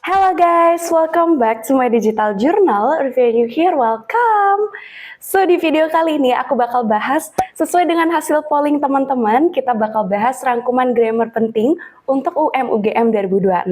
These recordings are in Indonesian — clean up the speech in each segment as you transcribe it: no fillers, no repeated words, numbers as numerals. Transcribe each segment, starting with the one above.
Hello guys, welcome back to my digital journal. If you're new here, welcome. So di video kali ini aku bakal bahas sesuai dengan hasil polling teman-teman, kita bakal bahas rangkuman grammar penting untuk UM/UGM 2026.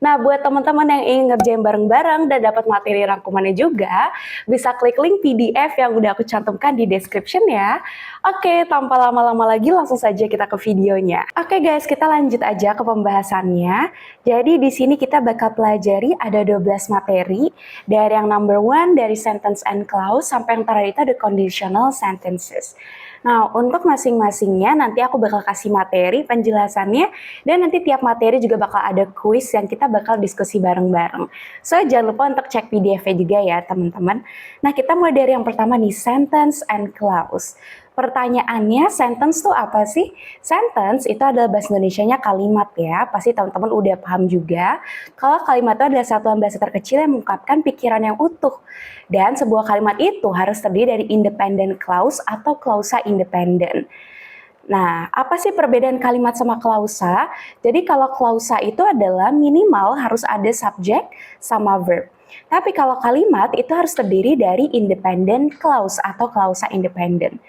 Nah, buat teman-teman yang ingin ngerjain bareng-bareng dan dapat materi rangkumannya juga, bisa klik link PDF yang udah aku cantumkan di description ya. Oke, tanpa lama-lama lagi langsung saja kita ke videonya. Oke guys, kita lanjut aja ke pembahasannya. Jadi di sini kita bakal pelajari ada 12 materi, dari yang number one dari sentence and clause sampai yang terakhir itu ada conditional sentences. Nah, untuk masing-masingnya nanti aku bakal kasih materi penjelasannya dan nanti tiap materi juga bakal ada quiz yang kita bakal diskusi bareng-bareng. So, jangan lupa untuk cek PDF-nya juga ya, teman-teman. Nah, kita mulai dari yang pertama nih, sentence and clause. Pertanyaannya, sentence tuh apa sih? Sentence itu adalah bahasa Indonesianya kalimat ya. Pasti teman-teman udah paham juga. Kalau kalimat itu adalah satuan bahasa terkecil yang mengungkapkan pikiran yang utuh. Dan sebuah kalimat itu harus terdiri dari independent clause atau klausa independen. Nah, apa sih perbedaan kalimat sama klausa? Jadi kalau klausa itu adalah minimal harus ada subjek sama verb. Tapi kalau kalimat itu harus terdiri dari independent clause atau klausa independen.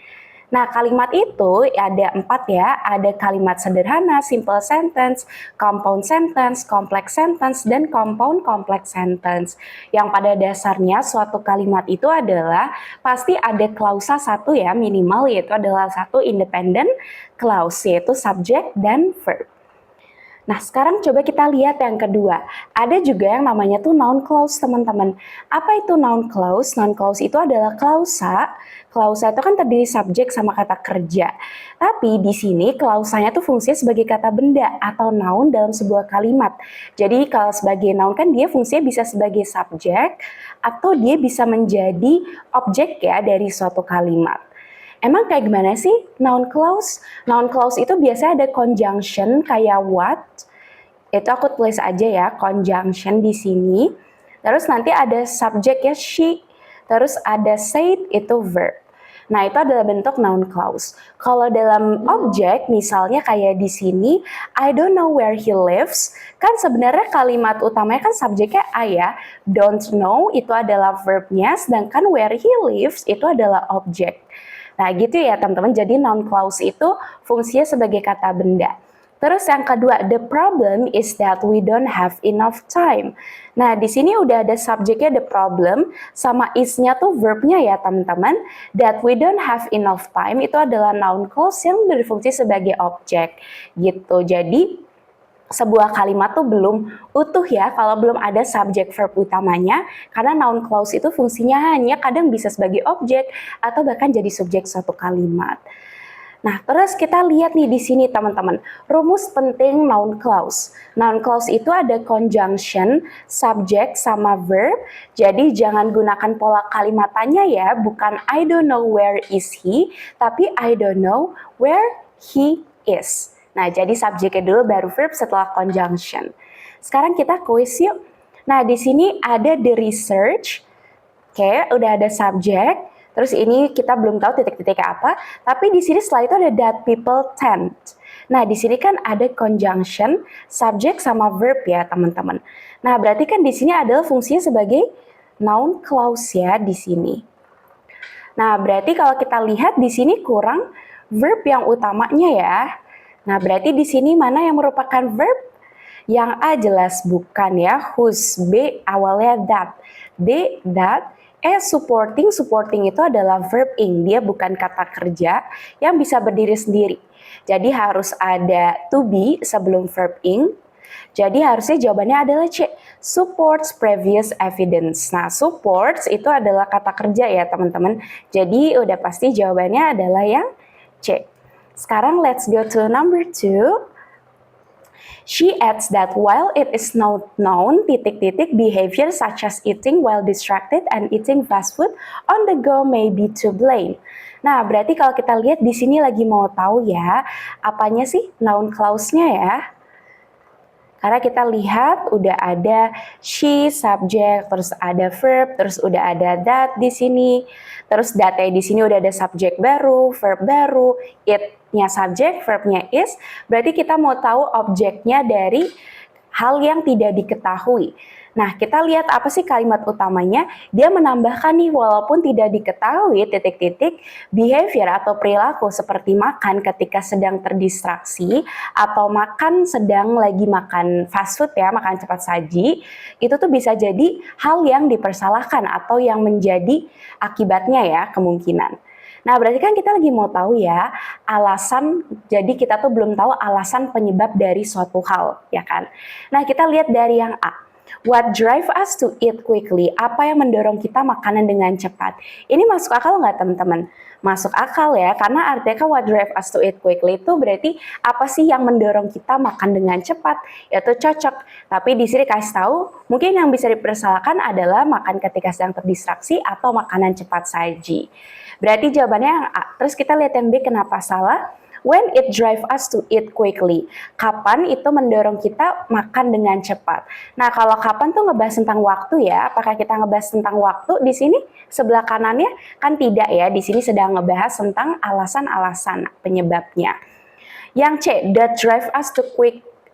Nah, kalimat itu ada 4 ya, ada kalimat sederhana, simple sentence, compound sentence, complex sentence, dan compound complex sentence. Yang pada dasarnya suatu kalimat itu adalah pasti ada klausa satu ya, minimal, yaitu adalah satu independent clause, yaitu subject dan verb. Nah, sekarang coba kita lihat yang kedua. Ada juga yang namanya tuh noun clause, teman-teman. Apa itu noun clause? Noun clause itu adalah klausa. Klausa itu kan terdiri subjek sama kata kerja. Tapi di sini klausanya tuh fungsinya sebagai kata benda atau noun dalam sebuah kalimat. Jadi kalau sebagai noun kan dia fungsinya bisa sebagai subjek atau dia bisa menjadi objek ya dari suatu kalimat. Emang kayak gimana sih noun clause? Noun clause itu biasanya ada conjunction kayak what. Itu aku tulis aja ya, conjunction di sini. Terus nanti ada subjek ya she. Terus ada said itu verb. Nah, itu adalah bentuk noun clause. Kalau dalam objek, misalnya kayak di sini, I don't know where he lives, kan sebenarnya kalimat utamanya kan subjeknya I ya. Don't know itu adalah verbnya, sedangkan where he lives itu adalah objek. Nah, gitu ya teman-teman. Jadi noun clause itu fungsinya sebagai kata benda. Terus yang kedua, the problem is that we don't have enough time. Nah, di sini udah ada subjeknya the problem, sama is-nya tuh verbnya ya teman-teman. That we don't have enough time itu adalah noun clause yang berfungsi sebagai objek. Gitu. Jadi sebuah kalimat tuh belum utuh ya kalau belum ada subjek verb utamanya, karena noun clause itu fungsinya hanya kadang bisa sebagai objek atau bahkan jadi subjek suatu kalimat. Nah, terus kita lihat nih di sini teman-teman, rumus penting noun clause. Noun clause itu ada conjunction, subjek sama verb. Jadi jangan gunakan pola kalimat tanya ya, bukan I don't know where is he, tapi I don't know where he is. Nah, jadi subjeknya dulu baru verb setelah conjunction. Sekarang kita kuis yuk. Nah, di sini ada the research. Oke, udah ada subjek. Terus ini kita belum tahu titik-titiknya apa, tapi di sini setelah itu ada that people tend. Nah, di sini kan ada conjunction, subjek sama verb ya, teman-teman. Nah, berarti kan di sini adalah fungsinya sebagai noun clause ya di sini. Nah, berarti kalau kita lihat di sini kurang verb yang utamanya ya. Nah, berarti di sini mana yang merupakan verb? Yang A jelas bukan ya, whose, B awalnya that, D that, supporting itu adalah verb ing, dia bukan kata kerja yang bisa berdiri sendiri. Jadi harus ada to be sebelum verb ing. Jadi harusnya jawabannya adalah C, supports previous evidence. Nah, supports itu adalah kata kerja ya teman-teman. Jadi udah pasti jawabannya adalah yang C. Sekarang let's go to number 2. She adds that while it is not known, behavior such as eating while distracted and eating fast food on the go may be to blame. Nah, berarti kalau kita lihat di sini lagi mau tahu ya, apanya sih noun clause-nya ya? Karena kita lihat udah ada she, subjek, terus ada verb, terus udah ada that di sini. Terus that-nya di sini udah ada subjek baru, verb baru, it-nya subjek, verbnya is. Berarti kita mau tahu objeknya dari hal yang tidak diketahui. Nah, kita lihat apa sih kalimat utamanya? Dia menambahkan nih, walaupun tidak diketahui titik-titik behavior atau perilaku seperti makan ketika sedang terdistraksi atau makan sedang lagi makan fast food ya, makan cepat saji, itu tuh bisa jadi hal yang dipersalahkan atau yang menjadi akibatnya ya, kemungkinan. Nah, berarti kan kita lagi mau tahu ya alasan, jadi kita tuh belum tahu alasan penyebab dari suatu hal, ya kan? Nah, kita lihat dari yang A. What drive us to eat quickly? Apa yang mendorong kita makanan dengan cepat? Ini masuk akal nggak teman-teman? Masuk akal ya, karena artinya kan what drive us to eat quickly itu berarti apa sih yang mendorong kita makan dengan cepat? Yaitu cocok. Tapi di sini kasih tahu, mungkin yang bisa dipersalahkan adalah makan ketika sedang terdistraksi atau makanan cepat saji. Berarti jawabannya yang A. Terus kita lihat yang B, kenapa salah? When it drive us to eat quickly. Kapan itu mendorong kita makan dengan cepat. Nah, kalau kapan tuh ngebahas tentang waktu ya. Apakah kita ngebahas tentang waktu di sini? Sebelah kanannya kan tidak ya. Di sini sedang ngebahas tentang alasan-alasan penyebabnya. Yang C, that drive us to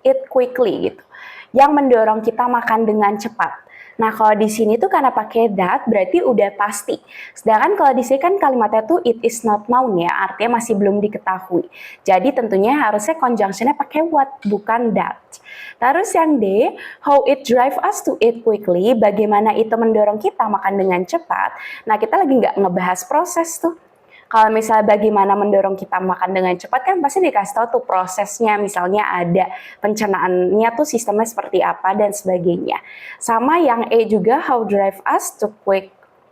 eat quickly gitu. Yang mendorong kita makan dengan cepat. Nah, kalau di sini tuh karena pakai that berarti udah pasti. Sedangkan kalau di sini kan kalimatnya tuh it is not known ya, artinya masih belum diketahui. Jadi tentunya harusnya conjunctionnya pakai what, bukan that. Terus yang D, how it drive us to eat quickly, bagaimana itu mendorong kita makan dengan cepat. Nah, kita lagi nggak ngebahas proses tuh. Kalau misalnya bagaimana mendorong kita makan dengan cepat kan pasti dikasih tahu tuh prosesnya, misalnya ada pencernaannya tuh sistemnya seperti apa dan sebagainya. Sama yang E juga, how drive us to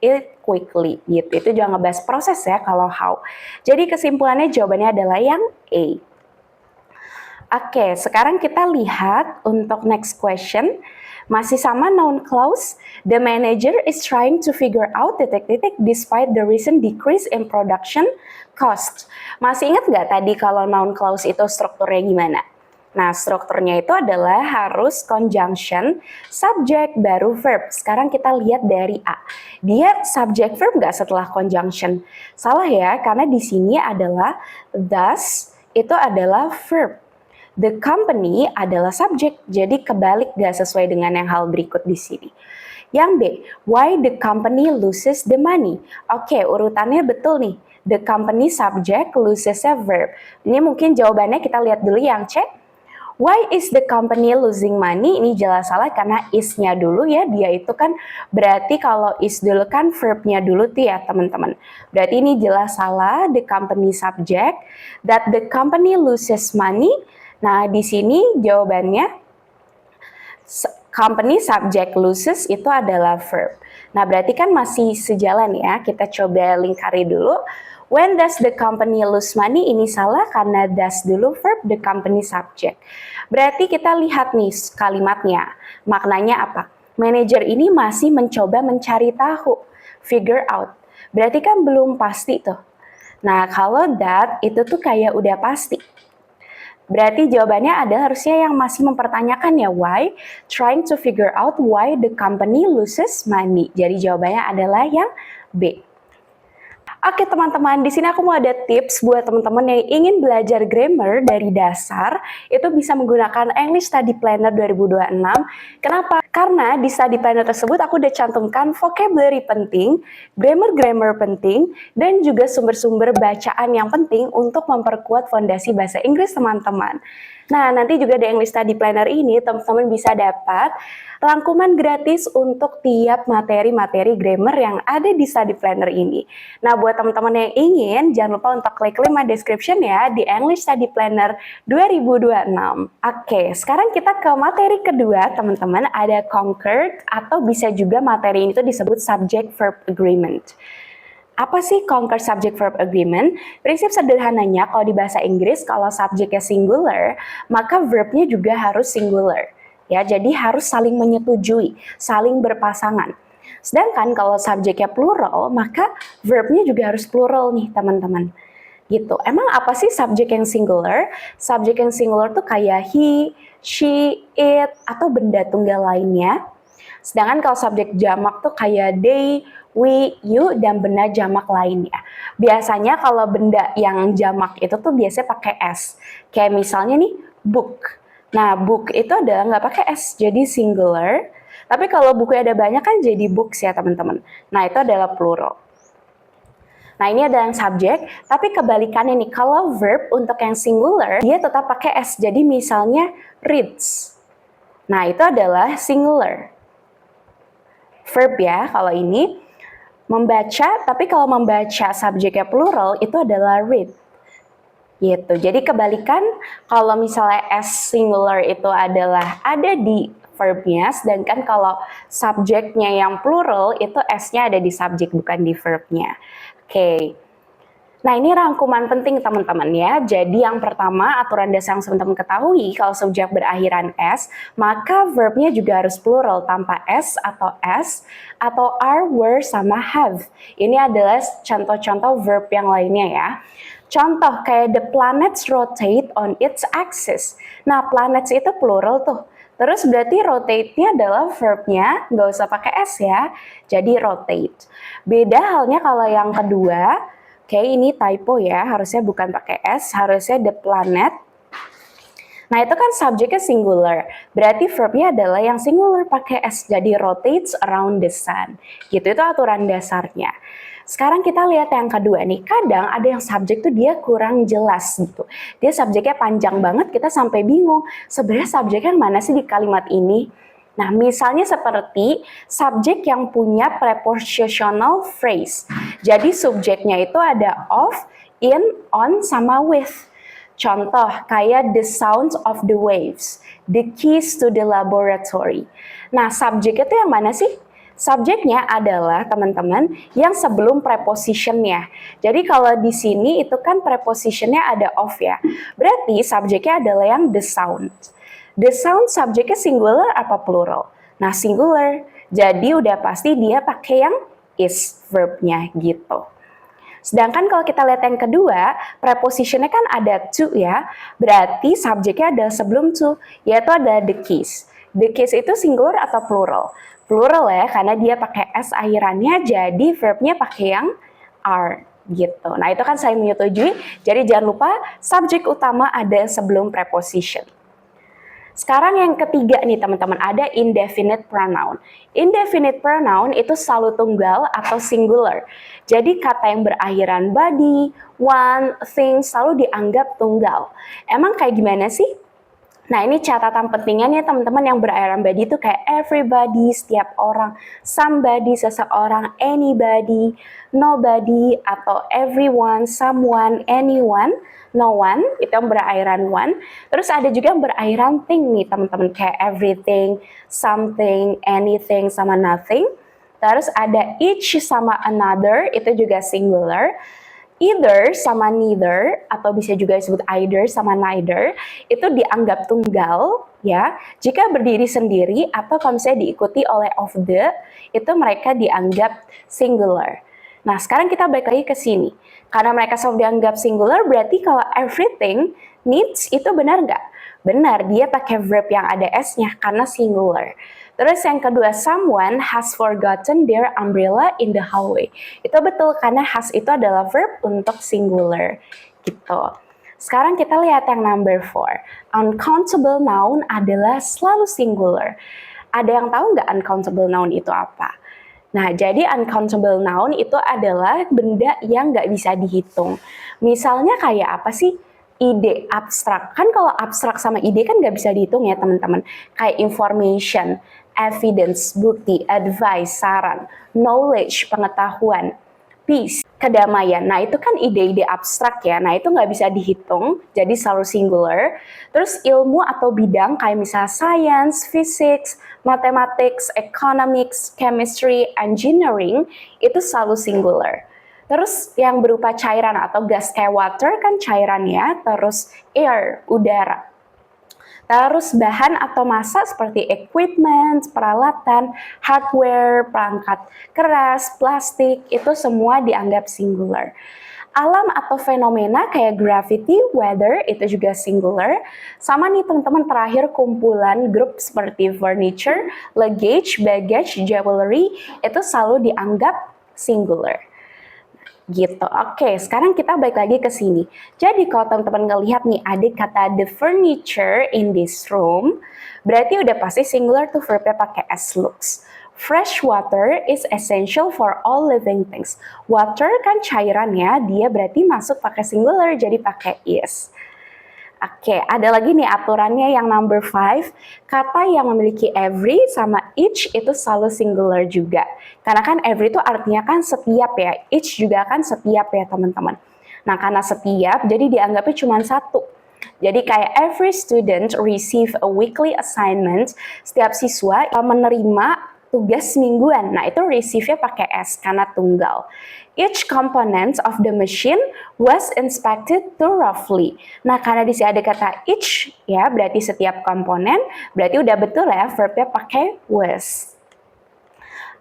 eat quickly gitu. Itu juga ngebahas proses ya kalau how. Jadi kesimpulannya jawabannya adalah yang A. Oke, sekarang kita lihat untuk next question. Masih sama noun clause, the manager is trying to figure out titik-titik despite the recent decrease in production cost. Masih ingat nggak tadi kalau noun clause itu strukturnya gimana? Nah, strukturnya itu adalah harus conjunction, subject, baru verb. Sekarang kita lihat dari A. Dia subject verb nggak setelah conjunction? Salah ya, karena di sini adalah thus, itu adalah verb. The company adalah subjek, jadi kebalik gak sesuai dengan yang hal berikut di sini. Yang B, why the company loses the money? Oke, urutannya betul nih. The company subject loses a verb. Ini mungkin jawabannya kita lihat dulu yang C. Why is the company losing money? Ini jelas salah karena is-nya dulu ya. Dia itu kan berarti kalau is dulu kan verb-nya dulu tuh ya teman-teman. Berarti ini jelas salah. The company subject. That the company loses money. Nah, di sini jawabannya company subject loses itu adalah verb. Nah, berarti kan masih sejalan ya. Kita coba lingkari dulu. When does the company lose money? Ini salah karena does dulu verb, the company subject. Berarti kita lihat nih kalimatnya. Maknanya apa? Manajer ini masih mencoba mencari tahu, figure out. Berarti kan belum pasti tuh. Nah, kalau that itu tuh kayak udah pasti. Berarti jawabannya adalah harusnya yang masih mempertanyakan ya, why, trying to figure out why the company loses money. Jadi jawabannya adalah yang B. Oke teman-teman, di sini aku mau ada tips buat teman-teman yang ingin belajar grammar dari dasar, itu bisa menggunakan English Study Planner 2026. Kenapa? Karena di Study Planner tersebut aku udah cantumkan vocabulary penting, grammar-grammar penting, dan juga sumber-sumber bacaan yang penting untuk memperkuat fondasi bahasa Inggris teman-teman. Nah, nanti juga di English Study Planner ini teman-teman bisa dapat rangkuman gratis untuk tiap materi-materi grammar yang ada di Study Planner ini. Nah, buat teman-teman yang ingin, jangan lupa untuk klik link description ya di English Study Planner 2026. Oke, sekarang kita ke materi kedua, teman-teman. Ada conquered atau bisa juga materi ini tuh disebut subject-verb agreement. Apa sih conquer subject verb agreement? Prinsip sederhananya kalau di bahasa Inggris kalau subjeknya singular, maka verbnya juga harus singular. Ya, jadi harus saling menyetujui, saling berpasangan. Sedangkan kalau subjeknya plural, maka verbnya juga harus plural nih, teman-teman. Gitu. Emang apa sih subjek yang singular? Subjek yang singular tuh kayak he, she, it, atau benda tunggal lainnya. Sedangkan kalau subjek jamak tuh kayak they, we, you, dan benda jamak lainnya. Biasanya kalau benda yang jamak itu tuh biasanya pakai s. Kayak misalnya nih, book. Nah, book itu adalah nggak pakai S, jadi singular. Tapi kalau buku ada banyak kan jadi books ya teman-teman. Nah, itu adalah plural. Nah, ini adalah yang subjek, tapi kebalikannya nih, kalau verb untuk yang singular, dia tetap pakai S. Jadi misalnya reads. Nah, itu adalah singular. Verb ya, kalau ini membaca, tapi kalau membaca subjeknya plural, itu adalah read. Gitu. Jadi kebalikan kalau misalnya S singular itu adalah ada di verbnya, sedangkan kalau subjeknya yang plural itu S-nya ada di subjek bukan di verbnya. Oke. Nah, ini rangkuman penting teman-teman ya. Jadi yang pertama, aturan dasar yang teman-teman ketahui, kalau subjek berakhiran S, maka verbnya juga harus plural tanpa S, atau are, were, sama have. Ini adalah contoh-contoh verb yang lainnya ya. Contoh kayak the planets rotate on its axis. Nah, planets itu plural tuh. Terus berarti rotate-nya adalah verbnya, nggak usah pakai S ya. Jadi rotate. Beda halnya kalau yang kedua, oke, ini typo ya, harusnya bukan pakai S, harusnya the planet. Nah, itu kan subjeknya singular. Berarti verbnya adalah yang singular pakai S, jadi rotates around the sun. Gitu, itu aturan dasarnya. Sekarang kita lihat yang kedua nih, kadang ada yang subjek tuh dia kurang jelas gitu. Dia subjeknya panjang banget, kita sampai bingung. Sebenarnya subjeknya mana sih di kalimat ini? Nah, misalnya seperti subjek yang punya prepositional phrase. Jadi subjeknya itu ada of, in, on, sama with. Contoh kayak the sounds of the waves, the keys to the laboratory. Nah, subjek itu yang mana sih? Subjeknya adalah teman-teman yang sebelum prepositionnya. Jadi kalau di sini itu kan prepositionnya ada of ya. Berarti subjeknya adalah yang the sound. The sound subjeknya singular apa plural? Nah, singular. Jadi udah pasti dia pakai yang is verbnya gitu. Sedangkan kalau kita lihat yang kedua, prepositionnya kan ada to ya. Berarti subjeknya ada sebelum to, yaitu ada the keys. The keys itu singular atau plural? Plural ya, karena dia pakai S akhirannya, jadi verbnya pakai yang are gitu. Nah, itu kan saya menyetujui. Jadi jangan lupa subjek utama ada sebelum preposition. Sekarang yang ketiga nih teman-teman, ada indefinite pronoun. Indefinite pronoun itu selalu tunggal atau singular. Jadi kata yang berakhiran body, one, thing selalu dianggap tunggal. Emang kayak gimana sih? Nah, ini catatan pentingnya nih teman-teman, yang berakhiran body itu kayak everybody, setiap orang, somebody, seseorang, anybody, nobody, atau everyone, someone, anyone, no one, itu yang berakhiran one. Terus ada juga yang berakhiran thing nih teman-teman, kayak everything, something, anything, sama nothing. Terus ada each sama another, itu juga singular. Either sama neither, atau bisa juga disebut either sama neither, itu dianggap tunggal ya jika berdiri sendiri, atau kalau misalnya diikuti oleh of the, itu mereka dianggap singular. Nah, sekarang kita balik lagi ke sini. Karena mereka selalu dianggap singular, berarti kalau everything needs itu benar nggak? Benar, dia pakai verb yang ada S-nya karena singular. Terus yang kedua, someone has forgotten their umbrella in the hallway. Itu betul, karena has itu adalah verb untuk singular. Gitu. Sekarang kita lihat yang number 4. Uncountable noun adalah selalu singular. Ada yang tahu nggak uncountable noun itu apa? Nah, jadi uncountable noun itu adalah benda yang nggak bisa dihitung. Misalnya kayak apa sih? Ide abstrak. Kan kalau abstrak sama ide kan nggak bisa dihitung ya teman-teman. Kayak information, evidence, bukti, advice, saran, knowledge, pengetahuan, peace, kedamaian. Nah, itu kan ide-ide abstrak ya. Nah, itu nggak bisa dihitung, jadi selalu singular. Terus ilmu atau bidang kayak misalnya science, physics, mathematics, economics, chemistry, engineering, itu selalu singular. Terus yang berupa cairan atau gas kayak water kan cairan ya, terus air, udara. Terus bahan atau massa seperti equipment, peralatan, hardware, perangkat keras, plastik, itu semua dianggap singular. Alam atau fenomena kayak gravity, weather, itu juga singular. Sama nih teman-teman, terakhir kumpulan grup seperti furniture, luggage, baggage, jewelry, itu selalu dianggap singular. Gitu. Oke, sekarang kita balik lagi ke sini. Jadi kalau teman-teman ngelihat nih ada kata the furniture in this room, berarti udah pasti singular tuh verbnya pakai s looks. Fresh water is essential for all living things. Water kan cairan ya, dia berarti masuk pakai singular jadi pakai is. Oke, ada lagi nih aturannya yang number 5. Kata yang memiliki every sama each itu selalu singular juga. Karena kan every itu artinya kan setiap ya. Each juga kan setiap ya teman-teman. Nah, karena setiap, jadi dianggapnya cuma satu. Jadi kayak every student receive a weekly assignment. Setiap siswa menerima tugas mingguan. Nah, itu receive-nya pakai S karena tunggal. Each component of the machine was inspected thoroughly. Nah, karena di sini ada kata each, ya berarti setiap komponen, berarti udah betul ya verbnya pakai was.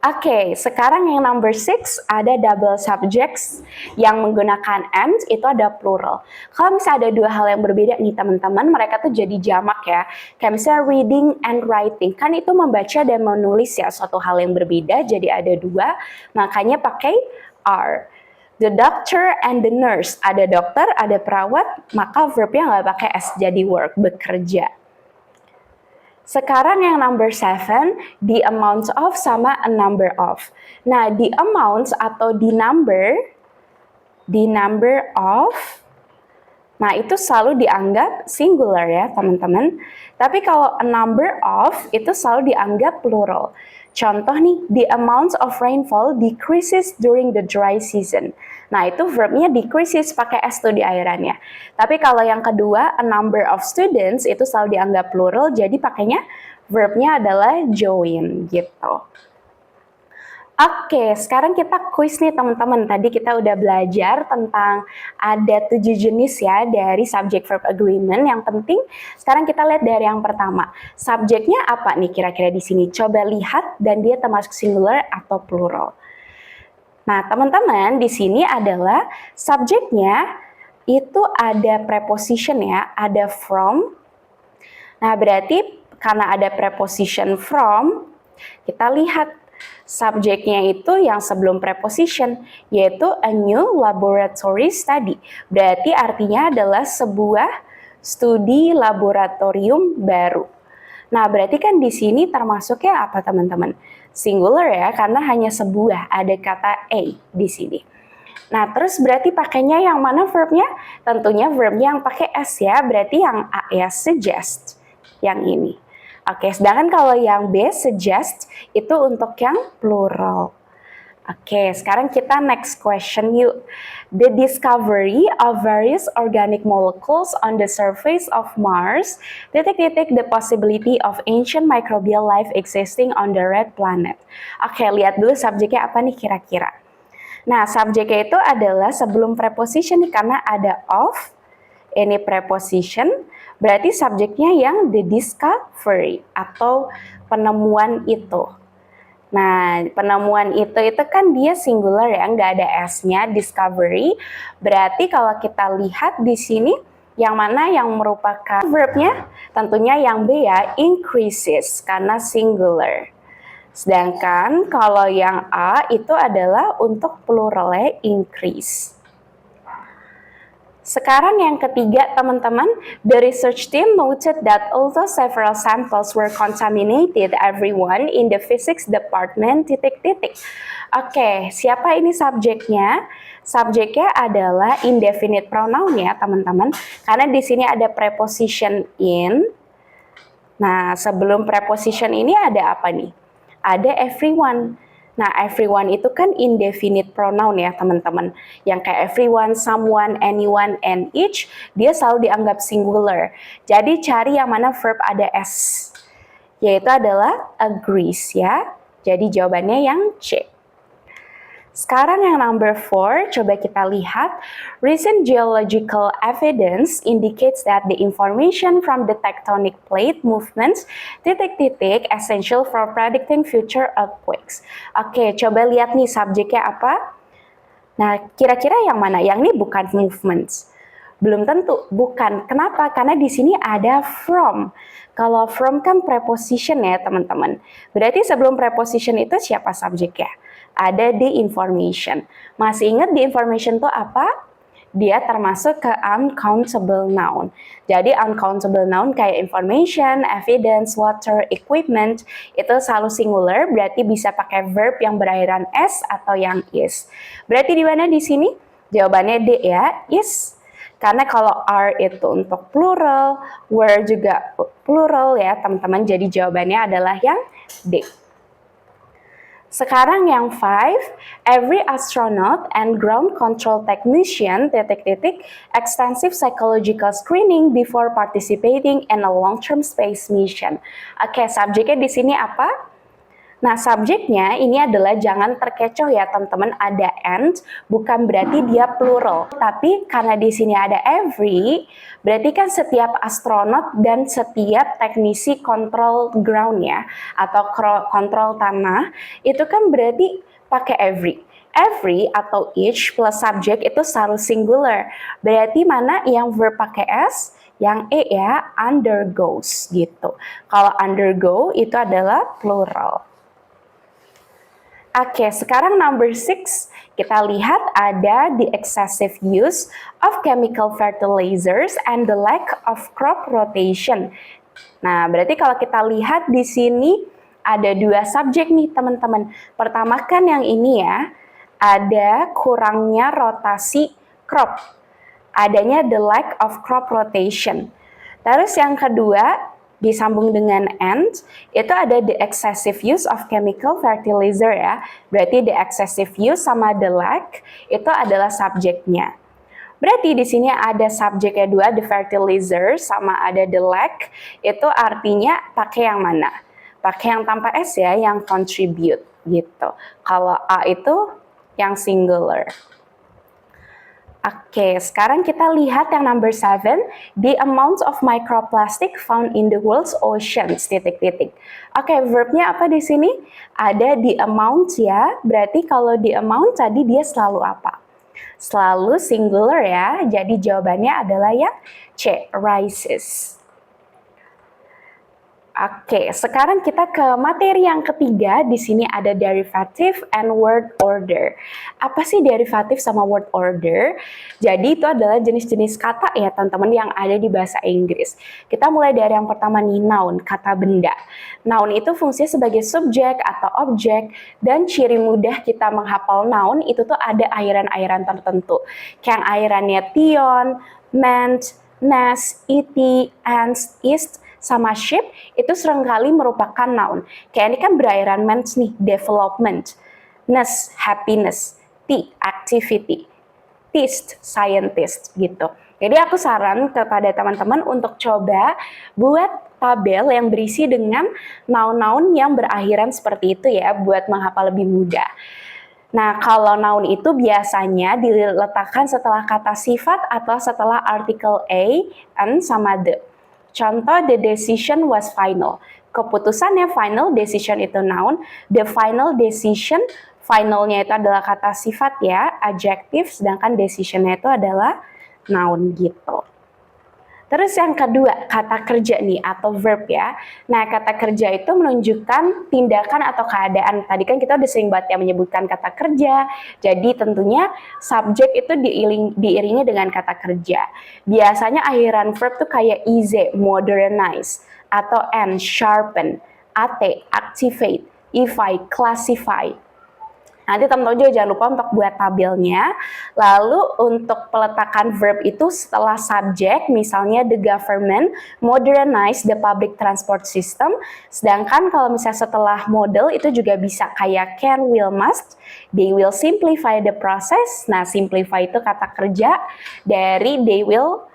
Oke, sekarang yang number 6 ada double subjects yang menggunakan and, itu ada plural. Kalau misalnya ada dua hal yang berbeda nih teman-teman, mereka tuh jadi jamak ya. Kayak misalnya reading and writing, kan itu membaca dan menulis ya, suatu hal yang berbeda, jadi ada dua, makanya pakai are. The doctor and the nurse, ada dokter, ada perawat, maka verbnya nggak pakai s, jadi work, bekerja. Sekarang yang number 7, the amount of sama a number of. Nah, the amount atau the number of, nah itu selalu dianggap singular ya teman-teman. Tapi kalau a number of itu selalu dianggap plural. Contoh nih, the amount of rainfall decreases during the dry season. Nah, itu verbnya decreases pakai S tuh di akhirannya. Tapi kalau yang kedua, a number of students, itu selalu dianggap plural, jadi pakainya verbnya adalah join, gitu. Oke, sekarang kita quiz nih teman-teman. Tadi kita udah belajar tentang ada 7 jenis ya dari subject verb agreement. Yang penting sekarang kita lihat dari yang pertama. Subjeknya apa nih kira-kira di sini? Coba lihat dan dia termasuk singular atau plural. Nah, teman-teman di sini adalah subjeknya itu ada preposition ya, ada from. Nah, berarti karena ada preposition from, kita lihat subjeknya itu yang sebelum preposition, yaitu a new laboratory study. Berarti artinya adalah sebuah studi laboratorium baru. Nah, berarti kan di sini termasuknya apa teman-teman? Singular ya, karena hanya sebuah, ada kata a di sini. Nah, terus berarti pakainya yang mana verbnya? Tentunya verbnya yang pakai s ya, berarti yang a ya, suggest, yang ini. Oke, sedangkan kalau yang B, suggest, itu untuk yang plural. Oke, sekarang kita next question yuk. The discovery of various organic molecules on the surface of Mars, the possibility of ancient microbial life existing on the red planet. Oke, lihat dulu subjeknya apa nih kira-kira. Nah, subjeknya itu adalah sebelum preposition nih, karena ada of, ini preposition, berarti subjeknya yang the discovery atau penemuan itu. Nah, penemuan itu kan dia singular ya, nggak ada s-nya, discovery. Berarti kalau kita lihat di sini, yang mana yang merupakan verbnya? Tentunya yang B ya, increases, karena singular. Sedangkan kalau yang A itu adalah untuk pluralnya increase. Sekarang yang ketiga teman-teman, the research team noted that although several samples were contaminated, everyone in the physics department ... Oke, siapa ini subjeknya? Subjeknya adalah indefinite pronoun ya teman-teman, karena di sini ada preposition in. Nah, sebelum preposition ini ada apa nih? Ada everyone. Nah, everyone itu kan indefinite pronoun ya teman-teman. Yang kayak everyone, someone, anyone, and each, dia selalu dianggap singular. Jadi cari yang mana verb ada s, yaitu adalah agrees ya. Jadi jawabannya yang C. Sekarang yang number 4, coba kita lihat. Recent geological evidence indicates that the information from the tectonic plate movements ... essential for predicting future earthquakes. Oke, coba lihat nih subjeknya apa. Nah, kira-kira yang mana? Yang ini bukan movements. Belum tentu, bukan. Kenapa? Karena di sini ada from. Kalau from kan preposition ya teman-teman. Berarti sebelum preposition itu siapa subjeknya? ada the information. Masih ingat the information itu apa? Dia termasuk ke uncountable noun. Jadi uncountable noun kayak information, evidence, water, equipment itu selalu singular, berarti bisa pakai verb yang berakhiran s atau yang is. Berarti di mana di sini? Jawabannya D ya, is. Karena kalau are itu untuk plural, were juga plural ya teman-teman, jadi jawabannya adalah yang D. Sekarang yang 5, every astronaut and ground control technician extensive psychological screening before participating in a long-term space mission. Oke, subjeknya di sini apa? Nah, subjeknya ini adalah jangan terkecoh ya teman-teman, ada and, bukan berarti dia plural. Tapi karena di sini ada every, berarti kan setiap astronot dan setiap teknisi kontrol ground ya, atau kontrol tanah, itu kan berarti pakai every. Every atau each plus subject itu selalu singular. Berarti mana yang verb pakai s? Yang E ya, undergoes gitu. Kalau undergo itu adalah plural. Oke, sekarang number 6, kita lihat ada the excessive use of chemical fertilizers and the lack of crop rotation. Nah, berarti kalau kita lihat di sini ada dua subjek nih teman-teman. Pertama kan yang ini ya, ada kurangnya rotasi crop. Adanya the lack of crop rotation. Terus yang kedua, disambung dengan and, itu ada the excessive use of chemical fertilizer ya. Berarti the excessive use sama the lack itu adalah subjeknya. Berarti di sini ada subjeknya dua, the fertilizer sama ada the lack, itu artinya pakai yang mana? Pakai yang tanpa s ya, yang contribute gitu. Kalau a itu yang singular. Oke, sekarang kita lihat yang number 7, the amount of microplastic found in the world's oceans, Oke, verbnya apa di sini? Ada the amount ya, berarti kalau the amount tadi dia selalu apa? Selalu singular ya, jadi jawabannya adalah yang C, rises. Oke, sekarang kita ke materi yang ketiga. Di sini ada derivative and word order. Apa sih derivative sama word order? Jadi itu adalah jenis-jenis kata ya teman-teman yang ada di bahasa Inggris. Kita mulai dari yang pertama nih, noun, kata benda. Noun itu fungsinya sebagai subjek atau objek, dan ciri mudah kita menghafal noun itu tuh ada akhiran-akhiran tertentu. Kayak akhirannya tion, meant, nest, iti, ants, ist, sama ship itu seringkali merupakan noun. Kayak ini kan berakhiran ment nih, development, ness, happiness, t, activity, tist, scientist gitu. Jadi aku saran kepada teman-teman untuk coba buat tabel yang berisi dengan noun-noun yang berakhiran seperti itu ya, buat menghafal lebih mudah. Nah, kalau noun itu biasanya diletakkan setelah kata sifat atau setelah artikel a, an, sama the. Contoh, the decision was final. Keputusannya final, decision itu noun. The final decision, finalnya itu adalah kata sifat ya, adjective, sedangkan decisionnya itu adalah noun gitu. Terus yang kedua, kata kerja nih atau verb ya. Nah, kata kerja itu menunjukkan tindakan atau keadaan. Tadi kan kita udah sering banget ya menyebutkan kata kerja. Jadi tentunya subjek itu diiringi dengan kata kerja. Biasanya akhiran verb tuh kayak ease, modernize, atau and, sharpen, ate, activate, ify, classify. Nanti teman-teman juga jangan lupa untuk buat tabelnya. Lalu untuk peletakan verb itu setelah subjek, misalnya the government modernize the public transport system. Sedangkan kalau misalnya setelah model itu juga bisa kayak can, will, must. They will simplify the process. Nah, simplify itu kata kerja dari they will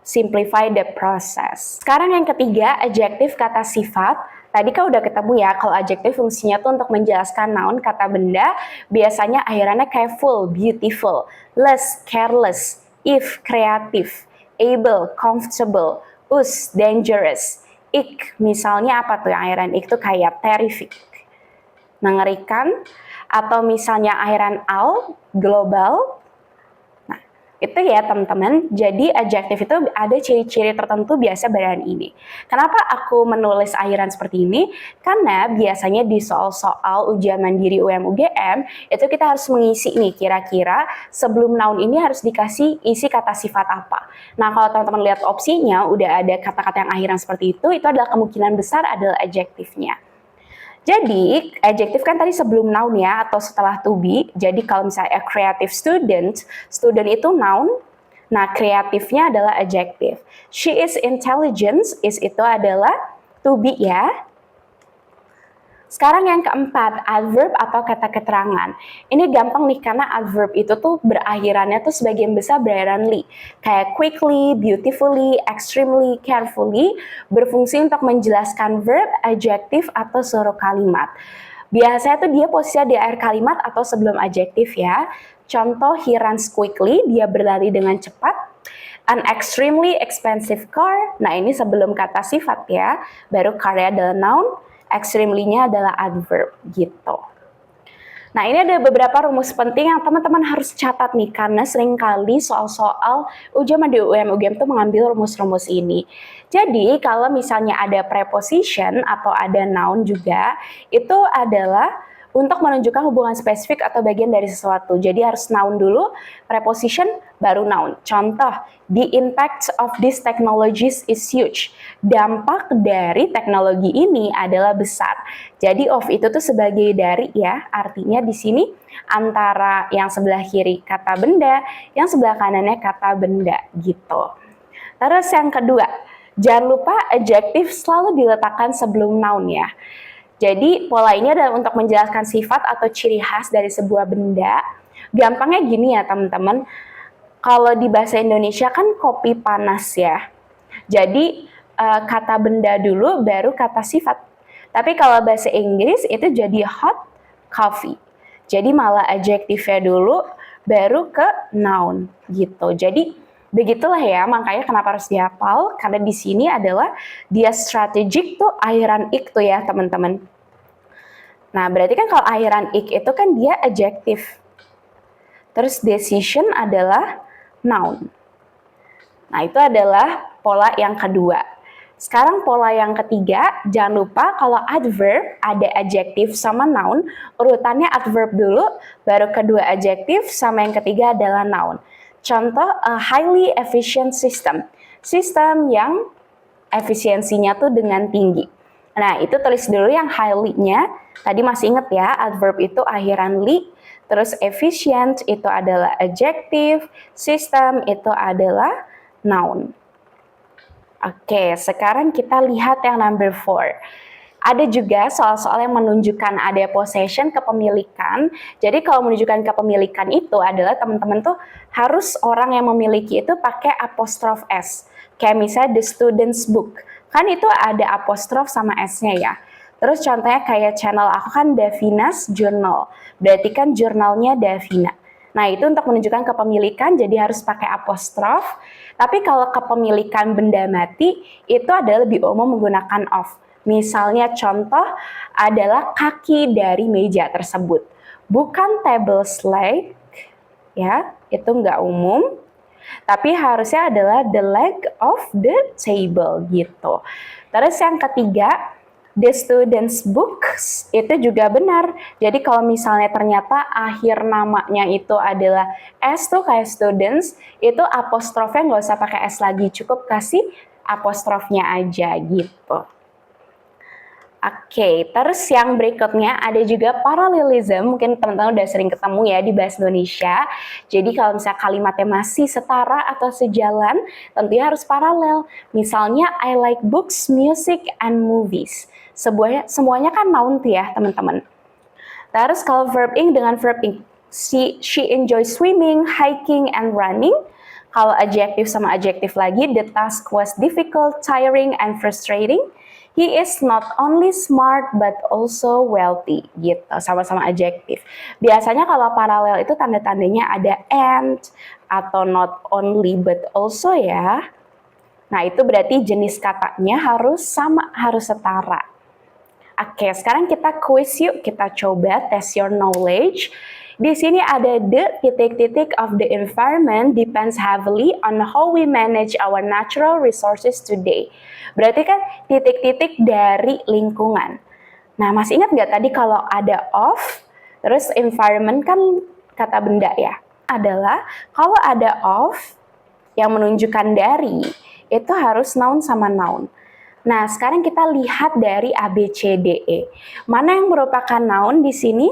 simplify the process. Sekarang yang ketiga, adjective kata sifat. Tadi kan udah ketemu ya, kalau adjective fungsinya tuh untuk menjelaskan noun, kata benda, biasanya akhirannya kayak full, beautiful, less, careless, if, kreatif, able, comfortable, dangerous, ik, misalnya apa tuh yang akhiran ik tuh kayak terrific, mengerikan, atau misalnya akhiran al, global. Nah, Itu ya teman-teman, jadi adjective itu ada ciri-ciri tertentu biasa berdasarkan ini. Kenapa aku menulis akhiran seperti ini? Karena biasanya di soal-soal ujian mandiri UM/UGM, itu kita harus mengisi nih, kira-kira sebelum noun ini harus dikasih isi kata sifat apa. Nah, kalau teman-teman lihat opsinya, udah ada kata-kata yang akhiran seperti itu adalah kemungkinan besar adalah adjektifnya. Jadi, adjective kan tadi sebelum noun ya, atau setelah to be. Jadi, kalau misalnya a creative student, student itu noun, nah kreatifnya adalah adjective. She is intelligent, is itu adalah to be ya. Sekarang yang keempat, adverb atau kata keterangan. Ini gampang nih karena adverb itu tuh berakhirannya tuh sebagian besar berakhiran li. Kayak quickly, beautifully, extremely, carefully berfungsi untuk menjelaskan verb, adjektif atau seluruh kalimat. Biasanya tuh dia posisinya di akhir kalimat atau sebelum adjektif ya. Contoh, he runs quickly, dia berlari dengan cepat. An extremely expensive car, nah ini sebelum kata sifat ya. Baru car-nya adalah noun. Extremely-nya adalah adverb gitu. Nah, ini ada beberapa rumus penting yang teman-teman harus catat nih, karena seringkali soal-soal ujian mandiri UM/UGM itu mengambil rumus-rumus ini. Jadi, kalau misalnya ada preposition atau ada noun juga, itu adalah untuk menunjukkan hubungan spesifik atau bagian dari sesuatu. Jadi harus noun dulu, preposition, baru noun. Contoh, the impact of these technologies is huge. Dampak dari teknologi ini adalah besar. Jadi of itu tuh sebagai dari ya, artinya di sini antara yang sebelah kiri kata benda, yang sebelah kanannya kata benda gitu. Terus yang kedua, jangan lupa adjective selalu diletakkan sebelum noun ya. Jadi pola ini adalah untuk menjelaskan sifat atau ciri khas dari sebuah benda. Gampangnya gini ya teman-teman, kalau di bahasa Indonesia kan kopi panas ya. Jadi kata benda dulu baru kata sifat. Tapi kalau bahasa Inggris itu jadi hot coffee. Jadi malah adjektifnya dulu baru ke noun gitu. Jadi begitulah ya, makanya kenapa harus dihafal, karena di sini adalah dia strategik tuh akhiran ik tuh ya teman-teman. Nah, berarti kan kalau akhiran ik itu kan dia adjektif. Terus decision adalah noun. Nah, itu adalah pola yang kedua. Sekarang pola yang ketiga, jangan lupa kalau adverb ada adjektif sama noun, urutannya adverb dulu, baru kedua adjektif, sama yang ketiga adalah noun. Contoh, a highly efficient system. Sistem yang efisiensinya tuh dengan tinggi. Nah, itu tulis dulu yang highly-nya. Tadi masih inget ya, adverb itu akhiran li. Terus efficient itu adalah adjective, system itu adalah noun. Oke, sekarang kita lihat yang number 4. Ada juga soal-soal yang menunjukkan ada possession, kepemilikan. Jadi kalau menunjukkan kepemilikan itu adalah teman-teman tuh harus orang yang memiliki itu pakai apostrof S. Kayak misalnya the student's book. Kan itu ada apostrof sama S-nya ya. Terus contohnya kayak channel aku kan Davina's Journal. Berarti kan jurnalnya Davina. Nah, itu untuk menunjukkan kepemilikan jadi harus pakai apostrof. Tapi kalau kepemilikan benda mati itu adalah lebih umum menggunakan of. Misalnya contoh adalah kaki dari meja tersebut. Bukan table's leg, ya, itu nggak umum. Tapi harusnya adalah the leg of the table gitu. Terus yang ketiga, the student's books itu juga benar. Jadi kalau misalnya ternyata akhir namanya itu adalah S tuh kayak students, itu apostrofnya nggak usah pakai S lagi, cukup kasih apostrofnya aja gitu. Oke, terus yang berikutnya ada juga parallelism, mungkin teman-teman udah sering ketemu ya di bahasa Indonesia. Jadi kalau misalnya kalimatnya masih setara atau sejalan, tentunya harus paralel. Misalnya, I like books, music, and movies. Semuanya kan noun tuh ya teman-teman. Terus kalau verb ing dengan verb ing, she enjoys swimming, hiking, and running. Kalau adjektif sama adjektif lagi, the task was difficult, tiring, and frustrating. He is not only smart but also wealthy gitu, sama-sama adjektif. Biasanya kalau paralel itu tanda-tandanya ada and atau not only but also ya. Nah, itu berarti jenis katanya harus sama, harus setara. Oke, sekarang kita quiz yuk, kita coba test your knowledge. Di sini ada the titik-titik of the environment depends heavily on how we manage our natural resources today. Berarti kan titik-titik dari lingkungan. Nah, masih ingat nggak tadi kalau ada of, terus environment kan kata benda ya? Adalah kalau ada of yang menunjukkan dari, itu harus noun sama noun. Nah, sekarang kita lihat dari A, B, C, D, E. Mana yang merupakan noun di sini?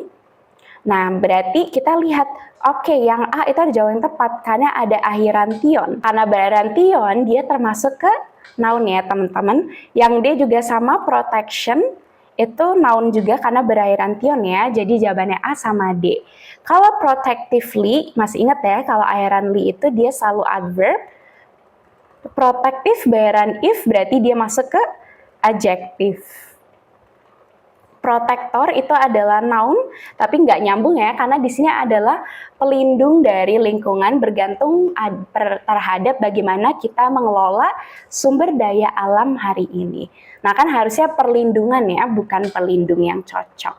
Nah, berarti kita lihat, oke, yang A itu ada jawaban yang tepat karena ada akhiran tion. Karena berakhiran tion, dia termasuk ke noun ya, teman-teman. Yang D juga sama, protection, itu noun juga karena berakhiran tion ya, jadi jawabannya A sama D. Kalau protectively, masih ingat ya, kalau akhiran li itu dia selalu adverb. Protective berakhiran if berarti dia masuk ke adjective. Protector itu adalah noun, tapi nggak nyambung ya, karena di sini adalah pelindung dari lingkungan bergantung terhadap bagaimana kita mengelola sumber daya alam hari ini. Nah kan harusnya perlindungan ya, bukan pelindung yang cocok.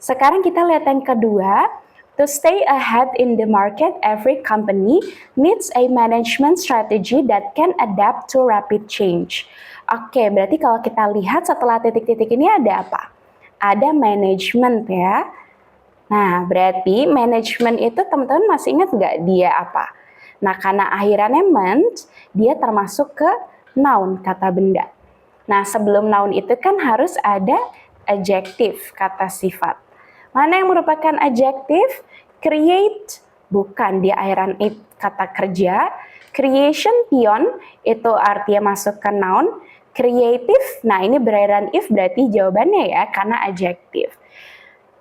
Sekarang kita lihat yang kedua, to stay ahead in the market, every company needs a management strategy that can adapt to rapid change. Oke, berarti kalau kita lihat setelah titik-titik ini ada apa? Ada manajemen ya. Nah, berarti manajemen itu teman-teman masih ingat nggak dia apa? Nah, karena akhirannya ment, dia termasuk ke noun, kata benda. Nah, sebelum noun itu kan harus ada adjektif, kata sifat. Mana yang merupakan adjektif? Create, bukan dia akhiran it, kata kerja. Creation, tion, itu artinya masuk ke noun. Creative, nah ini berakhiran if berarti jawabannya ya, karena adjektif.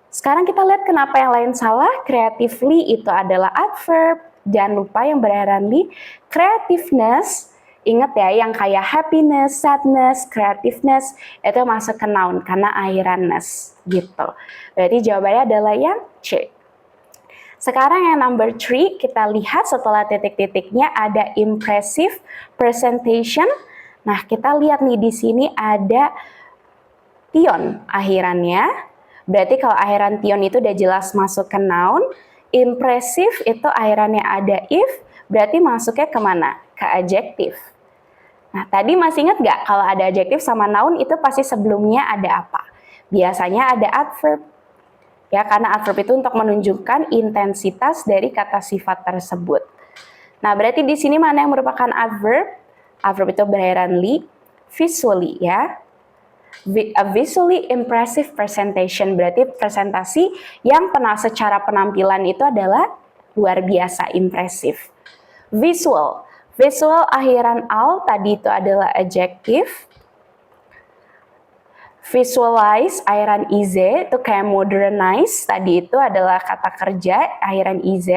Sekarang kita lihat kenapa yang lain salah. Creatively itu adalah adverb. Jangan lupa yang berakhiran li. Creativeness, ingat ya, yang kayak happiness, sadness, creativeness, itu masuk ke noun karena akhiran-ness gitu. Berarti jawabannya adalah yang C. Sekarang yang number 3, kita lihat setelah titik-titiknya ada impressive presentation. Nah, kita lihat nih di sini ada tion akhirannya. Berarti kalau akhiran tion itu udah jelas masuk ke noun. Impressive itu akhirannya ada if, berarti masuknya kemana? Ke adjektif. Nah, tadi masih ingat nggak kalau ada adjektif sama noun itu pasti sebelumnya ada apa? Biasanya ada adverb. Ya, karena adverb itu untuk menunjukkan intensitas dari kata sifat tersebut. Nah, berarti di sini mana yang merupakan adverb? Adverb itu berakhiran li, visually ya. A visually impressive presentation berarti presentasi yang secara penampilan itu adalah luar biasa impresif. Visual, visual akhiran al tadi itu adalah adjective. Visualize akhiran iz itu kayak modernize, tadi itu adalah kata kerja akhiran iz.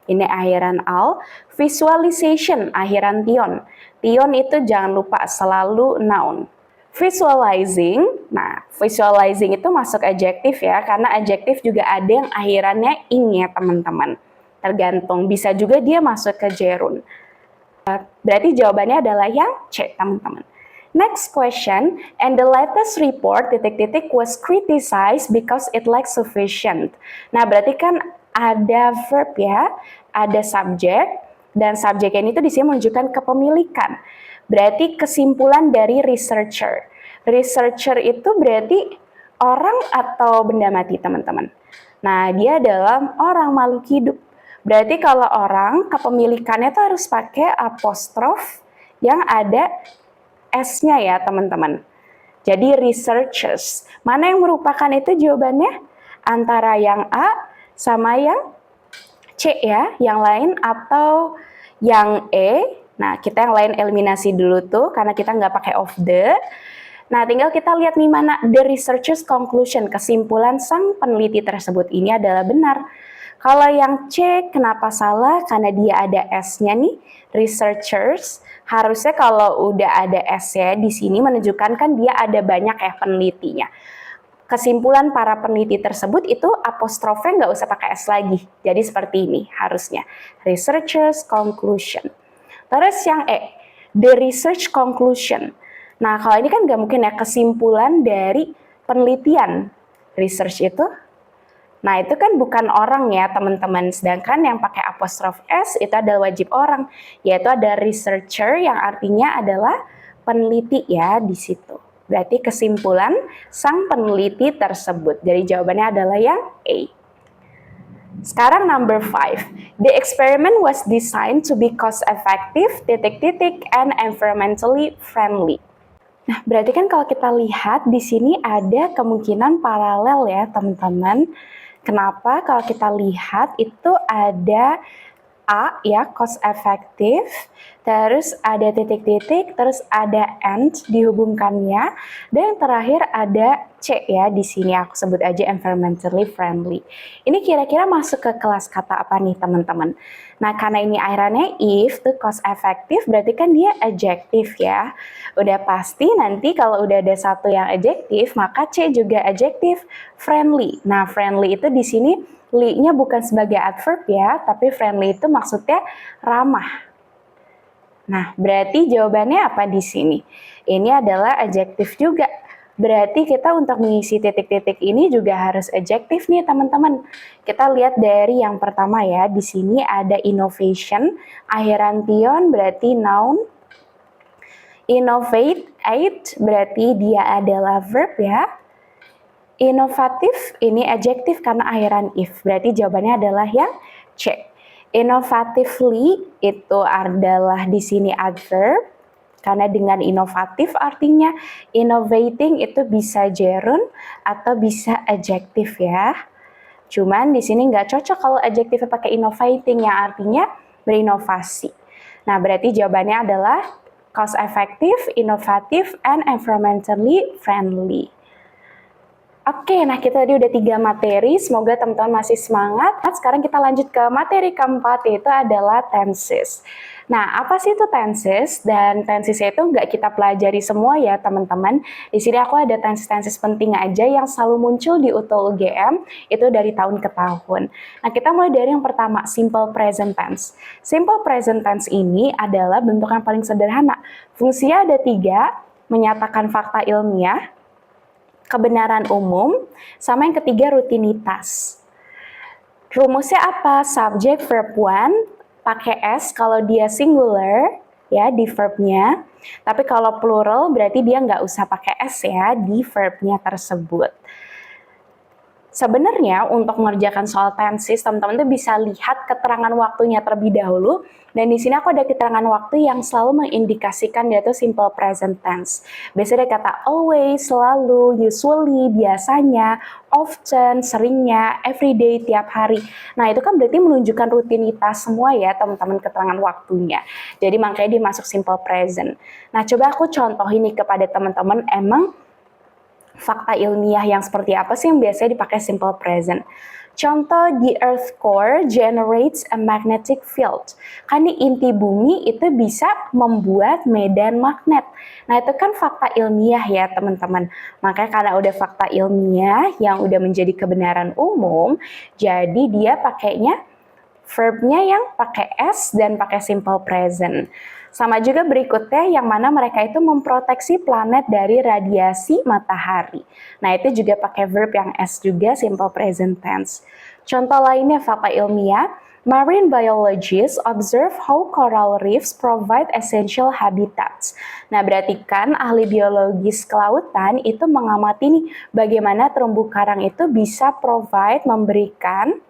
Ini akhiran al. Visualization akhiran tion. Tion itu jangan lupa selalu noun. Visualizing, nah visualizing itu masuk adjektif ya, karena adjektif juga ada yang akhirannya ing ya teman-teman. Tergantung, bisa juga dia masuk ke gerund. Berarti jawabannya adalah yang C teman-teman. Next question, and the latest report titik-titik was criticized because it lacks sufficient. Nah berarti kan ada verb ya, ada subjek, dan subjek ini tuh di sini menunjukkan kepemilikan. Berarti kesimpulan dari researcher. Researcher itu berarti orang atau benda mati, teman-teman. Nah, dia adalah orang, makhluk hidup. Berarti kalau orang, kepemilikannya itu harus pakai apostrof yang ada S-nya ya, teman-teman. Jadi researchers. Mana yang merupakan itu jawabannya? Antara yang A sama yang C ya, yang lain atau yang E. Nah, kita yang lain eliminasi dulu tuh, karena kita nggak pakai of the. Nah, tinggal kita lihat nih mana the researcher's conclusion, kesimpulan sang peneliti tersebut ini adalah benar. Kalau yang C, kenapa salah? Karena dia ada S-nya nih, researchers. Harusnya kalau udah ada S-nya di sini menunjukkan kan dia ada banyak ya penelitinya. Kesimpulan para peneliti tersebut itu apostrofnya nggak usah pakai S lagi. Jadi seperti ini harusnya. Researchers conclusion. Terus yang E, the research conclusion. Nah kalau ini kan nggak mungkin ya kesimpulan dari penelitian. Research itu. Nah, itu kan bukan orang ya, teman-teman. Sedangkan yang pakai apostrof S itu adalah wajib orang, yaitu ada researcher yang artinya adalah peneliti ya di situ. Berarti kesimpulan sang peneliti tersebut. Jadi jawabannya adalah yang A. Sekarang number 5. The experiment was designed to be cost effective, and environmentally friendly. Nah, berarti kan kalau kita lihat di sini ada kemungkinan paralel ya, teman-teman. Kenapa? Kalau kita lihat itu ada A ya, cost effective, terus ada titik-titik, terus ada and dihubungkannya, dan yang terakhir ada C ya, di sini aku sebut aja environmentally friendly. Ini kira-kira masuk ke kelas kata apa nih teman-teman? Nah, karena ini akhirannya if tuh cost effective, berarti kan dia adjektif ya. Udah pasti nanti kalau udah ada satu yang adjektif, maka C juga adjektif friendly. Nah, friendly itu di sini li-nya bukan sebagai adverb ya, tapi friendly itu maksudnya ramah. Nah, berarti jawabannya apa di sini? Ini adalah adjektif juga. Berarti kita untuk mengisi titik-titik ini juga harus adjektif nih, teman-teman. Kita lihat dari yang pertama ya, di sini ada innovation, akhiran tion berarti noun. Innovate, berarti dia adalah verb ya. Inovatif, ini adjektif karena akhiran if. Berarti jawabannya adalah yang C. Innovatively itu adalah di sini adverb. Karena dengan inovatif artinya innovating itu bisa gerund atau bisa adjektif ya. Cuman di sini nggak cocok kalau adjektifnya pakai innovating yang artinya berinovasi. Nah, berarti jawabannya adalah cost effective, inovative, and environmentally friendly. Oke, nah kita tadi udah 3 materi, semoga teman-teman masih semangat. Nah, sekarang kita lanjut ke materi keempat, yaitu adalah tenses. Nah, apa sih itu tenses? Dan tenses itu nggak kita pelajari semua ya teman-teman. Di sini aku ada tenses-tenses penting aja yang selalu muncul di UTUL UGM, itu dari tahun ke tahun. Nah, kita mulai dari yang pertama, simple present tense. Simple present tense ini adalah bentuk yang paling sederhana. Fungsinya ada 3, menyatakan fakta ilmiah, kebenaran umum, sama yang ketiga rutinitas. Rumusnya apa? Subject verb 1 pakai S kalau dia singular ya di verbnya, tapi kalau plural berarti dia nggak usah pakai S ya di verbnya tersebut. Sebenarnya untuk mengerjakan soal tenses, teman-teman tuh bisa lihat keterangan waktunya terlebih dahulu. Dan di sini aku ada keterangan waktu yang selalu mengindikasikan dia tuh simple present tense. Biasanya ada kata always, selalu, usually, biasanya, often, seringnya, everyday, tiap hari. Nah, itu kan berarti menunjukkan rutinitas semua ya teman-teman keterangan waktunya. Jadi makanya dia masuk simple present. Nah, coba aku contoh ini kepada teman-teman, emang fakta ilmiah yang seperti apa sih yang biasanya dipakai simple present. Contoh, the earth core generates a magnetic field. Kan di inti bumi itu bisa membuat medan magnet. Nah, itu kan fakta ilmiah ya teman-teman. Makanya karena udah fakta ilmiah yang udah menjadi kebenaran umum, jadi dia pakainya verbnya yang pakai S dan pakai simple present. Sama juga berikutnya yang mana mereka itu memproteksi planet dari radiasi matahari. Nah, itu juga pakai verb yang S juga, simple present tense. Contoh lainnya fakta ilmiah, marine biologists observe how coral reefs provide essential habitats. Nah, berarti kan ahli biologis kelautan itu mengamati nih bagaimana terumbu karang itu bisa memberikan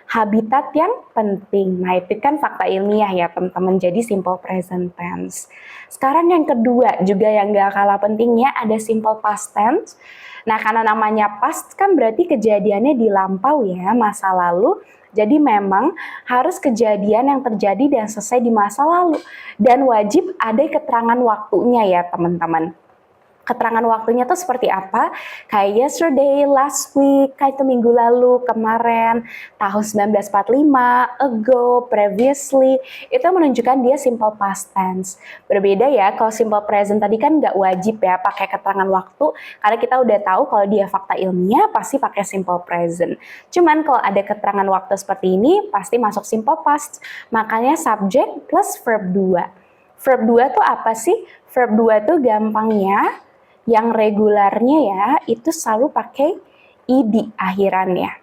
habitat yang penting. Nah, itu kan fakta ilmiah ya teman-teman, jadi simple present tense. Sekarang yang kedua juga yang gak kalah pentingnya ada simple past tense. Nah, karena namanya past kan berarti kejadiannya di lampau ya, masa lalu. Jadi memang harus kejadian yang terjadi dan selesai di masa lalu. Dan wajib ada keterangan waktunya ya teman-teman. Keterangan waktunya tuh seperti apa? Kayak yesterday, last week, kayak itu minggu lalu, kemarin, tahun 1945, ago, previously, itu menunjukkan dia simple past tense. Berbeda ya, kalau simple present tadi kan nggak wajib ya pakai keterangan waktu, karena kita udah tahu kalau dia fakta ilmiah pasti pakai simple present. Cuman kalau ada keterangan waktu seperti ini, pasti masuk simple past. Makanya subject plus verb 2. Verb 2 tuh apa sih? Verb 2 tuh gampangnya, yang regularnya ya, itu selalu pakai id akhirannya.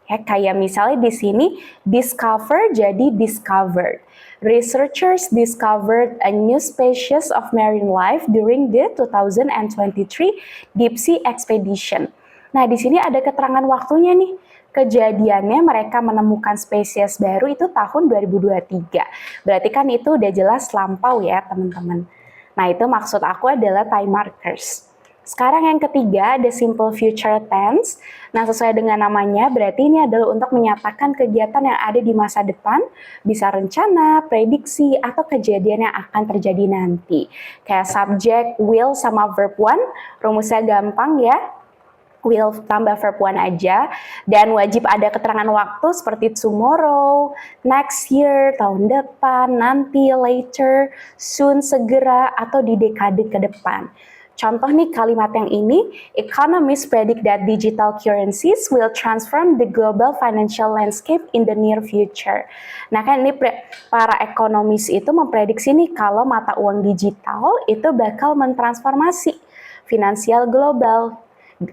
Ya, kayak misalnya di sini discover jadi discovered. Researchers discovered a new species of marine life during the 2023 deep sea expedition. Nah, di sini ada keterangan waktunya nih. Kejadiannya mereka menemukan spesies baru itu tahun 2023. Berarti kan itu udah jelas lampau ya, teman-teman. Nah, itu maksud aku adalah time markers. Sekarang yang ketiga, ada simple future tense. Nah, sesuai dengan namanya, berarti ini adalah untuk menyatakan kegiatan yang ada di masa depan, bisa rencana, prediksi, atau kejadian yang akan terjadi nanti. Kayak subject, will, sama verb one, rumusnya gampang ya. Will tambah verb one aja, dan wajib ada keterangan waktu seperti tomorrow, next year, tahun depan, nanti, later, soon, segera, atau di dekade ke depan. Contoh nih kalimat yang ini, economists predict that digital currencies will transform the global financial landscape in the near future. Nah kan ini para ekonomis itu memprediksi nih kalau mata uang digital itu bakal mentransformasi finansial global.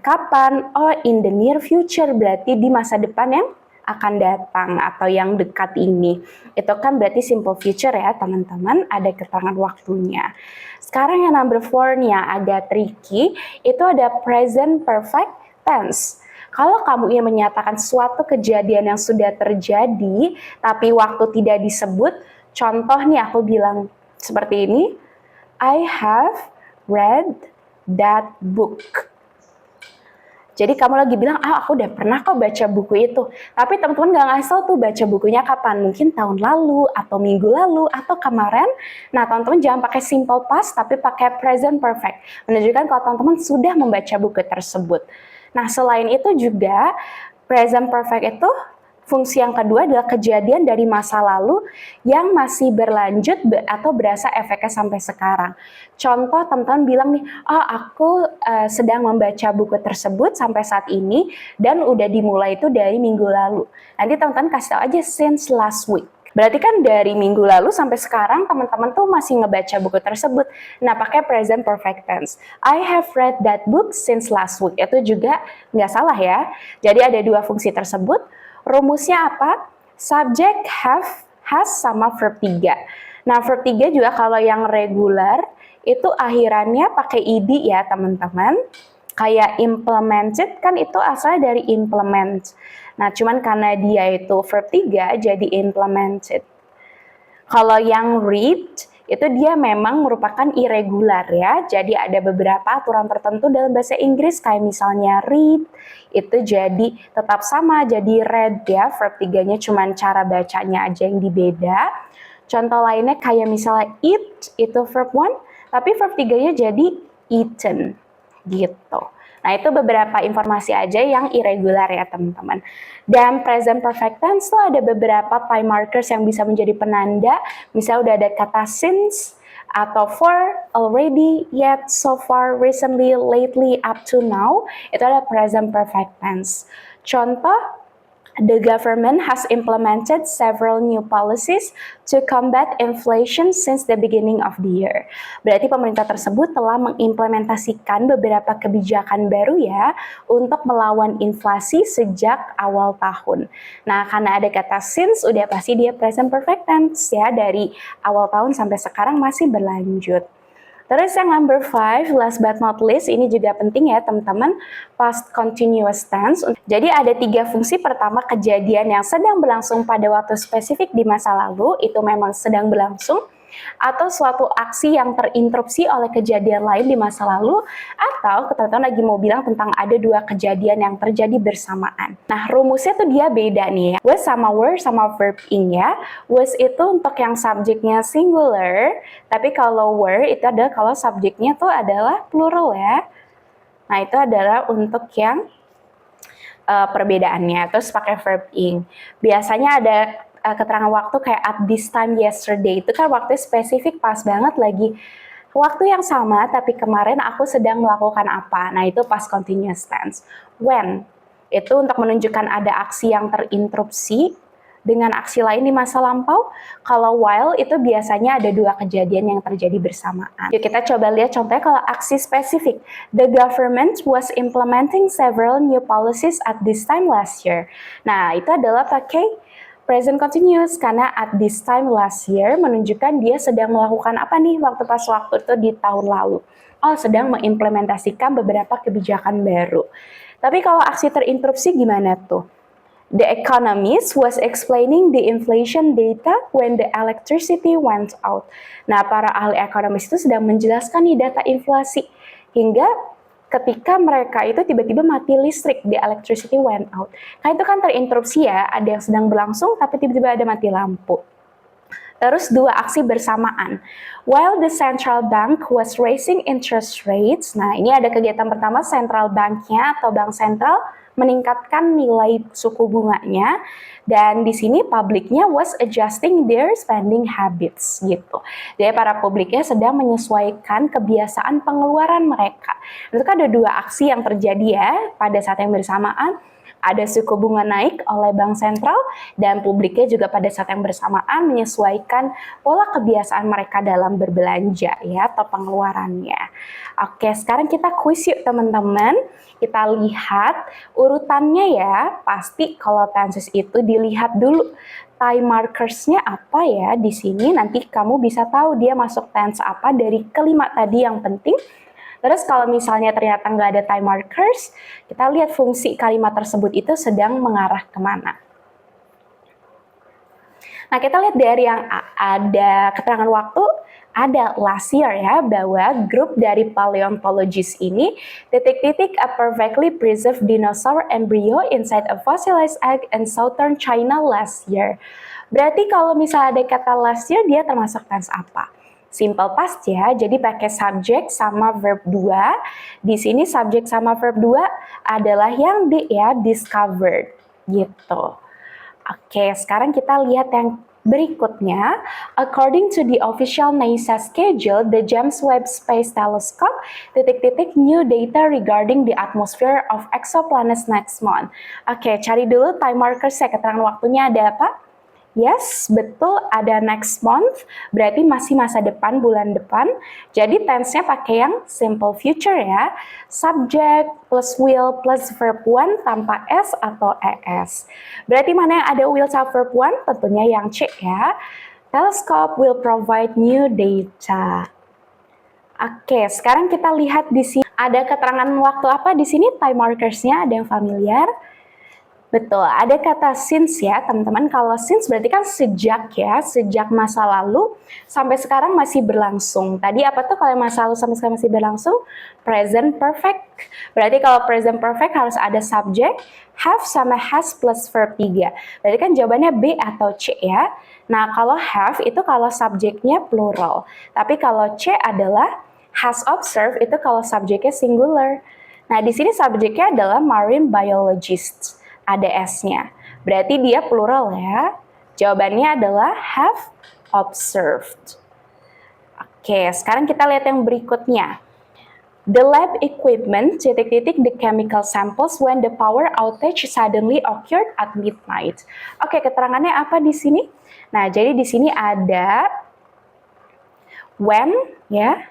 Kapan? Oh, in the near future, berarti di masa depan yang akan datang atau yang dekat ini. Itu kan berarti simple future ya teman-teman, ada keterangan waktunya. Sekarang yang number 4 nih yang agak tricky, itu ada present perfect tense. Kalau kamu ingin menyatakan suatu kejadian yang sudah terjadi, tapi waktu tidak disebut, contoh nih aku bilang seperti ini, I have read that book. Jadi kamu lagi bilang, aku udah pernah kok baca buku itu. Tapi teman-teman gak ngasih tau tuh baca bukunya kapan. Mungkin tahun lalu, atau minggu lalu, atau kemarin. Nah teman-teman jangan pakai simple past, tapi pakai present perfect. Menunjukkan kalau teman-teman sudah membaca buku tersebut. Nah selain itu juga, present perfect itu fungsi yang kedua adalah kejadian dari masa lalu yang masih berlanjut atau berasa efeknya sampai sekarang. Contoh teman-teman bilang nih, aku sedang membaca buku tersebut sampai saat ini dan udah dimulai itu dari minggu lalu. Nanti teman-teman kasih tahu aja since last week. Berarti kan dari minggu lalu sampai sekarang teman-teman tuh masih ngebaca buku tersebut. Nah, pakai present perfect tense. I have read that book since last week. Itu juga nggak salah ya. Jadi ada dua fungsi tersebut. Rumusnya apa? Subject have, has, sama verb 3. Nah, verb 3 juga kalau yang regular, itu akhirannya pakai ed ya, teman-teman. Kayak implemented, kan itu asalnya dari implement. Nah, cuman karena dia itu verb 3, jadi implemented. Kalau yang read, itu dia memang merupakan irregular ya. Jadi ada beberapa aturan tertentu dalam bahasa Inggris kayak misalnya read itu jadi tetap sama jadi read ya. Verb 3-nya cuman cara bacanya aja yang dibeda. Contoh lainnya kayak misalnya eat itu verb 1, tapi verb 3-nya jadi eaten gitu. Nah, itu beberapa informasi aja yang irregular ya, teman-teman. Dan present perfect tense tuh ada beberapa time markers yang bisa menjadi penanda. Misalnya udah ada kata since, atau for, already, yet, so far, recently, lately, up to now. Itu ada present perfect tense. Contoh, the government has implemented several new policies to combat inflation since the beginning of the year. Berarti pemerintah tersebut telah mengimplementasikan beberapa kebijakan baru ya untuk melawan inflasi sejak awal tahun. Nah, karena ada kata since, udah pasti dia present perfect tense ya, dari awal tahun sampai sekarang masih berlanjut. Terus yang number 5, last but not least, ini juga penting ya teman-teman, past continuous tense. Jadi ada 3 fungsi. Pertama, kejadian yang sedang berlangsung pada waktu spesifik di masa lalu, itu memang sedang berlangsung. Atau suatu aksi yang terinterupsi oleh kejadian lain di masa lalu, atau teman-teman lagi mau bilang tentang ada 2 kejadian yang terjadi bersamaan. Nah, rumusnya tuh dia beda nih ya. Was sama were sama verb in ya. Was itu untuk yang subjeknya singular, tapi kalau were itu adalah kalau subjeknya tuh adalah plural ya. Nah, itu adalah untuk yang perbedaannya. Terus pakai verb in. Biasanya ada keterangan waktu kayak at this time yesterday, itu kan waktu spesifik pas banget lagi waktu yang sama tapi kemarin aku sedang melakukan apa. Nah, itu past continuous tense. When itu untuk menunjukkan ada aksi yang terinterupsi dengan aksi lain di masa lampau? Kalau while itu biasanya ada dua kejadian yang terjadi bersamaan. Yuk kita coba lihat contohnya kalau aksi spesifik. The government was implementing several new policies at this time last year. Nah, itu adalah pakai present continuous karena at this time last year menunjukkan dia sedang melakukan apa nih waktu itu di tahun lalu. Oh, sedang mengimplementasikan beberapa kebijakan baru. Tapi kalau aksi terinterupsi gimana tuh? The economist was explaining the inflation data when the electricity went out. Nah, para ahli ekonomis itu sedang menjelaskan nih data inflasi hingga ketika mereka itu tiba-tiba mati listrik, the electricity went out. Nah, itu kan terinterupsi ya, ada yang sedang berlangsung tapi tiba-tiba ada mati lampu. Terus dua aksi bersamaan. While the central bank was raising interest rates, nah ini ada kegiatan pertama central banknya atau bank sentral meningkatkan nilai suku bunganya, dan di sini publiknya was adjusting their spending habits gitu. Jadi para publiknya sedang menyesuaikan kebiasaan pengeluaran mereka. Itu kan ada dua aksi yang terjadi ya pada saat yang bersamaan. Ada suku bunga naik oleh bank sentral dan publiknya juga pada saat yang bersamaan menyesuaikan pola kebiasaan mereka dalam berbelanja ya atau pengeluarannya. Oke, sekarang kita kuis yuk teman-teman. Kita lihat urutannya ya. Pasti kalau tenses itu dilihat dulu time markers-nya apa ya di sini. Nanti kamu bisa tahu dia masuk tense apa dari kelima tadi yang penting. Terus kalau misalnya ternyata nggak ada time markers, kita lihat fungsi kalimat tersebut itu sedang mengarah kemana. Nah, kita lihat dari yang ada keterangan waktu, ada last year ya, bahwa grup dari paleontologist ini titik-titik a perfectly preserved dinosaur embryo inside a fossilized egg in southern China last year. Berarti kalau misalnya ada kata last year, dia termasuk tense apa? Simple past ya, jadi pakai subject sama verb 2. Di sini subject sama verb 2 adalah yang discovered gitu. Oke, sekarang kita lihat yang berikutnya. According to the official NASA schedule, the James Webb Space Telescope new data regarding the atmosphere of exoplanets next month. Oke, cari dulu time markers ya, keterangan waktunya ada apa? Yes, betul, ada next month, berarti masih masa depan, bulan depan. Jadi tense-nya pakai yang simple future ya. Subject plus will plus verb one tanpa S atau ES. Berarti mana yang ada will sama verb one? Tentunya yang C ya. Telescope will provide new data. Oke, sekarang kita lihat di sini ada keterangan waktu apa di sini, time markers-nya ada yang familiar? Betul, ada kata since ya teman-teman. Kalau since berarti kan sejak ya, sejak masa lalu sampai sekarang masih berlangsung. Tadi apa tuh kalau masa lalu sampai sekarang masih berlangsung? Present perfect. Berarti kalau present perfect harus ada subject, have sama has plus verb 3. Berarti kan jawabannya B atau C ya. Nah kalau have itu kalau subjeknya plural. Tapi kalau C adalah has observed itu kalau subjeknya singular. Nah di sini subjeknya adalah marine biologists. Ada S-nya. Berarti dia plural ya. Jawabannya adalah have observed. Oke, sekarang kita lihat yang berikutnya. The lab equipment, the chemical samples when the power outage suddenly occurred at midnight. Oke, keterangannya apa di sini? Nah, jadi di sini ada when, ya.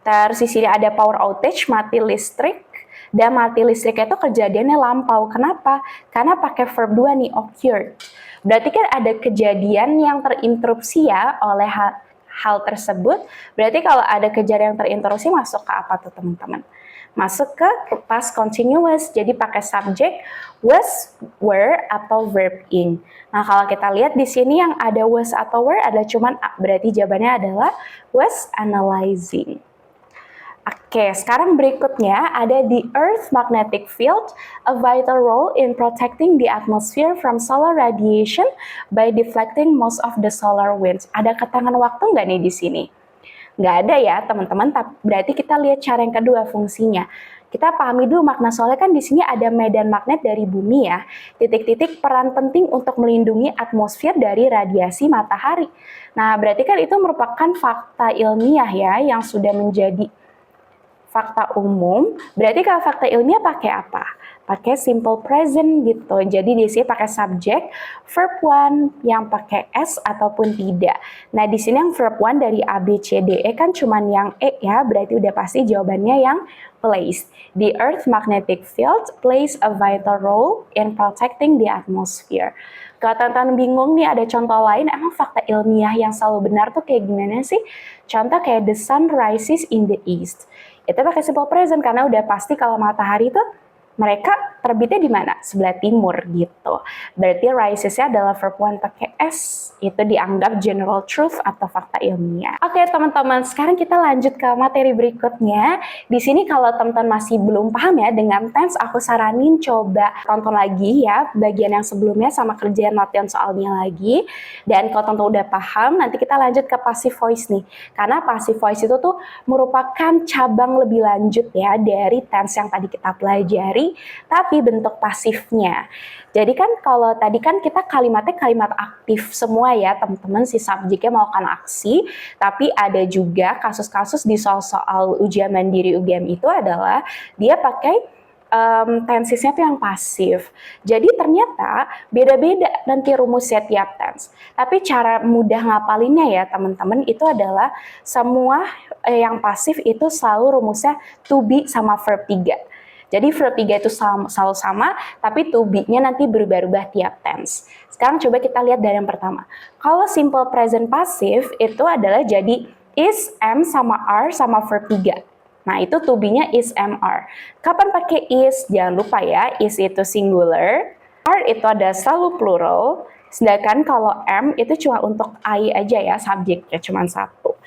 Terus di sini ada power outage, mati listrik. Dan mati listrik itu kejadiannya lampau. Kenapa? Karena pakai verb 2 nih, occurred. Berarti kan ada kejadian yang terinterupsi ya oleh hal tersebut. Berarti kalau ada kejadian yang terinterupsi masuk ke apa tuh teman-teman? Masuk ke past continuous. Jadi pakai subject was, were, atau verb in. Nah kalau kita lihat di sini yang ada was atau were adalah cuman berarti jawabannya adalah was analyzing. Oke, sekarang berikutnya ada the Earth magnetic field, a vital role in protecting the atmosphere from solar radiation by deflecting most of the solar winds. Ada keterangan waktu nggak nih di sini? Nggak ada ya teman-teman, berarti kita lihat cara yang kedua fungsinya. Kita pahami dulu makna soalnya kan di sini ada medan magnet dari bumi ya. Titik-titik peran penting untuk melindungi atmosfer dari radiasi matahari. Nah, berarti kan itu merupakan fakta ilmiah ya yang sudah menjadi fakta umum. Berarti kalau fakta ilmiah pakai apa? pakai simple present gitu. Jadi di sini pakai subject, verb one yang pakai S ataupun tidak. Nah, di sini yang verb one dari A, B, C, D, E kan cuman yang E ya, berarti udah pasti jawabannya yang place. The Earth magnetic field plays a vital role in protecting the atmosphere. Kalau teman-teman bingung nih ada contoh lain, emang fakta ilmiah yang selalu benar tuh kayak gimana sih? Contoh kayak the sun rises in the east. Itu pakai simple present karena udah pasti kalau matahari tuh mereka terbitnya di mana? Sebelah timur gitu. Berarti rises-nya adalah verb one pakai S. Itu dianggap general truth atau fakta ilmiah. Oke teman-teman, sekarang kita lanjut ke materi berikutnya. Di sini kalau teman-teman masih belum paham ya dengan tense, aku saranin coba tonton lagi ya bagian yang sebelumnya sama kerjaan latihan soalnya lagi. Dan kalau teman-teman udah paham, nanti kita lanjut ke passive voice nih. Karena passive voice itu tuh merupakan cabang lebih lanjut ya dari tense yang tadi kita pelajari, tapi bentuk pasifnya. Jadi kan kalau tadi kan kita kalimatnya kalimat aktif semua ya teman-teman, si subjeknya melakukan aksi, tapi ada juga kasus-kasus di soal-soal ujian mandiri UGM itu adalah dia pakai tensesnya tuh yang pasif. Jadi ternyata beda-beda nanti rumusnya tiap tense. Tapi cara mudah ngapalinnya ya teman-teman itu adalah semua yang pasif itu selalu rumusnya to be sama verb 3. Jadi verb 3 itu selalu sama, tapi to be-nya nanti berubah-ubah tiap tense. Sekarang coba kita lihat dari yang pertama. Kalau simple present passive itu adalah jadi is, am, sama are, sama verb 3. Nah, itu to be-nya is, am, are. Kapan pakai is? Jangan lupa ya, is itu singular, are itu ada selalu plural, sedangkan kalau am itu cuma untuk I aja ya, subjeknya cuma satu.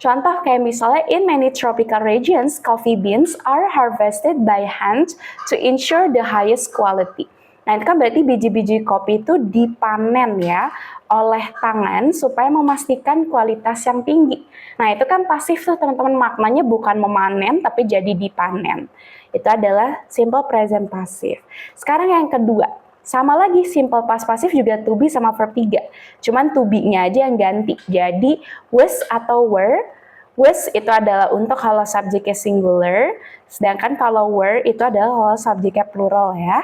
Contoh kayak misalnya, in many tropical regions, coffee beans are harvested by hand to ensure the highest quality. Nah, itu kan berarti biji-biji kopi itu dipanen ya oleh tangan supaya memastikan kualitas yang tinggi. Nah, itu kan pasif tuh teman-teman, maknanya bukan memanen tapi jadi dipanen. Itu adalah simple present passive. Sekarang yang kedua. Sama lagi, simple past passive juga to be sama verb 3. Cuman to be-nya aja yang ganti. Jadi, was atau were. Was itu adalah untuk kalau subjeknya singular. Sedangkan kalau were itu adalah kalau subjeknya plural ya.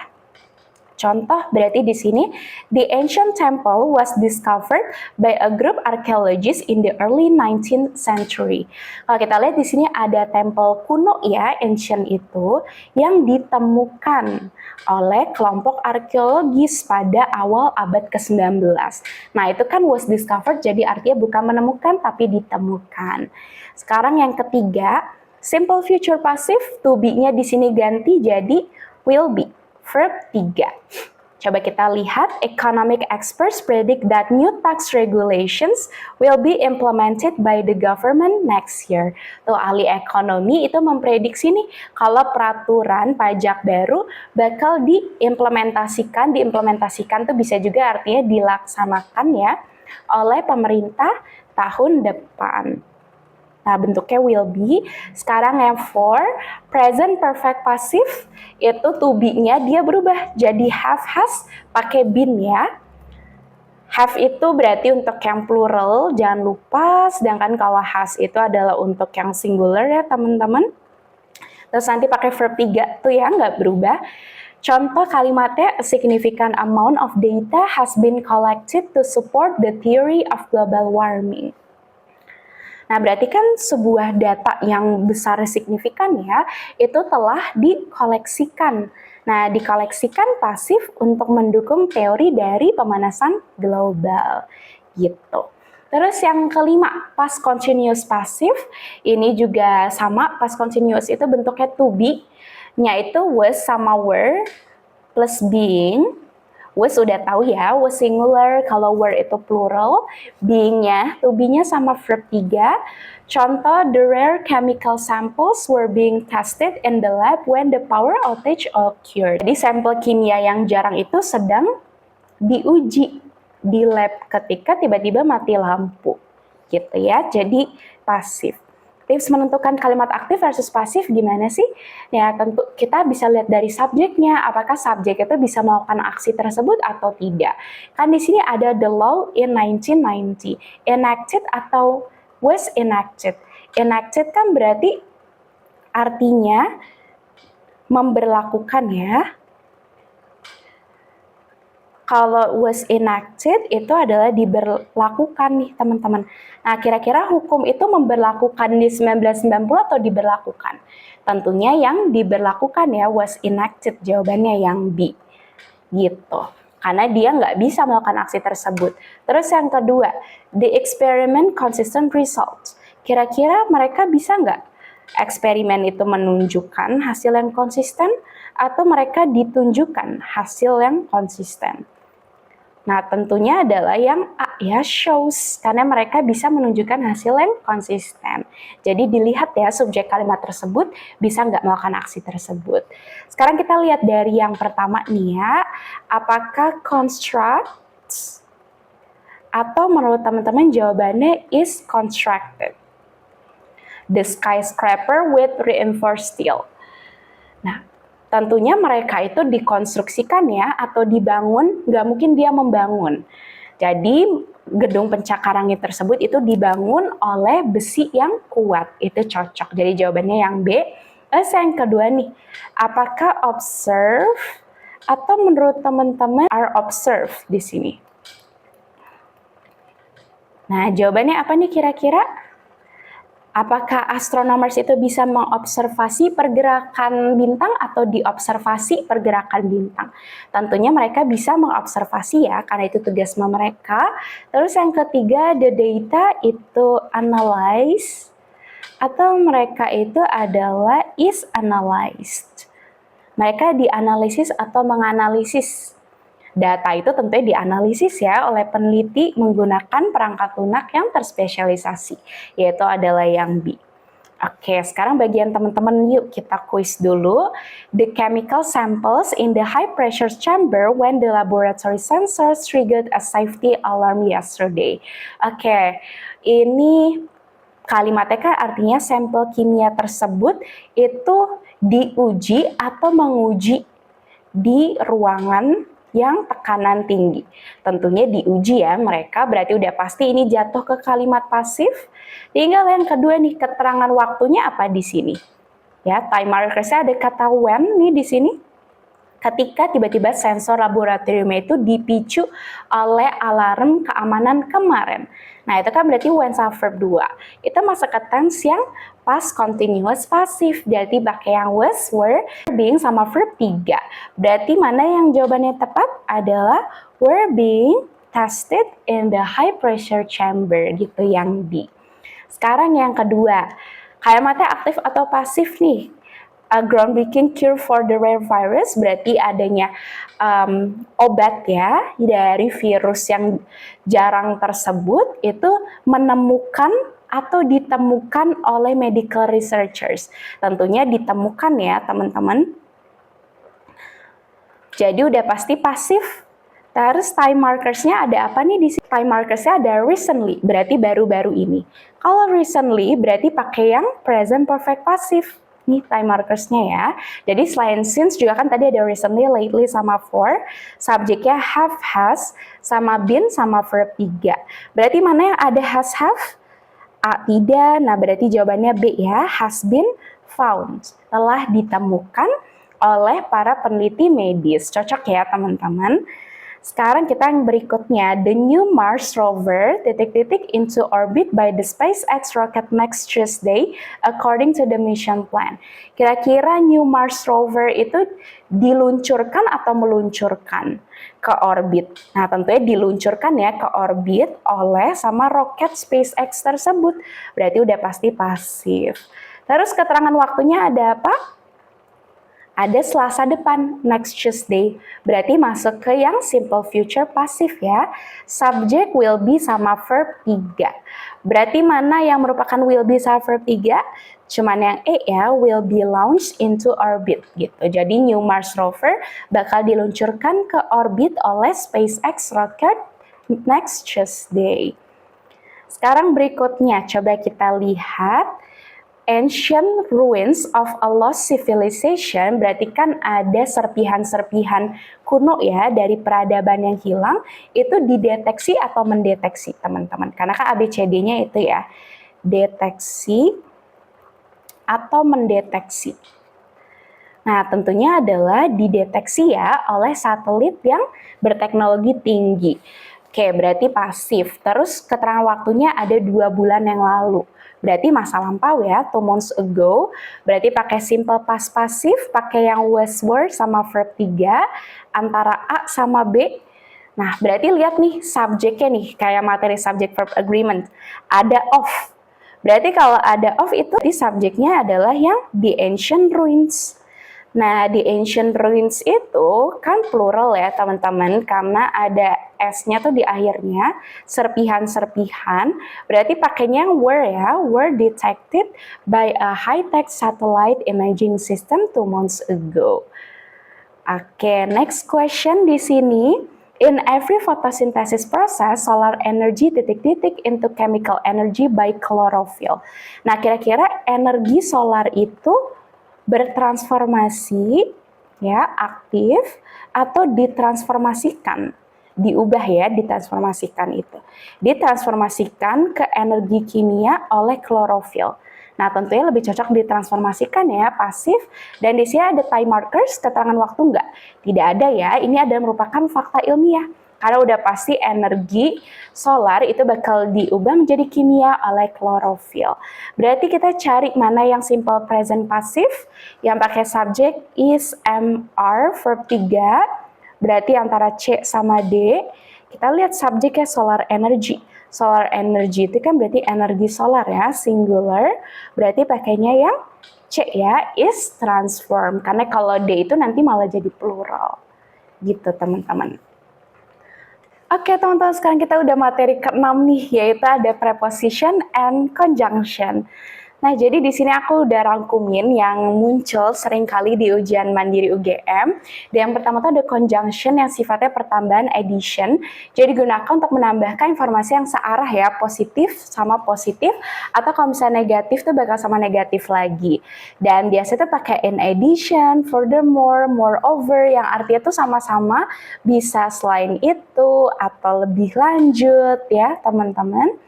Contoh berarti di sini, the ancient temple was discovered by a group archaeologists in the early 19th century. Kalau kita lihat di sini ada temple kuno ya, ancient itu, yang ditemukan oleh kelompok arkeologis pada awal abad ke-19. Nah itu kan was discovered, jadi artinya bukan menemukan tapi ditemukan. Sekarang yang ketiga, simple future passive, to be-nya di sini ganti jadi will be. Verb 3. Coba kita lihat, economic experts predict that new tax regulations will be implemented by the government next year. Tuh ahli ekonomi itu memprediksi nih kalau peraturan pajak baru bakal diimplementasikan tuh bisa juga artinya dilaksanakan ya oleh pemerintah tahun depan. Nah, bentuknya will be. Sekarang yang for, present perfect passive, itu to be-nya dia berubah jadi have, has, pakai been ya. Have itu berarti untuk yang plural, jangan lupa. Sedangkan kalau has itu adalah untuk yang singular ya teman-teman. Terus nanti pakai verb 3 tuh ya, nggak berubah. Contoh kalimatnya, a significant amount of data has been collected to support the theory of global warming. Nah, berarti kan sebuah data yang besar signifikan ya, itu telah dikoleksikan. Nah, dikoleksikan pasif untuk mendukung teori dari pemanasan global, gitu. Terus yang kelima, past continuous passive. Ini juga sama, past continuous itu bentuknya to be-nya itu was sama were plus being. Was udah tahu ya, was singular, kalau were itu plural, being-nya, to be-nya sama verb 3. Contoh, the rare chemical samples were being tested in the lab when the power outage occurred. Jadi sampel kimia yang jarang itu sedang diuji di lab ketika tiba-tiba mati lampu. Gitu ya, jadi pasif. Tips menentukan kalimat aktif versus pasif gimana sih? Ya tentu kita bisa lihat dari subjeknya, apakah subjek itu bisa melakukan aksi tersebut atau tidak. Kan di sini ada the law in 1990, enacted atau was enacted. Enacted kan berarti artinya memberlakukan ya. Kalau was enacted itu adalah diberlakukan nih teman-teman. Nah, kira-kira hukum itu memberlakukan di 1990 atau diberlakukan? Tentunya yang diberlakukan ya, was enacted, jawabannya yang B. Gitu. Karena dia nggak bisa melakukan aksi tersebut. Terus yang kedua, the experiment consistent results. Kira-kira mereka bisa nggak eksperimen itu menunjukkan hasil yang konsisten atau mereka ditunjukkan hasil yang konsisten? Nah, tentunya adalah yang A ya, shows, karena mereka bisa menunjukkan hasil yang konsisten. Jadi dilihat ya, subjek kalimat tersebut bisa nggak melakukan aksi tersebut. Sekarang kita lihat dari yang pertama nih ya, apakah constructs atau menurut teman-teman jawabannya is constructed. The skyscraper with reinforced steel. Nah, tentunya mereka itu dikonstruksikan ya, atau dibangun, nggak mungkin dia membangun. Jadi gedung pencakarannya tersebut itu dibangun oleh besi yang kuat, itu cocok. Jadi jawabannya yang B. Terus yang kedua nih, apakah observe atau menurut teman-teman are observed di sini? Nah, jawabannya apa nih kira-kira? Apakah astronomers itu bisa mengobservasi pergerakan bintang atau diobservasi pergerakan bintang? Tentunya mereka bisa mengobservasi ya, karena itu tugas mereka. Terus yang ketiga, the data itu analyze atau mereka itu adalah is analyzed. Mereka dianalisis atau menganalisis. Data itu tentunya dianalisis ya oleh peneliti menggunakan perangkat lunak yang terspesialisasi, yaitu adalah yang B. Oke, sekarang bagian teman-teman yuk kita quiz dulu. The chemical samples in the high pressure chamber when the laboratory sensors triggered a safety alarm yesterday. Oke, ini kalimatnya kan artinya sampel kimia tersebut itu diuji atau menguji di ruangan yang tekanan tinggi. Tentunya diuji ya mereka, berarti udah pasti ini jatuh ke kalimat pasif. Tinggal yang kedua nih, keterangan waktunya apa di sini? Ya, time markersnya ada kata when nih di sini. Ketika tiba-tiba sensor laboratorium itu dipicu oleh alarm keamanan kemarin. Nah, itu kan berarti when sama verb 2. Itu masuk ke tense yang past continuous passive. Jadi pakai yang was, were, being sama verb 3. Berarti mana yang jawabannya tepat? Adalah were being tested in the high pressure chamber, gitu yang B. Sekarang yang kedua, kalimatnya aktif atau pasif nih? A groundbreaking cure for the rare virus, berarti adanya obat ya dari virus yang jarang tersebut itu menemukan atau ditemukan oleh medical researchers. Tentunya ditemukan ya teman-teman. Jadi udah pasti pasif. Terus time markersnya ada apa nih di sini? Time markersnya ada recently, berarti baru-baru ini. Kalau recently berarti pakai yang present perfect passive. Nih time markersnya ya. Jadi selain since juga kan tadi ada recently, lately sama for. Subjeknya have, has, sama been, sama verb 3. Berarti mana yang ada has, have? A tidak, nah berarti jawabannya B ya. Has been found. Telah ditemukan oleh para peneliti medis. Cocok ya teman-teman. Sekarang kita yang berikutnya, the new Mars rover ... into orbit by the SpaceX rocket next Tuesday according to the mission plan. Kira-kira new Mars rover itu diluncurkan atau meluncurkan ke orbit? Nah, tentunya diluncurkan ya ke orbit oleh sama roket SpaceX tersebut. Berarti udah pasti pasif. Terus keterangan waktunya ada apa? Ada Selasa depan, next Tuesday. Berarti masuk ke yang simple future pasif ya. Subject will be sama verb 3. Berarti mana yang merupakan will be sama verb 3? Cuman yang E ya, will be launched into orbit gitu. Jadi new Mars rover bakal diluncurkan ke orbit oleh SpaceX rocket next Tuesday. Sekarang berikutnya coba kita lihat ancient ruins of a lost civilization, berarti kan ada serpihan-serpihan kuno ya dari peradaban yang hilang, itu dideteksi atau mendeteksi teman-teman. Karena kan ABCD-nya itu ya, deteksi atau mendeteksi. Nah, tentunya adalah dideteksi ya oleh satelit yang berteknologi tinggi. Oke, berarti pasif. Terus keterangan waktunya ada 2 bulan yang lalu. Berarti masa lampau ya, 2 months ago. Berarti pakai simple past pasif, pakai yang was were sama verb 3, antara A sama B. Nah, berarti lihat nih subjeknya nih, kayak materi subject verb agreement. Ada of. Berarti kalau ada of itu di subjeknya adalah yang the ancient ruins. Nah, di ancient ruins itu kan plural ya teman-teman, karena ada S-nya tuh di akhirnya, serpihan-serpihan, berarti pakainya yang were ya, were detected by a high-tech satellite imaging system 2 months ago. Oke, next question di sini. In every photosynthesis process, solar energy titik-titik into chemical energy by chlorophyll. Nah, kira-kira energi solar itu bertransformasi ya, aktif atau ditransformasikan, diubah ya, ditransformasikan itu. Ditransformasikan ke energi kimia oleh klorofil. Nah, tentunya lebih cocok ditransformasikan ya, pasif. Dan di sini ada time markers, keterangan waktu enggak? Tidak ada ya, ini adalah merupakan fakta ilmiah. Karena udah pasti energi solar itu bakal diubah menjadi kimia oleh klorofil. Berarti kita cari mana yang simple present passive, yang pakai subject is, am, are, verb 3, berarti antara C sama D. Kita lihat subjeknya solar energy. Solar energy itu kan berarti energi solar ya, singular. Berarti pakainya yang C ya, is transform. Karena kalau D itu nanti malah jadi plural. Gitu teman-teman. Oke teman-teman, sekarang kita udah materi ke-6 nih, yaitu ada preposition and conjunction. Nah, jadi di sini aku udah rangkumin yang muncul sering kali di ujian mandiri UGM. Dan yang pertama tuh ada conjunction yang sifatnya pertambahan addition. Jadi gunakan untuk menambahkan informasi yang searah ya, positif sama positif, atau kalau misalnya negatif tuh bakal sama negatif lagi. Dan biasanya tuh pakai in addition, furthermore, moreover, yang artinya tuh sama-sama bisa selain itu atau lebih lanjut ya, teman-teman.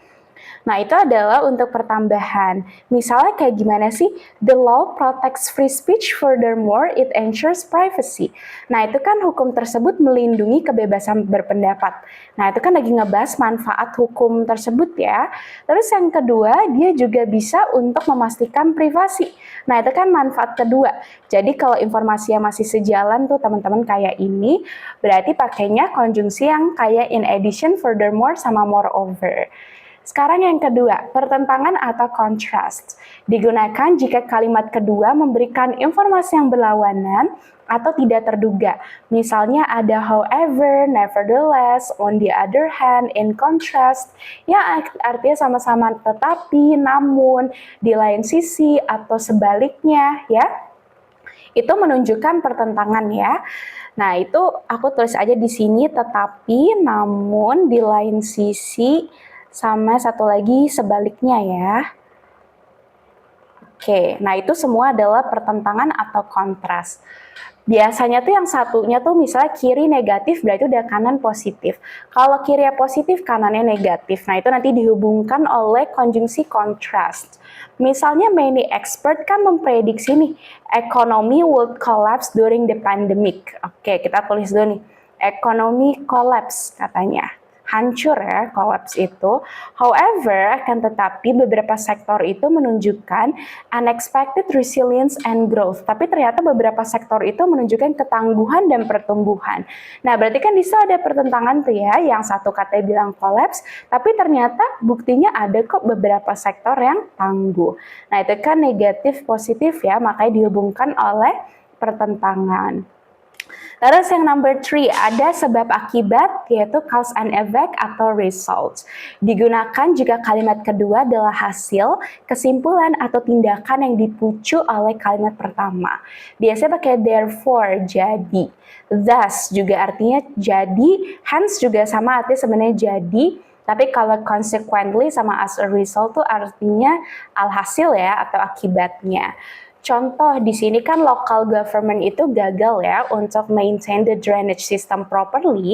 Nah, itu adalah untuk pertambahan. Misalnya kayak gimana sih? The law protects free speech, furthermore it ensures privacy. Nah, itu kan hukum tersebut melindungi kebebasan berpendapat. Nah, itu kan lagi ngebahas manfaat hukum tersebut ya. Terus yang kedua, dia juga bisa untuk memastikan privasi. Nah, itu kan manfaat kedua. Jadi kalau informasinya masih sejalan tuh teman-teman kayak ini, berarti pakainya konjungsi yang kayak in addition, furthermore, sama moreover. Sekarang yang kedua, pertentangan atau contrast. Digunakan jika kalimat kedua memberikan informasi yang berlawanan atau tidak terduga. Misalnya ada however, nevertheless, on the other hand, in contrast, yang artinya sama-sama tetapi, namun, di lain sisi, atau sebaliknya, ya. Itu menunjukkan pertentangan ya. Nah, itu aku tulis aja di sini tetapi, namun, di lain sisi, sama satu lagi sebaliknya ya. Oke, nah itu semua adalah pertentangan atau kontras. Biasanya tuh yang satunya tuh misalnya kiri negatif berarti udah kanan positif. Kalau kiri positif, kanannya negatif. Nah itu nanti dihubungkan oleh konjungsi contrast. Misalnya many expert kan memprediksi nih, economy would collapse during the pandemic. Oke, kita tulis dulu nih, economy collapse katanya. Hancur ya, collapse itu. However, akan tetapi beberapa sektor itu menunjukkan unexpected resilience and growth. Tapi ternyata beberapa sektor itu menunjukkan ketangguhan dan pertumbuhan. Nah, berarti kan di situ ada pertentangan tuh ya, yang satu katanya bilang collapse, tapi ternyata buktinya ada kok beberapa sektor yang tangguh. Nah, itu kan negatif positif ya, makanya dihubungkan oleh pertentangan. Terus yang number 3, ada sebab akibat, yaitu cause and effect atau results. Digunakan jika kalimat kedua adalah hasil, kesimpulan, atau tindakan yang dipicu oleh kalimat pertama. Biasanya pakai therefore, jadi. Thus juga artinya jadi, hence juga sama artinya sebenarnya jadi. Tapi kalau consequently sama as a result tuh artinya alhasil ya, atau akibatnya. Contoh di sini kan local government itu gagal ya untuk maintain the drainage system properly.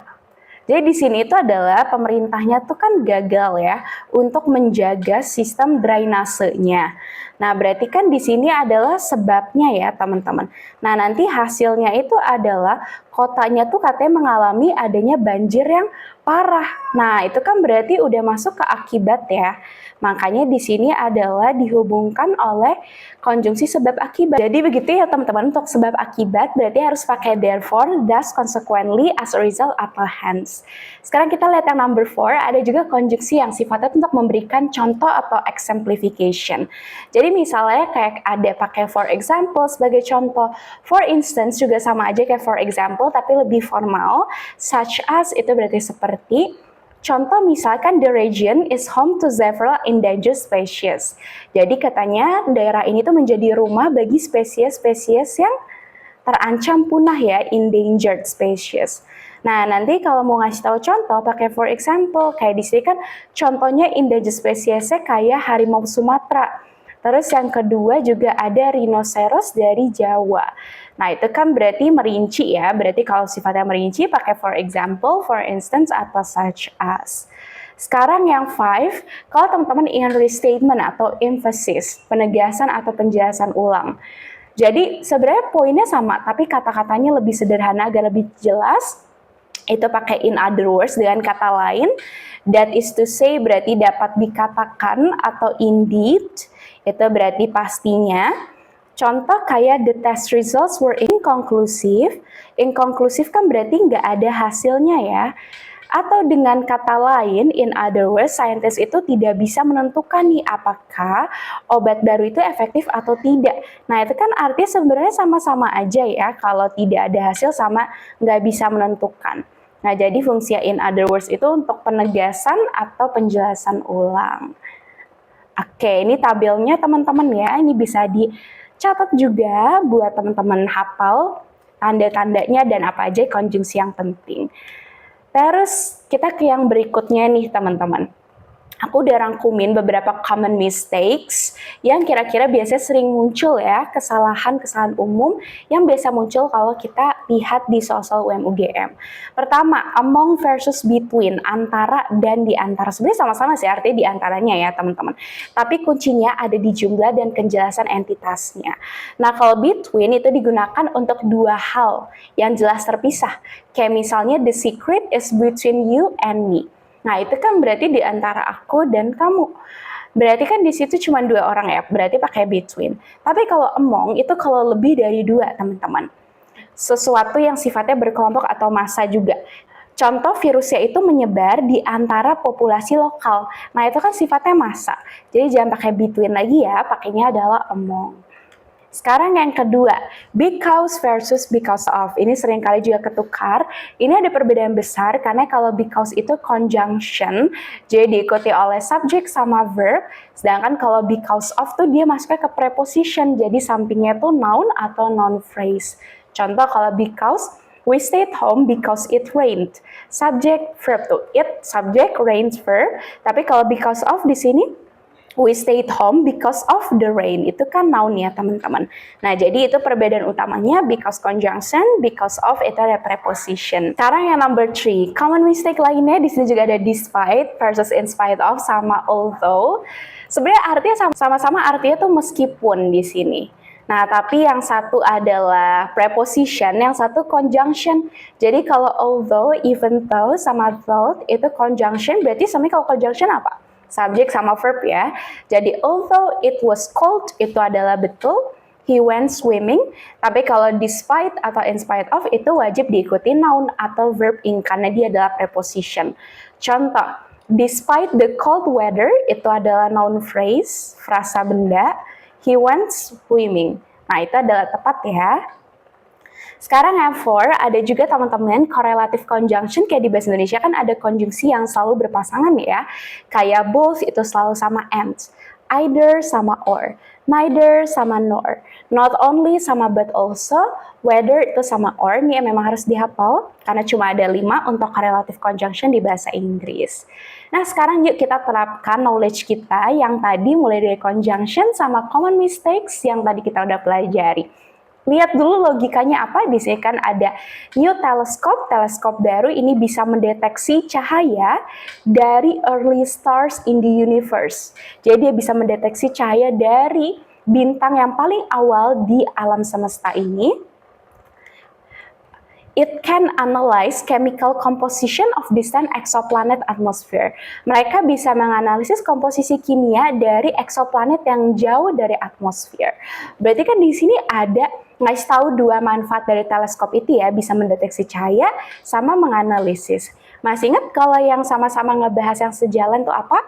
Jadi di sini itu adalah pemerintahnya tuh kan gagal ya untuk menjaga sistem drainasenya. Nah, berarti kan di sini adalah sebabnya ya, teman-teman. Nah, nanti hasilnya itu adalah kotanya tuh katanya mengalami adanya banjir yang parah. Nah, itu kan berarti udah masuk ke akibat ya. Makanya di sini adalah dihubungkan oleh konjungsi sebab akibat. Jadi begitu ya teman-teman, untuk sebab akibat berarti harus pakai therefore, thus, consequently, as a result, atau hence. Sekarang kita lihat yang number 4, ada juga konjungsi yang sifatnya untuk memberikan contoh atau exemplification. Jadi misalnya kayak ada pakai for example sebagai contoh. For instance juga sama aja kayak for example tapi lebih formal. Such as itu berarti seperti. Contoh misalkan the region is home to several endangered species. Jadi katanya daerah ini tuh menjadi rumah bagi spesies-spesies yang terancam punah ya, endangered species. Nah, nanti kalau mau ngasih tahu contoh pakai for example, kayak di sini kan contohnya endangered spesiesnya kayak harimau Sumatera. Terus yang kedua juga ada rhinoceros dari Jawa. Nah, itu kan berarti merinci ya. Berarti kalau sifatnya merinci pakai for example, for instance, atau such as. Sekarang yang 5, kalau teman-teman ingin restatement atau emphasis, penegasan atau penjelasan ulang. Jadi sebenarnya poinnya sama, tapi kata-katanya lebih sederhana agar lebih jelas. Itu pakai in other words dengan kata lain. That is to say berarti dapat dikatakan atau indeed. Itu berarti pastinya. Contoh kayak the test results were inconclusive. Inconclusive kan berarti nggak ada hasilnya ya. Atau dengan kata lain, in other words, scientist itu tidak bisa menentukan nih apakah obat baru itu efektif atau tidak. Nah, itu kan artinya sebenarnya sama-sama aja ya, kalau tidak ada hasil sama nggak bisa menentukan. Nah, jadi fungsi in other words itu untuk penegasan atau penjelasan ulang. Oke, ini tabelnya teman-teman ya, ini bisa dicatat juga buat teman-teman hafal tanda-tandanya dan apa aja konjungsi yang penting. Terus kita ke yang berikutnya nih teman-teman. Aku udah rangkumin beberapa common mistakes yang kira-kira biasanya sering muncul ya, kesalahan-kesalahan umum yang biasa muncul kalau kita lihat di soal-soal UMUGM. Pertama, among versus between, antara dan di antara. Sebenarnya sama-sama sih artinya di antaranya ya teman-teman. Tapi kuncinya ada di jumlah dan penjelasan entitasnya. Nah, kalau between itu digunakan untuk dua hal yang jelas terpisah. Kayak misalnya the secret is between you and me. Nah, itu kan berarti di antara aku dan kamu. Berarti kan di situ cuma dua orang ya, berarti pakai between. Tapi kalau among itu kalau lebih dari dua, teman-teman. Sesuatu yang sifatnya berkelompok atau massa juga. Contoh virusnya itu menyebar di antara populasi lokal. Nah, itu kan sifatnya massa. Jadi jangan pakai between lagi ya, pakainya adalah among. Sekarang yang kedua, because versus because of. Ini seringkali juga ketukar. Ini ada perbedaan besar karena kalau because itu conjunction, jadi diikuti oleh subject sama verb. Sedangkan kalau because of tuh dia masuknya ke preposition, jadi sampingnya tuh noun atau noun phrase. Contoh kalau because, we stayed home because it rained. Subject verb tuh it, subject rains verb. Tapi kalau because of di sini we stayed home because of the rain. Itu kan noun ya teman-teman. Nah, jadi itu perbedaan utamanya because conjunction, because of itu ada preposition. Sekarang yang number 3, common mistake lainnya di sini juga ada despite versus in spite of sama although. Sebenarnya artinya sama-sama artinya tuh meskipun di sini. Nah, tapi yang satu adalah preposition, yang satu conjunction. Jadi kalau although, even though, sama though itu conjunction, berarti sama kalau conjunction apa? Subjek sama verb ya. Jadi although it was cold itu adalah betul, he went swimming. Tapi kalau despite atau in spite of itu wajib diikuti noun atau verb ing karena dia adalah preposition. Contoh, despite the cold weather itu adalah noun phrase, frasa benda. He went swimming. Nah, itu adalah tepat ya. Sekarang yang 4, ada juga teman-teman correlative conjunction, kayak di bahasa Indonesia kan ada konjungsi yang selalu berpasangan ya. Kayak both itu selalu sama and, either sama or, neither sama nor, not only sama but also, whether itu sama or. Ini memang harus dihafal karena cuma ada 5 untuk correlative conjunction di bahasa Inggris. Nah, sekarang yuk kita terapkan knowledge kita yang tadi mulai dari conjunction sama common mistakes yang tadi kita udah pelajari. Lihat dulu logikanya apa. Di sini kan ada new telescope, teleskop baru ini bisa mendeteksi cahaya dari early stars in the universe. Jadi dia bisa mendeteksi cahaya dari bintang yang paling awal di alam semesta ini. It can analyze chemical composition of distant exoplanet atmosphere. Mereka bisa menganalisis komposisi kimia dari eksoplanet yang jauh dari atmosfer. Berarti kan di sini ada ngasih tahu dua manfaat dari teleskop itu ya, bisa mendeteksi cahaya sama menganalisis. Masih ingat kalau yang sama-sama ngebahas yang sejalan tuh apa?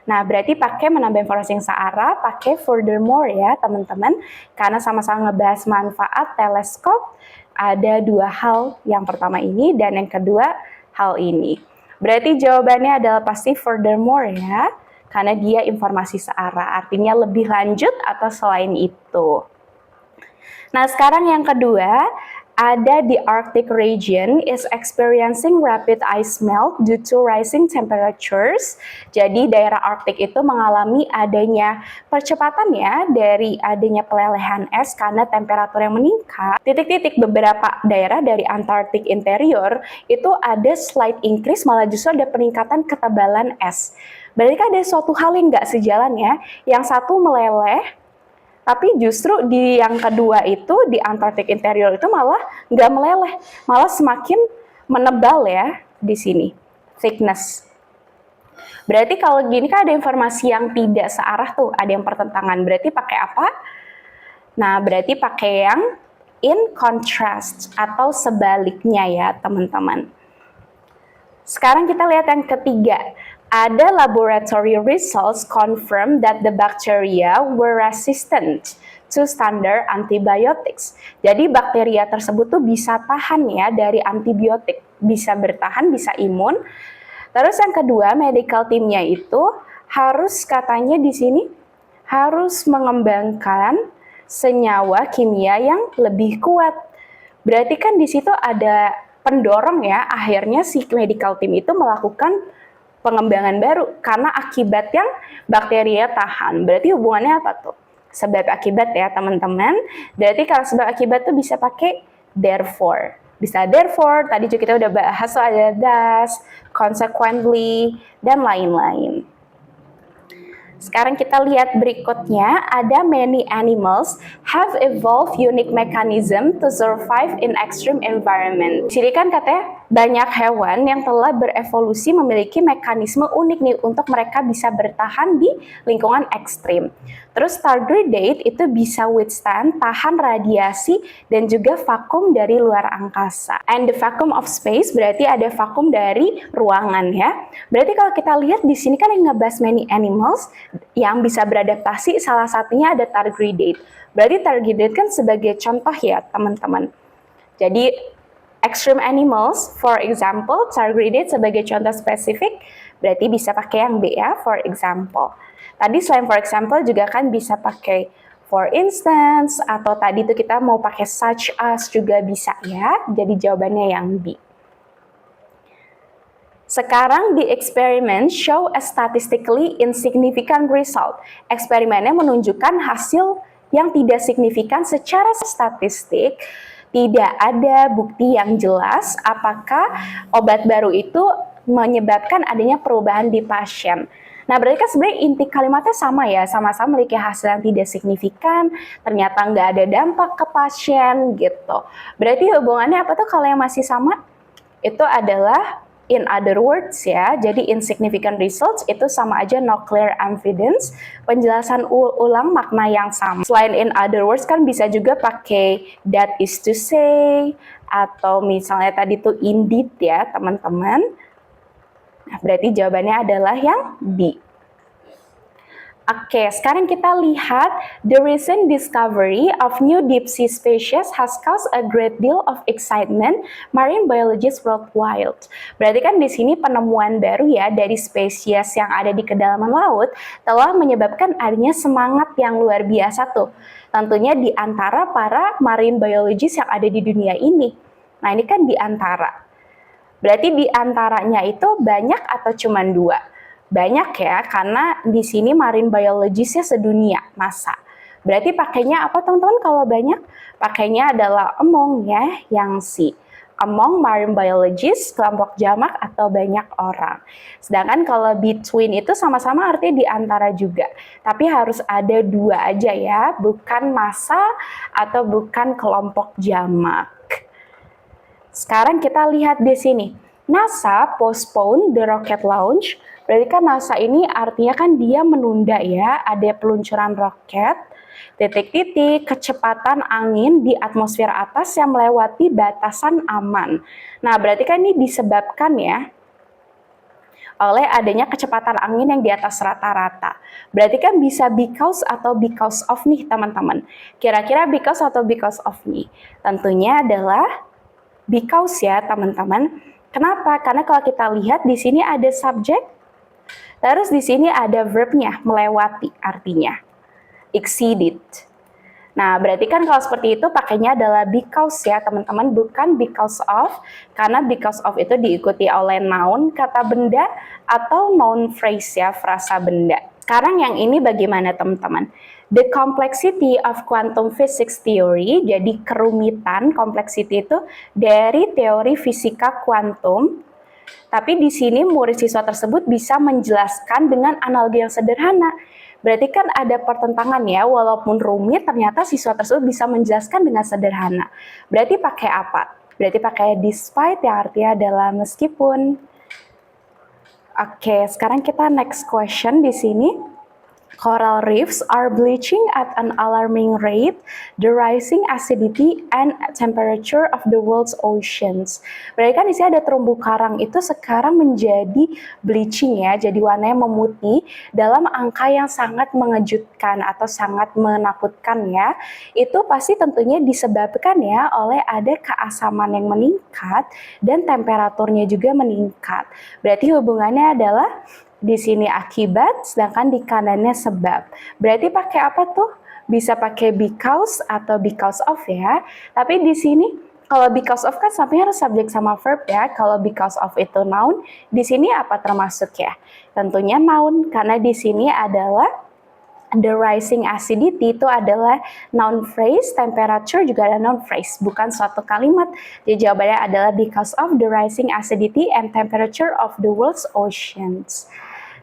Nah, berarti pakai menambah informasi yang searah, pakai furthermore ya teman-teman, karena sama-sama ngebahas manfaat teleskop. Ada dua hal, yang pertama ini dan yang kedua hal ini. Berarti jawabannya adalah pasti furthermore ya, karena dia informasi searah, artinya lebih lanjut atau selain itu. Nah, sekarang yang kedua, ada the Arctic region is experiencing rapid ice melt due to rising temperatures. Jadi daerah Arktik itu mengalami adanya percepatan ya dari adanya pelelehan es karena temperatur yang meningkat. Titik-titik beberapa daerah dari Antartik interior itu ada slight increase, malah justru ada peningkatan ketebalan es. Berarti kan ada suatu hal yang nggak sejalan ya. Yang satu meleleh, tapi justru di yang kedua itu, di Antartik interior itu malah nggak meleleh, malah semakin menebal ya di sini, thickness. Berarti kalau gini kan ada informasi yang tidak searah tuh, ada yang pertentangan. Berarti pakai apa? Nah, berarti pakai yang in contrast atau sebaliknya ya teman-teman. Sekarang kita lihat yang ketiga. Ada laboratory results confirm that the bacteria were resistant to standard antibiotics. Jadi bakteria tersebut tuh bisa tahan ya dari antibiotik, bisa bertahan, bisa imun. Terus yang kedua, medical teamnya itu harus katanya di sini harus mengembangkan senyawa kimia yang lebih kuat. Berarti kan di situ ada pendorong ya, akhirnya si medical team itu melakukan pengembangan baru karena akibat yang bakteria tahan. Berarti hubungannya apa tuh? Sebab akibat ya teman-teman. Berarti kalau sebab akibat tuh bisa pakai therefore. Bisa therefore, tadi juga kita udah bahas so ada thus, consequently, dan lain-lain. Sekarang kita lihat berikutnya, ada many animals have evolved unique mechanism to survive in extreme environment. Jadi kan katanya banyak hewan yang telah berevolusi memiliki mekanisme unik nih untuk mereka bisa bertahan di lingkungan ekstrim. Terus tardigrade itu bisa withstand, tahan radiasi dan juga vakum dari luar angkasa. And the vacuum of space berarti ada vakum dari ruangan ya. Berarti kalau kita lihat di sini kan yang ngebahas many animals yang bisa beradaptasi, salah satunya ada tardigrade. Berarti tardigrade kan sebagai contoh ya teman-teman. Jadi extreme animals, for example, tardigrade sebagai contoh spesifik, berarti bisa pakai yang B ya, for example. Tadi selain for example juga kan bisa pakai for instance, atau tadi itu kita mau pakai such as juga bisa ya, jadi jawabannya yang B. Sekarang di eksperimen show a statistically insignificant result. Eksperimennya menunjukkan hasil yang tidak signifikan secara statistik. Tidak ada bukti yang jelas apakah obat baru itu menyebabkan adanya perubahan di pasien. Nah, berarti kan sebenarnya inti kalimatnya sama ya, sama-sama memiliki hasil yang tidak signifikan, ternyata nggak ada dampak ke pasien gitu. Berarti hubungannya apa tuh kalau yang masih sama? Itu adalah in other words ya, jadi insignificant results itu sama aja no clear evidence, penjelasan ulang makna yang sama. Selain in other words kan bisa juga pakai that is to say, atau misalnya tadi tuh indeed ya teman-teman. Nah, berarti jawabannya adalah yang B. Oke, sekarang kita lihat the recent discovery of new deep sea species has caused a great deal of excitement marine biologists worldwide. Berarti kan di sini penemuan baru ya dari spesies yang ada di kedalaman laut telah menyebabkan adanya semangat yang luar biasa tuh. Tentunya di antara para marine biologists yang ada di dunia ini. Nah, ini kan di antara. Berarti di antaranya itu banyak atau cuma dua? Banyak ya, karena di sini marine biologisnya sedunia, masa. Berarti pakainya apa teman-teman kalau banyak? Pakainya adalah among ya, yang C. among marine biologists, kelompok jamak atau banyak orang. Sedangkan kalau between itu sama-sama artinya di antara juga. Tapi harus ada dua aja ya, bukan massa atau bukan kelompok jamak. Sekarang kita lihat di sini. NASA postpone the rocket launch. Berarti kan NASA ini artinya kan dia menunda ya, ada peluncuran roket, titik-titik, kecepatan angin di atmosfer atas yang melewati batasan aman. Nah, berarti kan ini disebabkan ya oleh adanya kecepatan angin yang di atas rata-rata. Berarti kan bisa because atau because of nih teman-teman. Kira-kira because atau because of nih? Tentunya adalah because ya teman-teman. Kenapa? Karena kalau kita lihat di sini ada subjek, terus di sini ada verbnya, melewati artinya. Exceeded. Nah, berarti kan kalau seperti itu pakainya adalah because ya teman-teman, bukan because of, karena because of itu diikuti oleh noun, kata benda, atau noun phrase ya, frasa benda. Sekarang yang ini bagaimana teman-teman? The complexity of quantum physics theory, jadi kerumitan complexity itu dari teori fisika kuantum. Tapi di sini murid siswa tersebut bisa menjelaskan dengan analogi yang sederhana. Berarti kan ada pertentangan ya, walaupun rumit ternyata siswa tersebut bisa menjelaskan dengan sederhana. Berarti pakai apa? Berarti pakai despite yang artinya adalah meskipun. Oke, sekarang kita next question di sini. Coral reefs are bleaching at an alarming rate, the rising acidity and temperature of the world's oceans. Berarti kan di sini ada terumbu karang itu sekarang menjadi bleaching ya, jadi warnanya memutih dalam angka yang sangat mengejutkan atau sangat menakutkan ya. Itu pasti tentunya disebabkan ya oleh ada keasaman yang meningkat dan temperaturnya juga meningkat. Berarti hubungannya adalah di sini akibat, sedangkan di kanannya sebab. Berarti pakai apa tuh? Bisa pakai because atau because of ya. Tapi di sini kalau because of kan sampingnya harus subjek sama verb ya. Kalau because of itu noun, di sini apa termasuk ya? Tentunya noun, karena di sini adalah the rising acidity itu adalah noun phrase, temperature juga ada noun phrase, bukan suatu kalimat. Jadi jawabannya adalah because of the rising acidity and temperature of the world's oceans.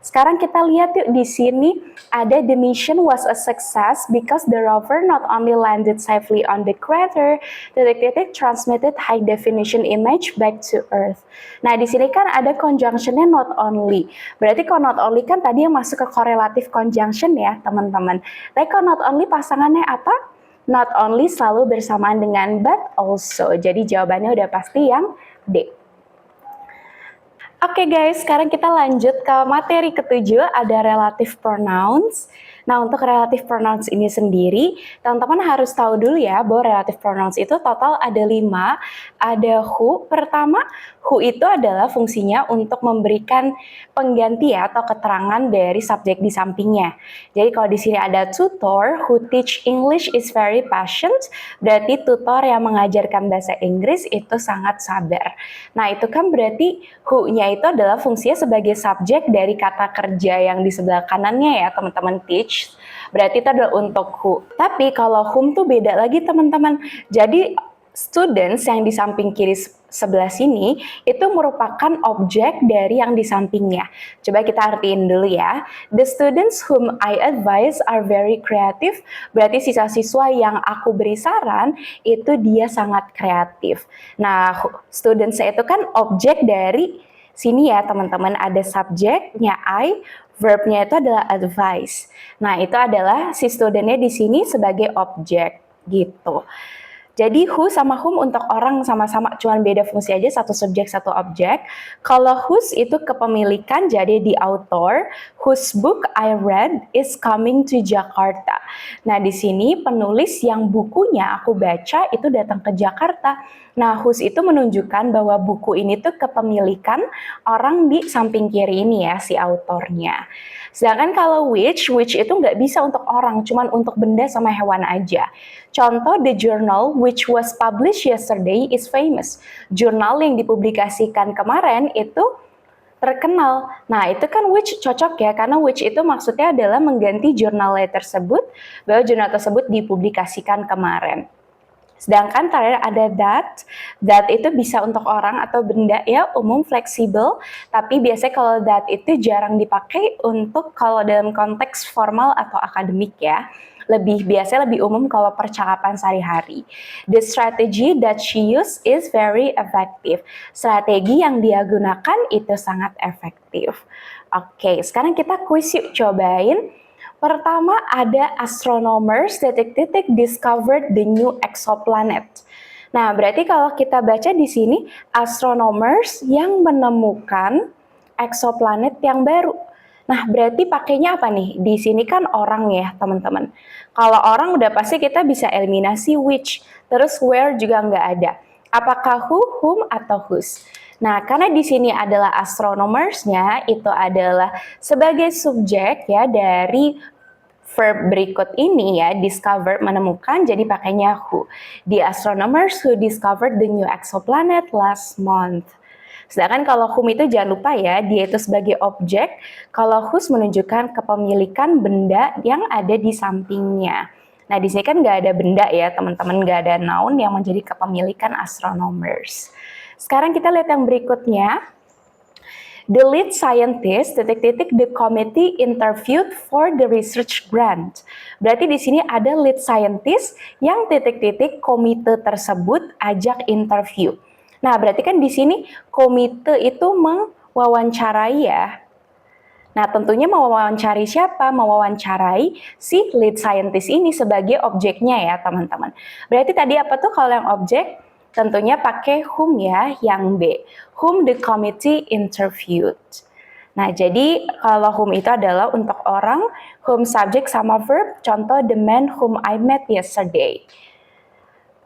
Sekarang kita lihat yuk di sini ada the mission was a success because the rover not only landed safely on the crater, titik-titik transmitted high definition image back to Earth. Nah di sini kan ada conjunctionnya not only. Berarti kalau not only kan tadi yang masuk ke correlative conjunction ya teman-teman. Tapi kalau not only pasangannya apa? Not only selalu bersamaan dengan but also. Jadi jawabannya udah pasti yang D. Oke guys, sekarang kita lanjut ke materi ketujuh, ada relative pronouns. Nah, untuk relative pronouns ini sendiri, teman-teman harus tahu dulu ya, bahwa relative pronouns itu total ada 5. Ada who. Pertama, who itu adalah fungsinya untuk memberikan pengganti ya, atau keterangan dari subjek di sampingnya. Jadi kalau di sini ada tutor, who teach English is very patient, berarti tutor yang mengajarkan bahasa Inggris itu sangat sabar. Nah, itu kan berarti who-nya itu adalah fungsinya sebagai subjek dari kata kerja yang di sebelah kanannya ya, teman-teman teach. Berarti itu adalah untuk who. Tapi kalau whom tuh beda lagi teman-teman. Jadi students yang di samping kiri sebelah sini itu merupakan objek dari yang di sampingnya. Coba kita artiin dulu ya. The students whom I advise are very creative. Berarti siswa-siswa yang aku beri saran itu dia sangat kreatif. Nah, students itu kan objek dari sini ya teman-teman, ada subjeknya I, verbnya itu adalah advice. Nah, itu adalah si studentnya di sini sebagai objek gitu. Jadi who sama whom untuk orang sama-sama, cuman beda fungsi aja, satu subjek satu objek. Kalau whose itu kepemilikan, jadi the author, whose book I read is coming to Jakarta. Nah di sini penulis yang bukunya aku baca itu datang ke Jakarta. Nah whose itu menunjukkan bahwa buku ini tuh kepemilikan orang di samping kiri ini ya, si autornya. Sedangkan kalau which itu nggak bisa untuk orang, cuman untuk benda sama hewan aja. Contoh, the journal which was published yesterday is famous. Jurnal yang dipublikasikan kemarin itu terkenal. Nah, itu kan which cocok ya, karena which itu maksudnya adalah mengganti jurnal tersebut, bahwa jurnal tersebut dipublikasikan kemarin. Sedangkan terakhir ada that. That itu bisa untuk orang atau benda ya, umum, fleksibel. Tapi biasanya kalau that itu jarang dipakai untuk kalau dalam konteks formal atau akademik ya. Biasanya lebih umum kalau percakapan sehari-hari. The strategy that she used is very effective. Strategi yang dia gunakan itu sangat efektif. Oke, sekarang kita kuis yuk, cobain. Pertama ada astronomers discovered the new exoplanet. Nah, berarti kalau kita baca di sini astronomers yang menemukan exoplanet yang baru. Nah, berarti pakainya apa nih? Di sini kan orang ya, teman-teman. Kalau orang udah pasti kita bisa eliminasi which, terus where juga nggak ada. Apakah who, whom, atau whose? Nah, karena di sini adalah astronomers-nya, itu adalah sebagai subjek ya dari verb berikut ini ya, discover, menemukan, jadi pakainya who. The astronomers who discovered the new exoplanet last month. Sedangkan kalau whom itu jangan lupa ya, dia itu sebagai objek, kalau whose menunjukkan kepemilikan benda yang ada di sampingnya. Nah, di sini kan nggak ada benda ya, teman-teman, nggak ada noun yang menjadi kepemilikan astronomers. Sekarang kita lihat yang berikutnya. The lead scientist, the committee interviewed for the research grant. Berarti di sini ada lead scientist yang komite tersebut ajak interview. Nah, berarti kan di sini komite itu mewawancarai ya. Nah, tentunya mewawancari siapa? Mewawancarai si lead scientist ini sebagai objeknya ya, teman-teman. Berarti tadi apa tuh kalau yang objek? Tentunya pakai whom ya, yang B. Whom the committee interviewed. Nah, jadi kalau whom itu adalah untuk orang, whom subject sama verb, contoh the man whom I met yesterday.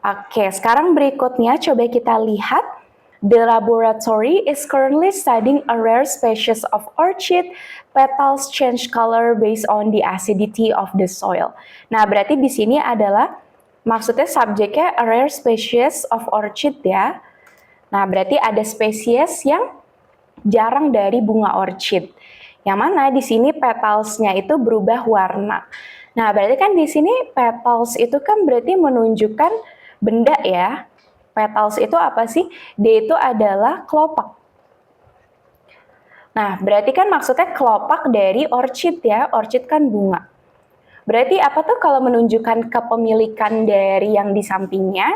Oke, sekarang berikutnya coba kita lihat. The laboratory is currently studying a rare species of orchid. Petals change color based on the acidity of the soil. Nah, berarti di sini adalah maksudnya subjeknya a rare species of orchid ya. Nah, berarti ada spesies yang jarang dari bunga orchid. Yang mana di sini petalsnya itu berubah warna. Nah, berarti kan di sini petals itu kan berarti menunjukkan benda ya. Petals itu apa sih? Dia itu adalah kelopak. Nah, berarti kan maksudnya kelopak dari orchid ya. Orchid kan bunga. Berarti apa tuh kalau menunjukkan kepemilikan dari yang di sampingnya?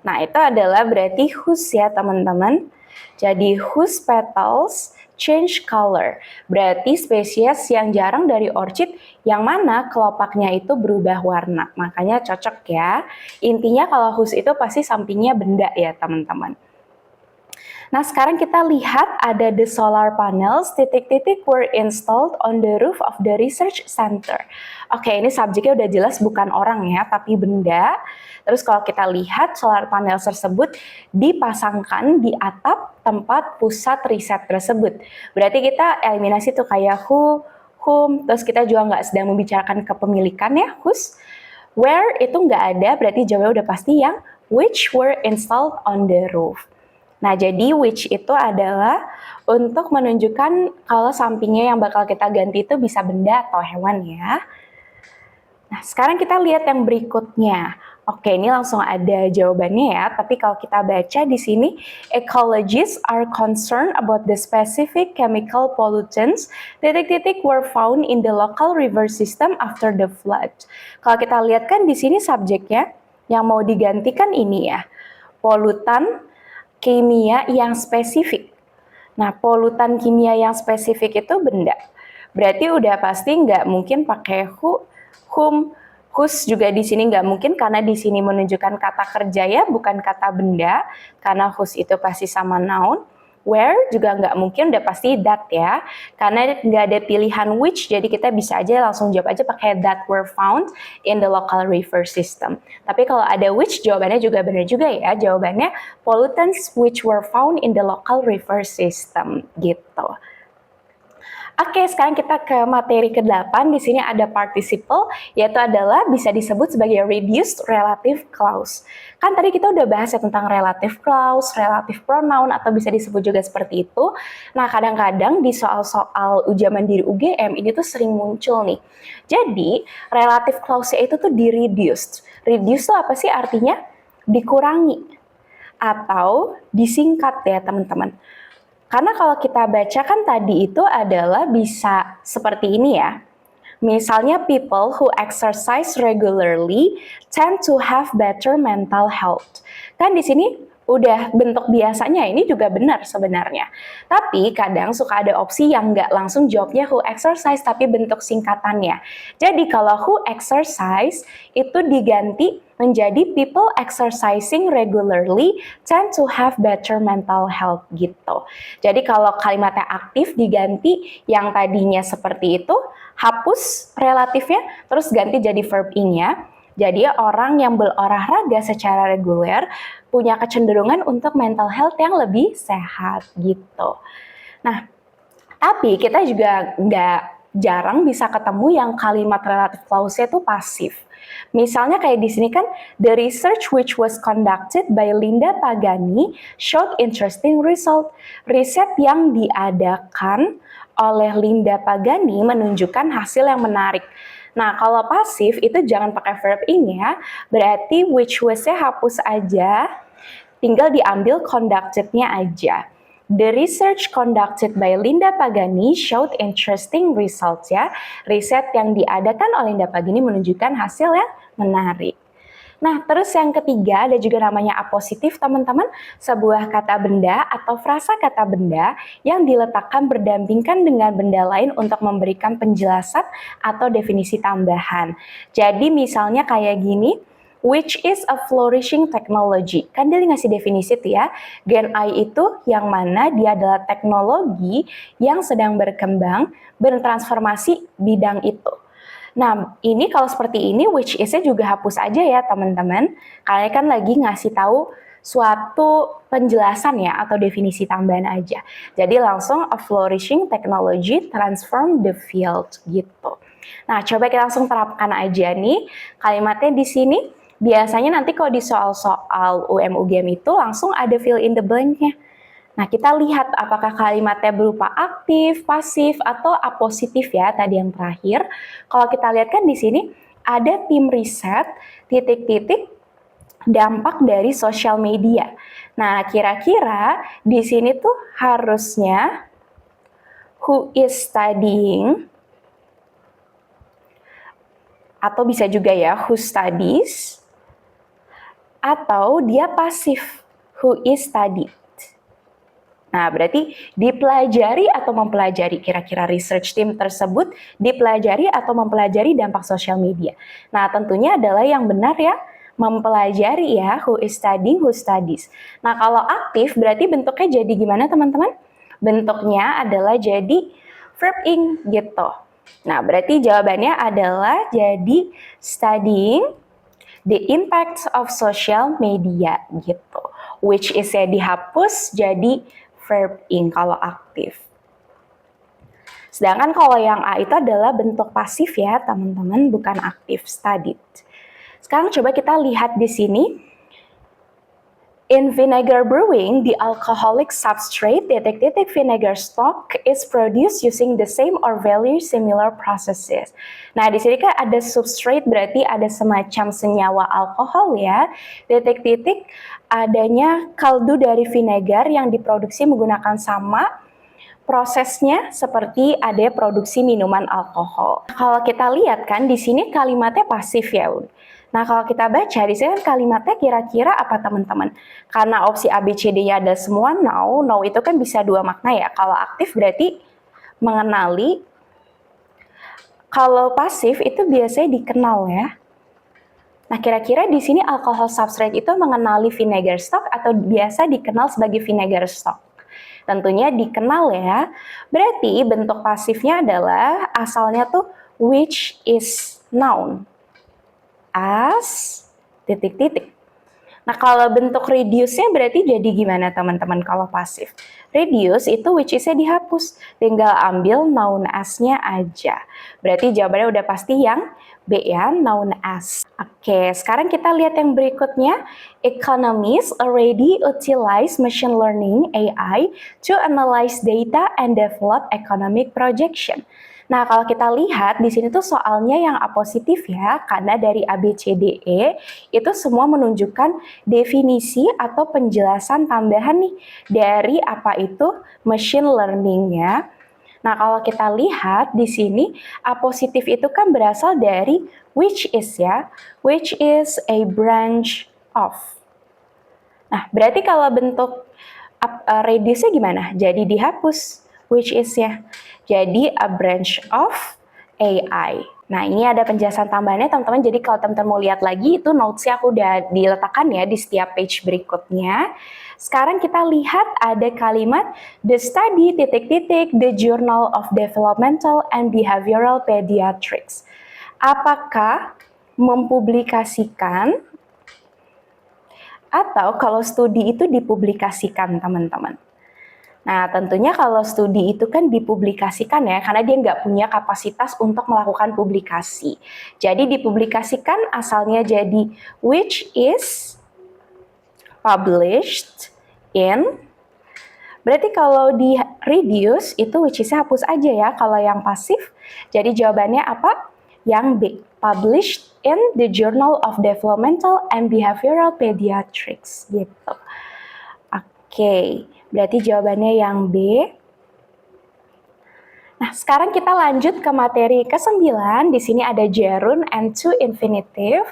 Nah, itu adalah berarti whose ya, teman-teman. Jadi, whose petals change color. Berarti spesies yang jarang dari orchid yang mana kelopaknya itu berubah warna. Makanya cocok ya. Intinya kalau whose itu pasti sampingnya benda ya, teman-teman. Nah, sekarang kita lihat ada the solar panels were installed on the roof of the research center. Oke, ini subjeknya udah jelas bukan orang ya, tapi benda. Terus kalau kita lihat solar panel tersebut dipasangkan di atap tempat pusat riset tersebut. Berarti kita eliminasi tuh kayak who, whom, terus kita juga nggak sedang membicarakan kepemilikan ya, whose. Where itu nggak ada, berarti jawabnya udah pasti yang which were installed on the roof. Nah, jadi which itu adalah untuk menunjukkan kalau sampingnya yang bakal kita ganti itu bisa benda atau hewan ya. Nah, sekarang kita lihat yang berikutnya. Oke, ini langsung ada jawabannya ya. Tapi kalau kita baca di sini, ecologists are concerned about the specific chemical pollutants were found in the local river system after the flood. Kalau kita lihat kan di sini subjeknya yang mau digantikan ini ya, polutan kimia yang spesifik. Nah, polutan kimia yang spesifik itu benda. Berarti udah pasti nggak mungkin pakai who, whom, whose juga di sini nggak mungkin karena di sini menunjukkan kata kerja ya, bukan kata benda. Karena whose itu pasti sama noun. Where juga nggak mungkin, udah pasti that ya. Karena nggak ada pilihan which, jadi kita bisa aja langsung jawab aja pakai that were found in the local river system. Tapi kalau ada which, jawabannya juga benar juga ya. Jawabannya pollutants which were found in the local river system gitu. Oke, sekarang kita ke materi ke-8. Di sini ada participle, yaitu adalah bisa disebut sebagai reduced relative clause. Kan tadi kita udah bahas ya tentang relative clause, relative pronoun, atau bisa disebut juga seperti itu. Nah, kadang-kadang di soal-soal ujian mandiri UGM ini tuh sering muncul nih. Jadi, relative clause itu tuh di-reduced. Reduced tuh apa sih artinya? dikurangi atau disingkat ya teman-teman. Karena kalau kita baca kan tadi itu adalah bisa seperti ini ya. Misalnya people who exercise regularly tend to have better mental health. Kan di sini udah bentuk biasanya, ini juga benar sebenarnya. Tapi kadang suka ada opsi yang nggak langsung jawabnya who exercise, tapi bentuk singkatannya. Jadi kalau who exercise itu diganti menjadi people exercising regularly tend to have better mental health gitu. Jadi kalau kalimatnya aktif diganti yang tadinya seperti itu, hapus relatifnya, terus ganti jadi verb ing-nya. Jadi orang yang berolahraga secara reguler punya kecenderungan untuk mental health yang lebih sehat gitu. Nah, tapi kita juga nggak jarang bisa ketemu yang kalimat relative clause-nya itu pasif. Misalnya kayak di sini kan, the research which was conducted by Linda Pagani showed interesting result. Riset yang diadakan oleh Linda Pagani menunjukkan hasil yang menarik. Nah, kalau pasif itu jangan pakai verb ing ya, berarti which was-nya hapus aja, tinggal diambil conducted-nya aja. The research conducted by Linda Pagani showed interesting results ya. Riset yang diadakan oleh Linda Pagani menunjukkan hasil yang menarik. Nah, terus yang ketiga ada juga namanya apositif teman-teman, sebuah kata benda atau frasa kata benda yang diletakkan berdampingan dengan benda lain untuk memberikan penjelasan atau definisi tambahan. Jadi misalnya kayak gini, which is a flourishing technology. Kan dia ngasih definisi tuh ya, Gen I itu yang mana dia adalah teknologi yang sedang berkembang, bertransformasi bidang itu. Nah, ini kalau seperti ini, which is-nya juga hapus aja ya teman-teman. Kalian kan lagi ngasih tahu suatu penjelasan ya, atau definisi tambahan aja. Jadi langsung a flourishing technology transform the field gitu. Nah, coba kita langsung terapkan aja nih kalimatnya di sini. Biasanya nanti kalau di soal-soal UM-UGM itu langsung ada fill in the blank-nya. Nah, kita lihat apakah kalimatnya berupa aktif, pasif, atau apositif ya, tadi yang terakhir. Kalau kita lihat kan di sini ada tim riset, titik-titik, dampak dari sosial media. Nah, kira-kira di sini tuh harusnya who is studying, atau bisa juga ya who studies, atau dia pasif, who is studied. Nah, berarti dipelajari atau mempelajari, kira-kira research team tersebut dipelajari atau mempelajari dampak sosial media. Nah, tentunya adalah yang benar ya, mempelajari ya, who is studying, who studies. Nah, kalau aktif berarti bentuknya jadi gimana teman-teman? Bentuknya adalah jadi verb ing gitu. Nah, berarti jawabannya adalah jadi studying the impact of social media gitu. Which is-nya dihapus jadi verb ing kalau aktif. Sedangkan kalau yang A itu adalah bentuk pasif ya teman-teman, bukan aktif, studied. Sekarang coba kita lihat di sini. In vinegar brewing, the alcoholic substrate titik-titik vinegar stock is produced using the same or very similar processes. Nah, di sini kan ada substrate, berarti ada semacam senyawa alkohol ya. Titik-titik adanya kaldu dari vinegar yang diproduksi menggunakan sama prosesnya seperti ada produksi minuman alkohol. Kalau kita lihat kan di sini kalimatnya pasif ya. Nah, kalau kita baca di sini kalimatnya kira-kira apa teman-teman? Karena opsi A, B, C, D-nya ada semua now. Now itu kan bisa dua makna ya. Kalau aktif berarti mengenali. Kalau pasif itu biasanya dikenal ya. Nah, kira-kira di sini alcohol substrate itu mengenali vinegar stock atau biasa dikenal sebagai vinegar stock? Tentunya dikenal ya. Berarti bentuk pasifnya adalah asalnya tuh which is noun. As titik-titik. Nah, kalau bentuk reduce-nya berarti jadi gimana teman-teman kalau pasif? Reduce itu which is-nya dihapus, tinggal ambil noun as-nya aja. Berarti jawabannya udah pasti yang B ya, noun as. Oke, sekarang kita lihat yang berikutnya. Economists already utilize machine learning AI to analyze data and develop economic projection. Nah, kalau kita lihat di sini tuh soalnya yang A positif ya, karena dari A, B, C, D, E itu semua menunjukkan definisi atau penjelasan tambahan nih dari apa itu machine learning ya. Nah, kalau kita lihat di sini A positif itu kan berasal dari which is ya, which is a branch of. Nah, berarti kalau bentuk reduce-nya gimana? Jadi dihapus which is ya. Jadi a branch of AI. Nah, ini ada penjelasan tambahannya teman-teman. Jadi kalau teman-teman mau lihat lagi itu notes-nya aku udah diletakkan ya di setiap page berikutnya. Sekarang kita lihat ada kalimat the study the Journal of Developmental and Behavioral Pediatrics. Apakah mempublikasikan atau kalau studi itu dipublikasikan teman-teman? Nah, tentunya kalau studi itu kan dipublikasikan ya, karena dia nggak punya kapasitas untuk melakukan publikasi. Jadi dipublikasikan asalnya jadi which is published in. Berarti kalau di reduce itu which is-nya hapus aja ya, kalau yang pasif. Jadi jawabannya apa? Yang B, published in the Journal of Developmental and Behavioral Pediatrics gitu. Oke. Berarti jawabannya yang B. Nah, sekarang kita lanjut ke materi ke-9. Di sini ada gerund and to infinitive.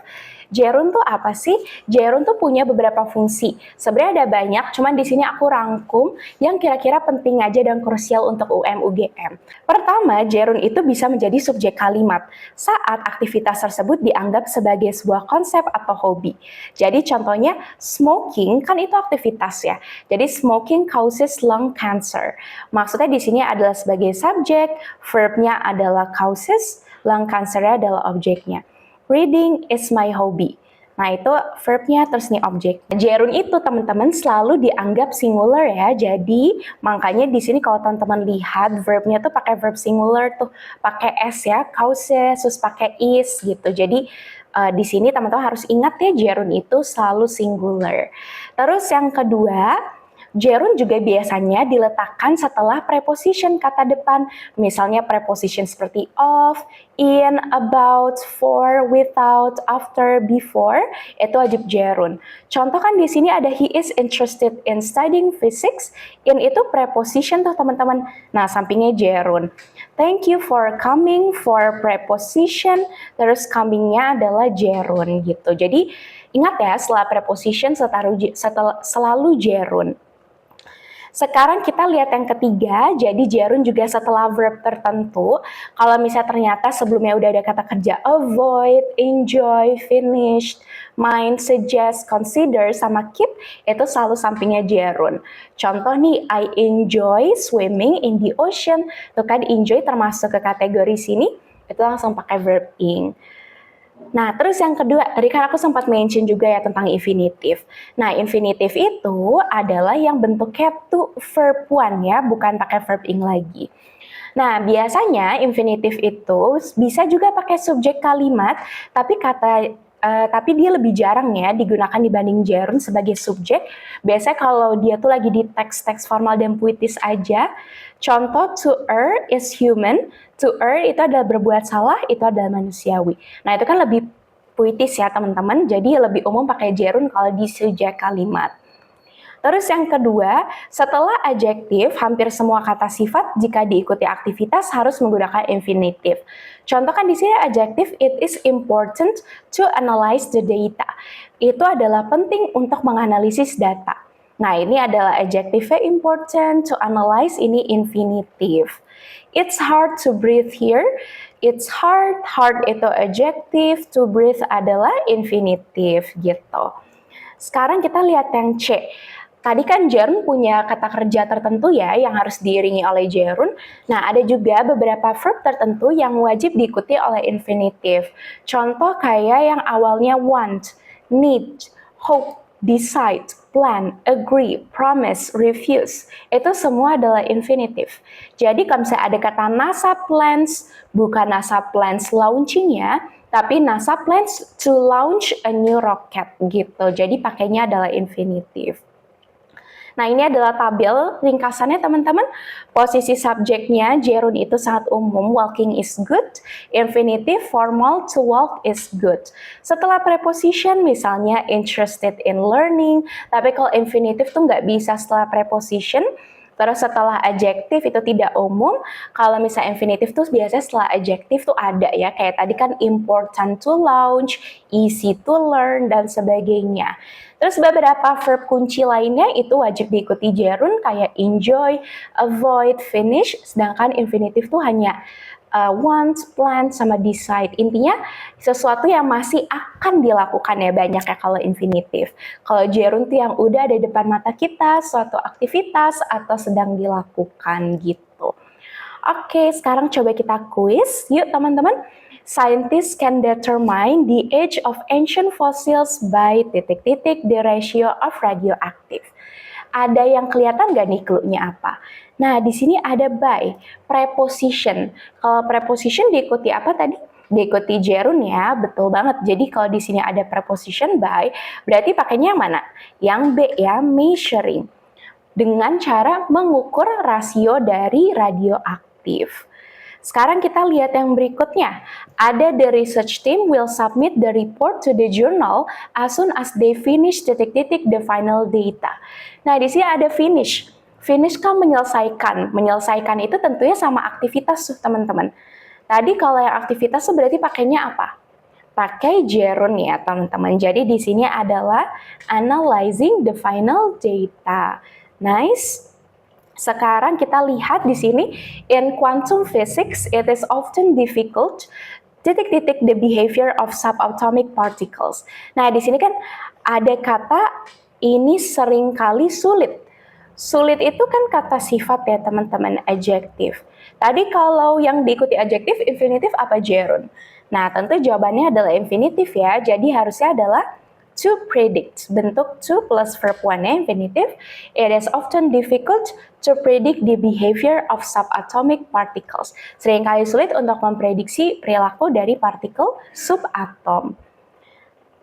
Gerund tuh apa sih? Gerund tuh punya beberapa fungsi. Sebenarnya ada banyak, cuman di sini aku rangkum yang kira-kira penting aja dan krusial untuk UM UGM. Pertama, gerund itu bisa menjadi subjek kalimat saat aktivitas tersebut dianggap sebagai sebuah konsep atau hobi. Jadi contohnya smoking kan itu aktivitas ya. Jadi smoking causes lung cancer. Maksudnya di sini adalah sebagai subjek, verbnya adalah causes, lung cancer-nya adalah objeknya. Reading is my hobby. Nah, itu verbnya terus nih objek. Gerund itu teman-teman selalu dianggap singular ya. Jadi, makanya di sini kalau teman-teman lihat verbnya tuh pakai verb singular tuh, pakai s ya, causes, terus pakai is gitu. Jadi, di sini teman-teman harus ingat ya gerund itu selalu singular. Terus yang kedua, gerund juga biasanya diletakkan setelah preposition kata depan, misalnya preposition seperti of, in, about, for, without, after, before, itu wajib gerund. Contoh kan di sini ada he is interested in studying physics, in itu preposition tuh teman-teman. Nah, sampingnya gerund. Thank you for coming, for preposition, terus coming-nya adalah gerund gitu. Jadi ingat ya, setelah preposition selalu gerund. Sekarang kita lihat yang ketiga, jadi gerund juga setelah verb tertentu. Kalau misalnya ternyata sebelumnya udah ada kata kerja avoid, enjoy, finish, mind, suggest, consider, sama keep, itu selalu sampingnya gerund. Contoh nih, I enjoy swimming in the ocean. Tuh kan enjoy termasuk ke kategori sini, itu langsung pakai verb ing. Nah, terus yang kedua, tadi kan aku sempat mention juga ya tentang infinitive. Nah, infinitive itu adalah yang bentuknya to verb one ya, bukan pakai verb ing lagi. Nah, biasanya infinitive itu bisa juga pakai subjek kalimat, tapi dia lebih jarang ya digunakan dibanding gerund sebagai subjek. Biasanya kalau dia tuh lagi di teks-teks formal dan puitis aja. Contoh, to err is human. To err itu adalah berbuat salah, itu adalah manusiawi. Nah, itu kan lebih puitis ya teman-teman, jadi lebih umum pakai gerund kalau di subjek kalimat. Terus yang kedua, setelah adjektif, hampir semua kata sifat jika diikuti aktivitas harus menggunakan infinitive. Contoh kan di sini adjektif, it is important to analyze the data. Itu adalah penting untuk menganalisis data. Nah, ini adalah adjektif important to analyze, ini infinitive. It's hard to breathe here. It's hard itu adjektif, to breathe adalah infinitive gitu. Sekarang kita lihat yang C. Tadi kan gerund punya kata kerja tertentu ya yang harus diiringi oleh gerund. Nah, ada juga beberapa verb tertentu yang wajib diikuti oleh infinitive. Contoh kayak yang awalnya want, need, hope, decide, plan, agree, promise, refuse. Itu semua adalah infinitive. Jadi kalau misalnya ada kata NASA plans, bukan NASA plans launching ya, tapi NASA plans to launch a new rocket gitu. Jadi pakainya adalah infinitive. Nah, ini adalah tabel ringkasannya teman-teman. Posisi subjeknya gerund itu sangat umum, walking is good. Infinitive formal to walk is good. Setelah preposition misalnya interested in learning, tapi kalau infinitive tuh nggak bisa setelah preposition. Terus setelah adjektif itu tidak umum. Kalau misalnya infinitive tuh biasanya setelah adjektif tuh ada ya. Kayak tadi kan important to launch, easy to learn, dan sebagainya. Terus beberapa verb kunci lainnya itu wajib diikuti gerund kayak enjoy, avoid, finish. Sedangkan infinitive tuh hanya want, plan, sama decide. Intinya sesuatu yang masih akan dilakukan ya banyak ya kalau infinitif. Kalau gerund tuh yang udah ada di depan mata kita, suatu aktivitas atau sedang dilakukan gitu. Oke, sekarang coba kita quiz. Yuk teman-teman. Scientists can determine the age of ancient fossils by the ratio of radioactive. Ada yang kelihatan nggak nih clue-nya apa? Nah, di sini ada by, preposition. Kalau preposition diikuti apa tadi? Diikuti gerund ya, betul banget. Jadi kalau di sini ada preposition by, berarti pakainya yang mana? Yang B ya, measuring. Dengan cara mengukur rasio dari radioaktif. Sekarang kita lihat yang berikutnya. Ada the research team will submit the report to the journal as soon as they finish the final data. Nah, di sini ada finish. Finish kan menyelesaikan. Menyelesaikan itu tentunya sama aktivitas tuh, teman-teman. Tadi kalau yang aktivitas tuh berarti pakainya apa? Pakai gerund ya, teman-teman. Jadi di sini adalah analyzing the final data. Nice. Sekarang kita lihat di sini, in quantum physics, it is often difficult the behavior of subatomic particles. Nah, di sini kan ada kata ini seringkali sulit. Sulit itu kan kata sifat ya teman-teman, adjektif. Tadi kalau yang diikuti adjektif, infinitif apa gerund? Nah, tentu jawabannya adalah infinitif ya, jadi harusnya adalah to predict, bentuk to plus verb one-nya infinitive. It is often difficult to predict the behavior of subatomic particles. Seringkali sulit untuk memprediksi perilaku dari partikel subatom.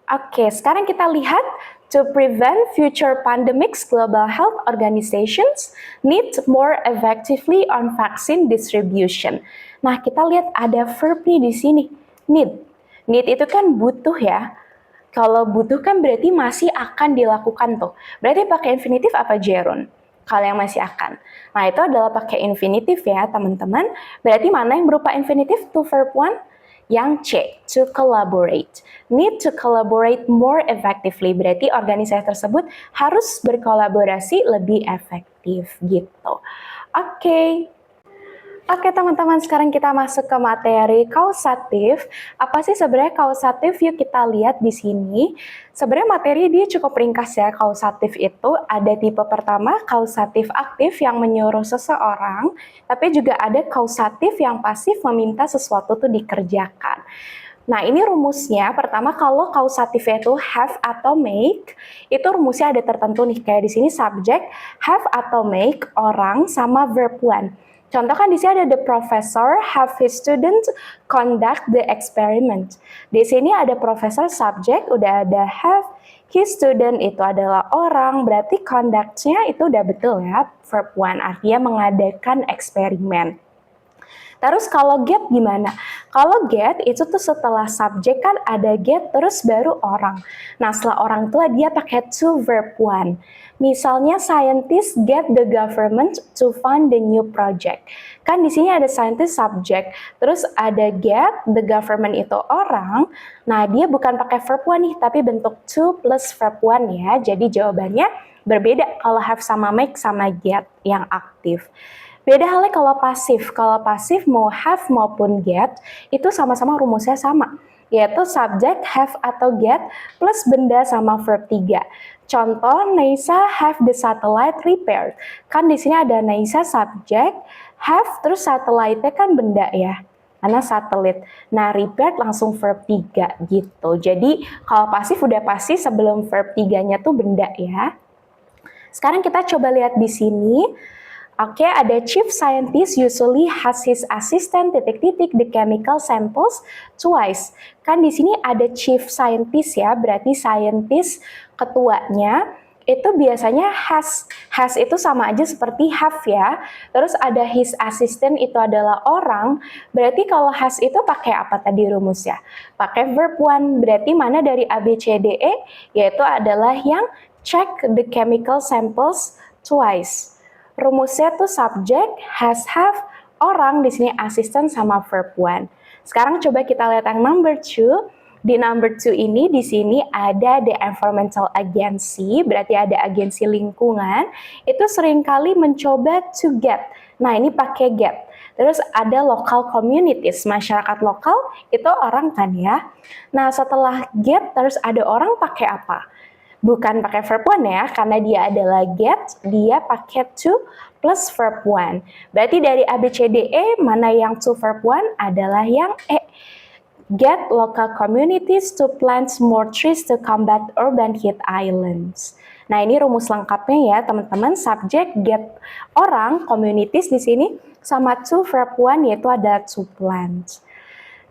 Oke, sekarang kita lihat to prevent future pandemics, global health organizations need more effectively on vaccine distribution. Nah, kita lihat ada verb nih di sini, need. Need itu kan butuh ya. Kalau butuh kan berarti masih akan dilakukan tuh. Berarti pakai infinitif apa gerund? Kalau yang masih akan. Nah, itu adalah pakai infinitif ya, teman-teman. Berarti mana yang berupa infinitif to verb one? Yang C, to collaborate. Need to collaborate more effectively. Berarti organisasi tersebut harus berkolaborasi lebih efektif gitu. Oke. Oke teman-teman, sekarang kita masuk ke materi kausatif. Apa sih sebenarnya kausatif? Yuk kita lihat di sini. Sebenarnya materi dia cukup ringkas ya. Kausatif itu ada tipe pertama, kausatif aktif yang menyuruh seseorang, tapi juga ada kausatif yang pasif meminta sesuatu tuh dikerjakan. Nah, ini rumusnya. Pertama, kalau kausatifnya itu have atau make, itu rumusnya ada tertentu nih. Kayak di sini subject, have atau make, orang, sama verb one. Contoh kan di sini ada the professor have his student conduct the experiment. Di sini ada professor subject, udah ada have, his student itu adalah orang, berarti conduct-nya itu udah betul ya, verb one, artinya mengadakan eksperimen. Terus kalau get gimana? Kalau get itu tuh setelah subjek kan ada get terus baru orang. Nah setelah orang itulah dia pakai to verb one. Misalnya scientists get the government to fund the new project. Kan di sini ada scientist subject, terus ada get the government itu orang. Nah dia bukan pakai verb one nih, tapi bentuk to plus verb one ya. Jadi jawabannya berbeda kalau have sama make sama get yang aktif. Beda halnya kalau pasif. Kalau pasif mau have maupun get itu sama-sama rumusnya sama, yaitu subject have atau get plus benda sama verb 3. Contoh, NASA have the satellite repaired. Kan di sini ada NASA subject, have terus satellite-nya kan benda ya. Karena satelit. Nah, repaired langsung verb 3 gitu. Jadi, kalau pasif udah pasti sebelum verb 3-nya tuh benda ya. Sekarang kita coba lihat di sini. Oke, ada chief scientist usually has his assistant the chemical samples twice. Kan di sini ada chief scientist ya, berarti scientist ketuanya itu biasanya has. Has itu sama aja seperti have ya. Terus ada his assistant itu adalah orang. Berarti kalau has itu pakai apa tadi rumusnya? Pakai verb one. Berarti mana dari A, B, C, D, E? Yaitu adalah yang check the chemical samples twice. Rumusnya tuh subject, has, have, orang, di sini assistant sama verb one. Sekarang coba kita lihat yang number two. Di number 2 ini, di sini ada the environmental agency, berarti ada agensi lingkungan, itu seringkali mencoba to get. Nah, ini pakai get. Terus ada local communities, masyarakat lokal, itu orang kan ya. Nah, setelah get, terus ada orang pakai apa? Bukan pakai verb one ya, karena dia adalah get, dia pakai to plus verb one. Berarti dari A, B, C, D, E, mana yang to verb one adalah yang E. Get local communities to plant more trees to combat urban heat islands. Nah, ini rumus lengkapnya ya, teman-teman. Subject get orang, communities di sini sama to verb one yaitu ada to plant.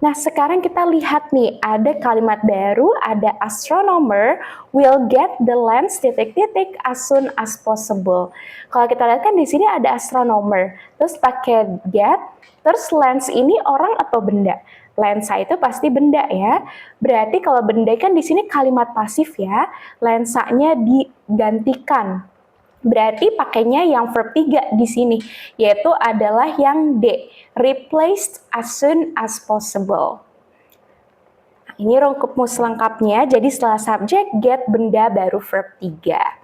Nah, sekarang kita lihat nih, ada kalimat baru, ada astronomer will get the lens titik-titik as soon as possible. Kalau kita lihat kan di sini ada astronomer, terus pakai get, terus lens ini orang atau benda? Lensa itu pasti benda ya. Berarti kalau benda kan di sini kalimat pasif ya. Lensanya digantikan. Berarti pakainya yang verb 3 di sini, yaitu adalah yang D, replaced as soon as possible. Nah, ini rumus lengkapnya. Jadi setelah subject get benda baru verb 3.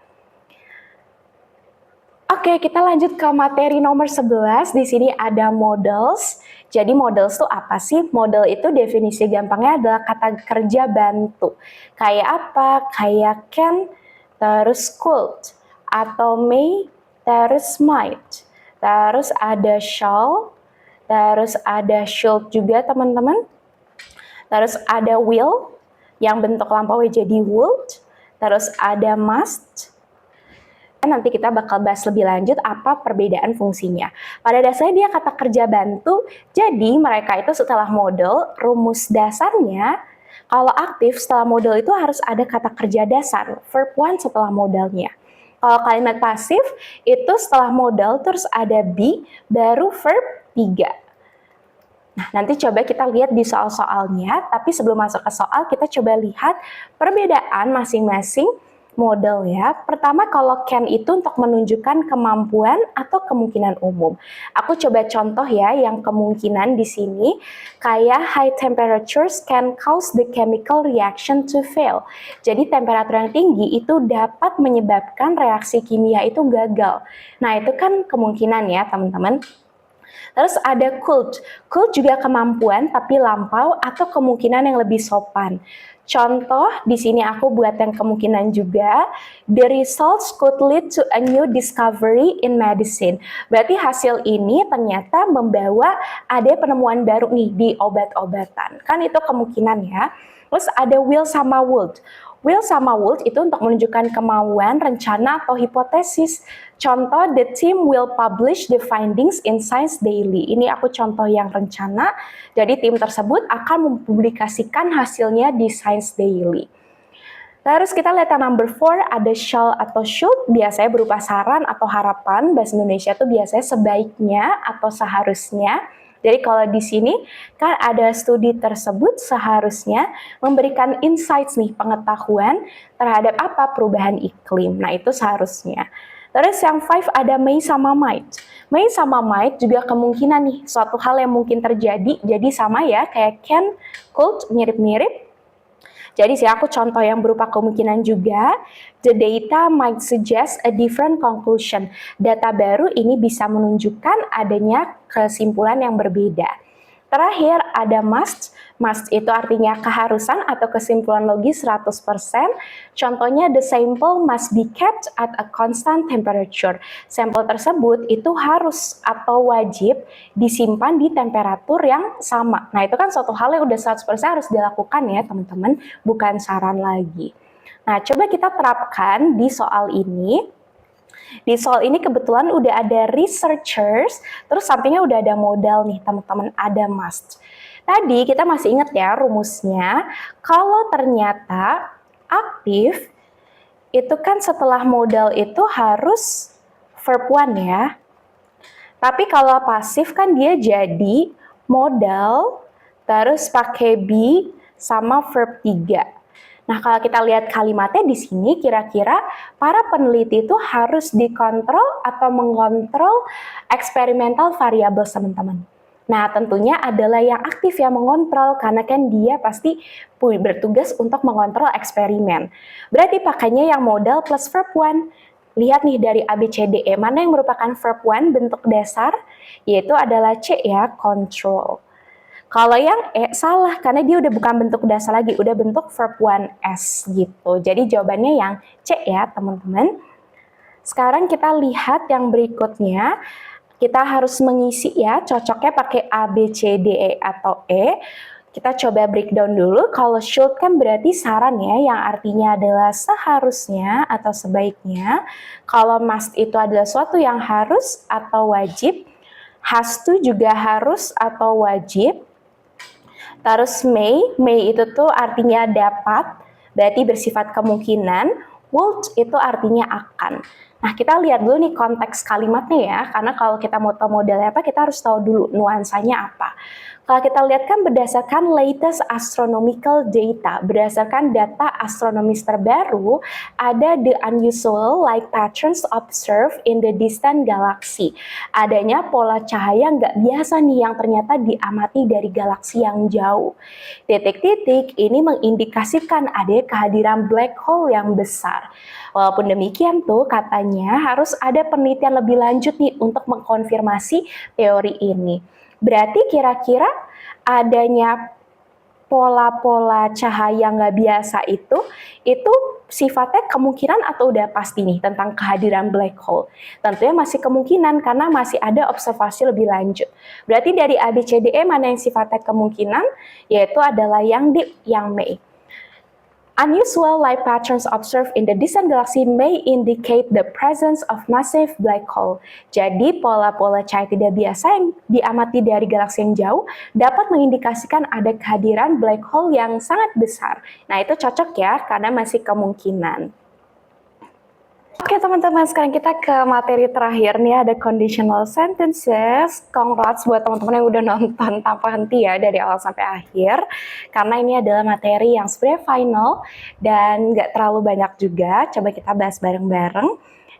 Oke, kita lanjut ke materi nomor 11. Di sini ada models. Jadi models itu apa sih? Model itu definisi gampangnya adalah kata kerja bantu. Kayak apa? Kayak can, terus could, atau may, terus might. Terus ada shall, terus ada should juga teman-teman. Terus ada will, yang bentuk lampaunya jadi would. Terus ada must. Nanti kita bakal bahas lebih lanjut apa perbedaan fungsinya. Pada dasarnya dia kata kerja bantu, jadi mereka itu setelah model, rumus dasarnya, kalau aktif setelah model itu harus ada kata kerja dasar, verb one setelah modelnya. Kalau kalimat pasif, itu setelah model terus ada be, baru verb 3. Nah, nanti coba kita lihat di soal-soalnya, tapi sebelum masuk ke soal, kita coba lihat perbedaan masing-masing model ya. Pertama kalau can itu untuk menunjukkan kemampuan atau kemungkinan umum. Aku coba contoh ya yang kemungkinan di sini kayak high temperatures can cause the chemical reaction to fail. Jadi temperatur yang tinggi itu dapat menyebabkan reaksi kimia itu gagal. Nah, itu kan kemungkinan ya, teman-teman. Terus ada could. Could juga kemampuan tapi lampau atau kemungkinan yang lebih sopan. Contoh, di sini aku buat yang kemungkinan juga, the results could lead to a new discovery in medicine. Berarti hasil ini ternyata membawa ada penemuan baru nih di obat-obatan. Kan itu kemungkinan ya. Terus ada will sama would. Will sama would itu untuk menunjukkan kemauan, rencana, atau hipotesis. Contoh, the team will publish the findings in Science Daily. Ini aku contoh yang rencana, jadi tim tersebut akan mempublikasikan hasilnya di Science Daily. Terus kita lihat yang number 4, ada shall atau should, biasanya berupa saran atau harapan. Bahasa Indonesia itu biasanya sebaiknya atau seharusnya. Jadi kalau di sini kan ada studi tersebut seharusnya memberikan insights nih, pengetahuan terhadap apa perubahan iklim. Nah, itu seharusnya. Terus yang 5 ada may sama might. May sama might juga kemungkinan nih, suatu hal yang mungkin terjadi. Jadi sama ya, kayak can, could, mirip-mirip. Jadi sih aku contoh yang berupa kemungkinan juga, the data might suggest a different conclusion. Data baru ini bisa menunjukkan adanya kesimpulan yang berbeda. Terakhir ada must. Must itu artinya keharusan atau kesimpulan logis 100%. Contohnya the sample must be kept at a constant temperature. Sampel tersebut itu harus atau wajib disimpan di temperatur yang sama. Nah, itu kan suatu hal yang udah 100% harus dilakukan ya, teman-teman, bukan saran lagi. Nah, coba kita terapkan di soal ini. Di soal ini kebetulan udah ada researchers, terus sampingnya udah ada modal nih teman-teman, ada must. Tadi kita masih ingat ya rumusnya, kalau ternyata aktif itu kan setelah modal itu harus verb one ya. Tapi kalau pasif kan dia jadi modal, terus pakai be sama verb 3. Nah, kalau kita lihat kalimatnya di sini, kira-kira para peneliti itu harus dikontrol atau mengontrol experimental variables, teman-teman. Nah, tentunya adalah yang aktif yang mengontrol, karena kan dia pasti bertugas untuk mengontrol eksperimen. Berarti pakainya yang modal plus verb one. Lihat nih dari A, B, C, D, E, mana yang merupakan verb one bentuk dasar, yaitu adalah C ya, control. Kalau yang E salah, karena dia udah bukan bentuk dasar lagi, udah bentuk verb 1S gitu. Jadi jawabannya yang C ya teman-teman. Sekarang kita lihat yang berikutnya. Kita harus mengisi ya, cocoknya pakai A, B, C, D, E, atau E. Kita coba breakdown dulu. Kalau should kan berarti saran ya, yang artinya adalah seharusnya atau sebaiknya. Kalau must itu adalah suatu yang harus atau wajib. Has to juga harus atau wajib. Terus may itu tuh artinya dapat, berarti bersifat kemungkinan. Would itu artinya akan. Nah, kita lihat dulu nih konteks kalimatnya ya, karena kalau kita mau tahu modelnya apa, kita harus tahu dulu nuansanya apa. Kalau kita lihat kan berdasarkan latest astronomical data, berdasarkan data astronomis terbaru, ada the unusual light patterns observed in the distant galaxy. Adanya pola cahaya nggak biasa nih yang ternyata diamati dari galaksi yang jauh. Titik-titik ini mengindikasikan ada kehadiran black hole yang besar. Walaupun demikian tuh katanya harus ada penelitian lebih lanjut nih untuk mengkonfirmasi teori ini. Berarti kira-kira adanya pola-pola cahaya nggak biasa itu sifatnya kemungkinan atau udah pasti nih tentang kehadiran black hole? Tentunya masih kemungkinan karena masih ada observasi lebih lanjut. Berarti dari A, B, C, D, E mana yang sifatnya kemungkinan? Yaitu adalah yang D, yang May. Unusual light patterns observed in the distant galaxy may indicate the presence of massive black hole. Jadi, pola-pola cahaya tidak biasa yang diamati dari galaksi yang jauh dapat mengindikasikan ada kehadiran black hole yang sangat besar. Nah, itu cocok ya, karena masih kemungkinan. Oke teman-teman, sekarang kita ke materi terakhir nih, ada conditional sentences. Congrats buat teman-teman yang udah nonton tanpa henti ya dari awal sampai akhir, karena ini adalah materi yang sebenarnya final dan nggak terlalu banyak juga. Coba kita bahas bareng-bareng.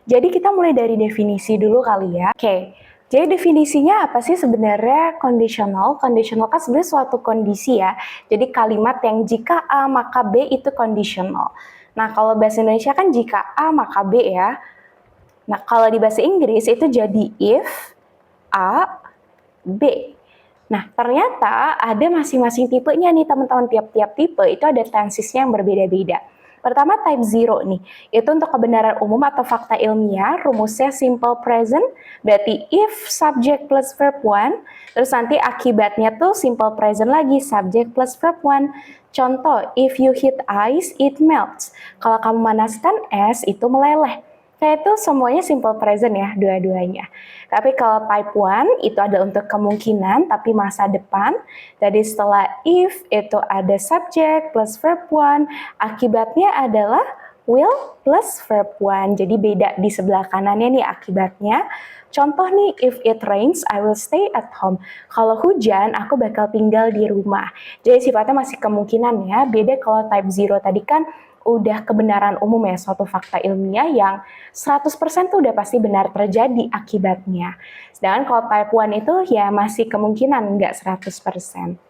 Jadi kita mulai dari definisi dulu kali ya. Oke, jadi definisinya apa sih sebenarnya conditional? Conditional kan sebenarnya suatu kondisi ya. Jadi kalimat yang jika A maka B itu conditional. Nah, kalau bahasa Indonesia kan jika A maka B ya. Nah, kalau di bahasa Inggris itu jadi if A, B. Nah, ternyata ada masing-masing tipenya nih teman-teman. Tiap-tiap tipe itu ada tensesnya yang berbeda-beda. Pertama type 0 nih, itu untuk kebenaran umum atau fakta ilmiah, rumusnya simple present, berarti if subject plus verb 1, terus nanti akibatnya tuh simple present lagi, subject plus verb 1. Contoh, if you heat ice, it melts. Kalau kamu manaskan es, itu meleleh. Kayak itu semuanya simple present ya, dua-duanya. Tapi kalau type 1 itu ada untuk kemungkinan, tapi masa depan. Jadi setelah if itu ada subject plus verb 1, akibatnya adalah will plus verb 1. Jadi beda di sebelah kanannya nih akibatnya. Contoh nih, if it rains, I will stay at home. Kalau hujan, aku bakal tinggal di rumah. Jadi sifatnya masih kemungkinan ya. Beda kalau type 0 tadi kan udah kebenaran umum ya, suatu fakta ilmiah yang 100% tuh udah pasti benar terjadi akibatnya. Sedangkan kalau type 1 itu ya masih kemungkinan, nggak 100%.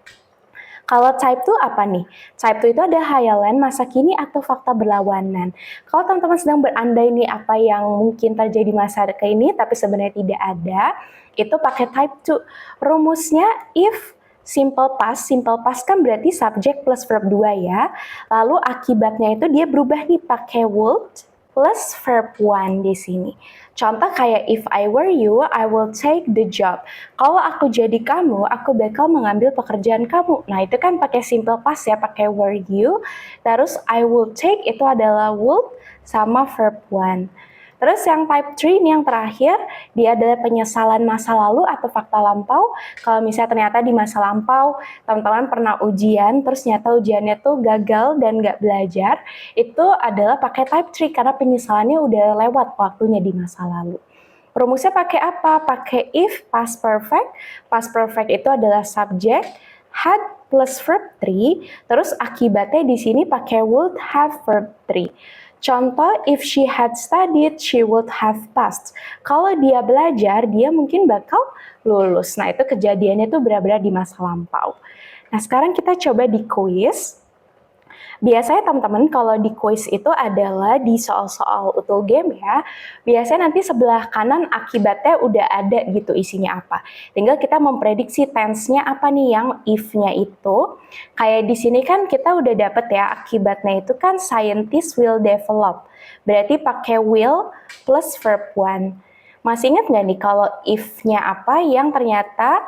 Kalau type 2 apa nih? Type 2 itu ada hayalan, masa kini, atau fakta berlawanan. Kalau teman-teman sedang berandai nih apa yang mungkin terjadi masa kini, tapi sebenarnya tidak ada, itu pakai type 2. Rumusnya if simple past kan berarti subject plus verb 2 ya. Lalu akibatnya itu dia berubah nih pakai would plus verb 1 di sini. Contoh kayak if I were you, I will take the job. Kalau aku jadi kamu, aku bakal mengambil pekerjaan kamu. Nah, itu kan pakai simple past ya, pakai were you. Terus I will take itu adalah would sama verb 1. Terus yang type 3 ini yang terakhir, dia adalah penyesalan masa lalu atau fakta lampau. Kalau misalnya ternyata di masa lampau, teman-teman pernah ujian, terus ternyata ujiannya tuh gagal dan nggak belajar, itu adalah pakai type 3 karena penyesalannya udah lewat waktunya di masa lalu. Rumusnya pakai apa? Pakai if past perfect. Past perfect itu adalah subjek, had plus verb 3, terus akibatnya di sini pakai would have verb 3. Contoh, if she had studied, she would have passed. Kalau dia belajar, dia mungkin bakal lulus. Nah, itu kejadiannya tuh benar-benar di masa lampau. Nah, sekarang kita coba di quiz. Biasanya teman-teman kalau di quiz itu adalah di soal-soal utul game ya. Biasanya nanti sebelah kanan akibatnya udah ada gitu isinya apa. Tinggal kita memprediksi tense-nya apa nih yang if-nya itu. Kayak di sini kan kita udah dapet ya akibatnya itu kan scientists will develop. Berarti pakai will plus verb 1. Masih ingat nggak nih kalau if-nya apa yang ternyata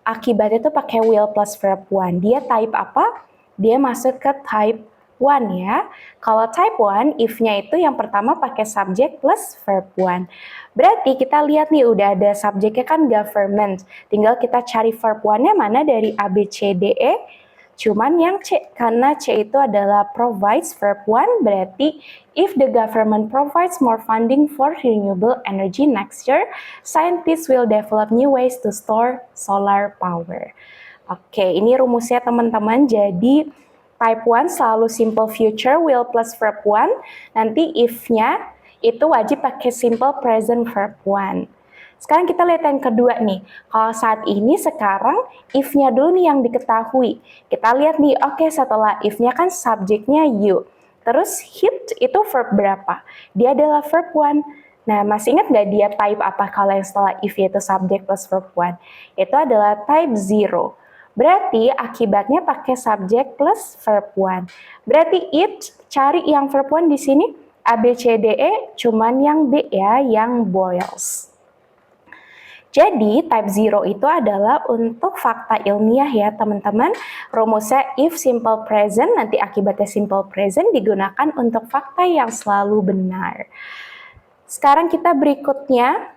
akibatnya itu pakai will plus verb 1. Dia type apa? Dia masuk ke type 1 ya. Kalau type 1, if-nya itu yang pertama pakai subjek plus verb 1. Berarti kita lihat nih udah ada subjeknya kan government. Tinggal kita cari verb 1-nya mana dari A, B, C, D, E. Cuman yang C, karena C itu adalah provides verb 1, berarti if the government provides more funding for renewable energy next year, scientists will develop new ways to store solar power. Oke, ini rumusnya teman-teman. Jadi type 1 selalu simple future will plus verb 1. Nanti if-nya itu wajib pakai simple present verb 1. Sekarang kita lihat yang kedua nih. Kalau saat ini sekarang if-nya dulu nih yang diketahui. Kita lihat nih, oke setelah if-nya kan subjeknya you. Terus hit itu verb berapa? Dia adalah verb 1. Nah, masih ingat nggak dia type apa kalau yang setelah if itu subjek plus verb 1? Itu adalah type 0. Berarti akibatnya pakai subjek plus verb 1. Berarti it, cari yang verb 1 di sini. A, B, C, D, E, cuman yang B ya, yang boils. Jadi type 0 itu adalah untuk fakta ilmiah ya teman-teman. Rumusnya if simple present, nanti akibatnya simple present digunakan untuk fakta yang selalu benar. Sekarang kita berikutnya.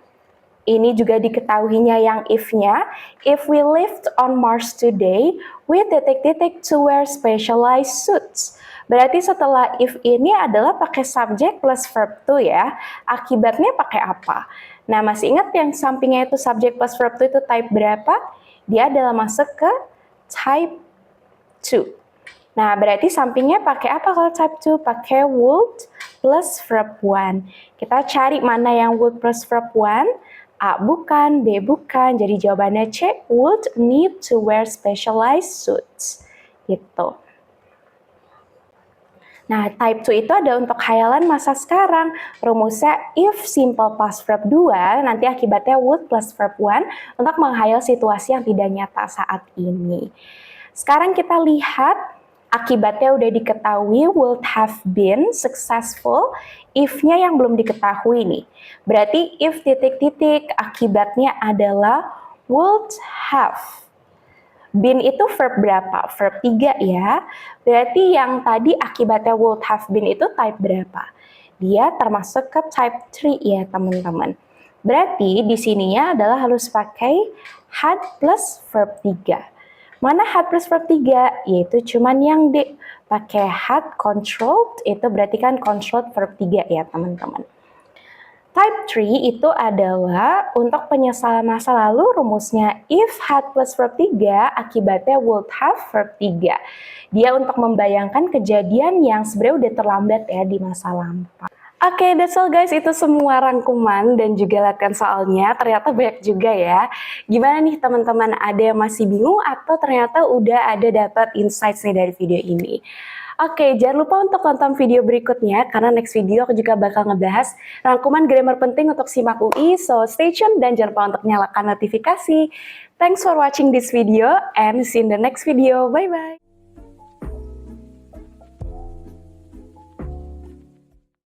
Ini juga diketahuinya yang if-nya. If we lived on Mars today, we titik-titik to wear specialized suits. Berarti setelah if ini adalah pakai subjek plus verb to ya. Akibatnya pakai apa? Nah, masih ingat yang sampingnya itu subjek plus verb to itu type berapa? Dia adalah masuk ke type 2. Nah, berarti sampingnya pakai apa kalau type 2? Pakai would plus verb 1. Kita cari mana yang would plus verb 1. A bukan, B bukan, jadi jawabannya C, would need to wear specialized suits. Gitu. Nah, type 2 itu ada untuk khayalan masa sekarang. Rumusnya if simple past verb 2, nanti akibatnya would plus verb 1 untuk menghayal situasi yang tidak nyata saat ini. Sekarang kita lihat akibatnya udah diketahui would have been successful, if-nya yang belum diketahui nih. Berarti if titik-titik akibatnya adalah would have. Been itu verb berapa? Verb 3 ya. Berarti yang tadi akibatnya would have been itu type berapa? Dia termasuk ke type 3 ya teman-teman. Berarti di sininya adalah harus pakai had plus verb 3. Mana had plus verb 3? Yaitu cuman yang D. Pakai had controlled, itu berarti kan controlled verb 3 ya teman-teman. Type 3 itu adalah untuk penyesalan masa lalu, rumusnya if had plus verb 3, akibatnya would have verb 3. Dia untuk membayangkan kejadian yang sebenarnya udah terlambat ya di masa lampau. Oke, that's all guys, itu semua rangkuman dan juga latihan soalnya. Ternyata banyak juga ya. Gimana nih teman-teman, ada yang masih bingung atau ternyata udah ada dapat insights nih dari video ini? Oke, jangan lupa untuk tonton video berikutnya karena next video aku juga bakal ngebahas rangkuman grammar penting untuk SIMAK UI. So stay tune dan jangan lupa untuk nyalakan notifikasi. Thanks for watching this video and see you in the next video. Bye-bye.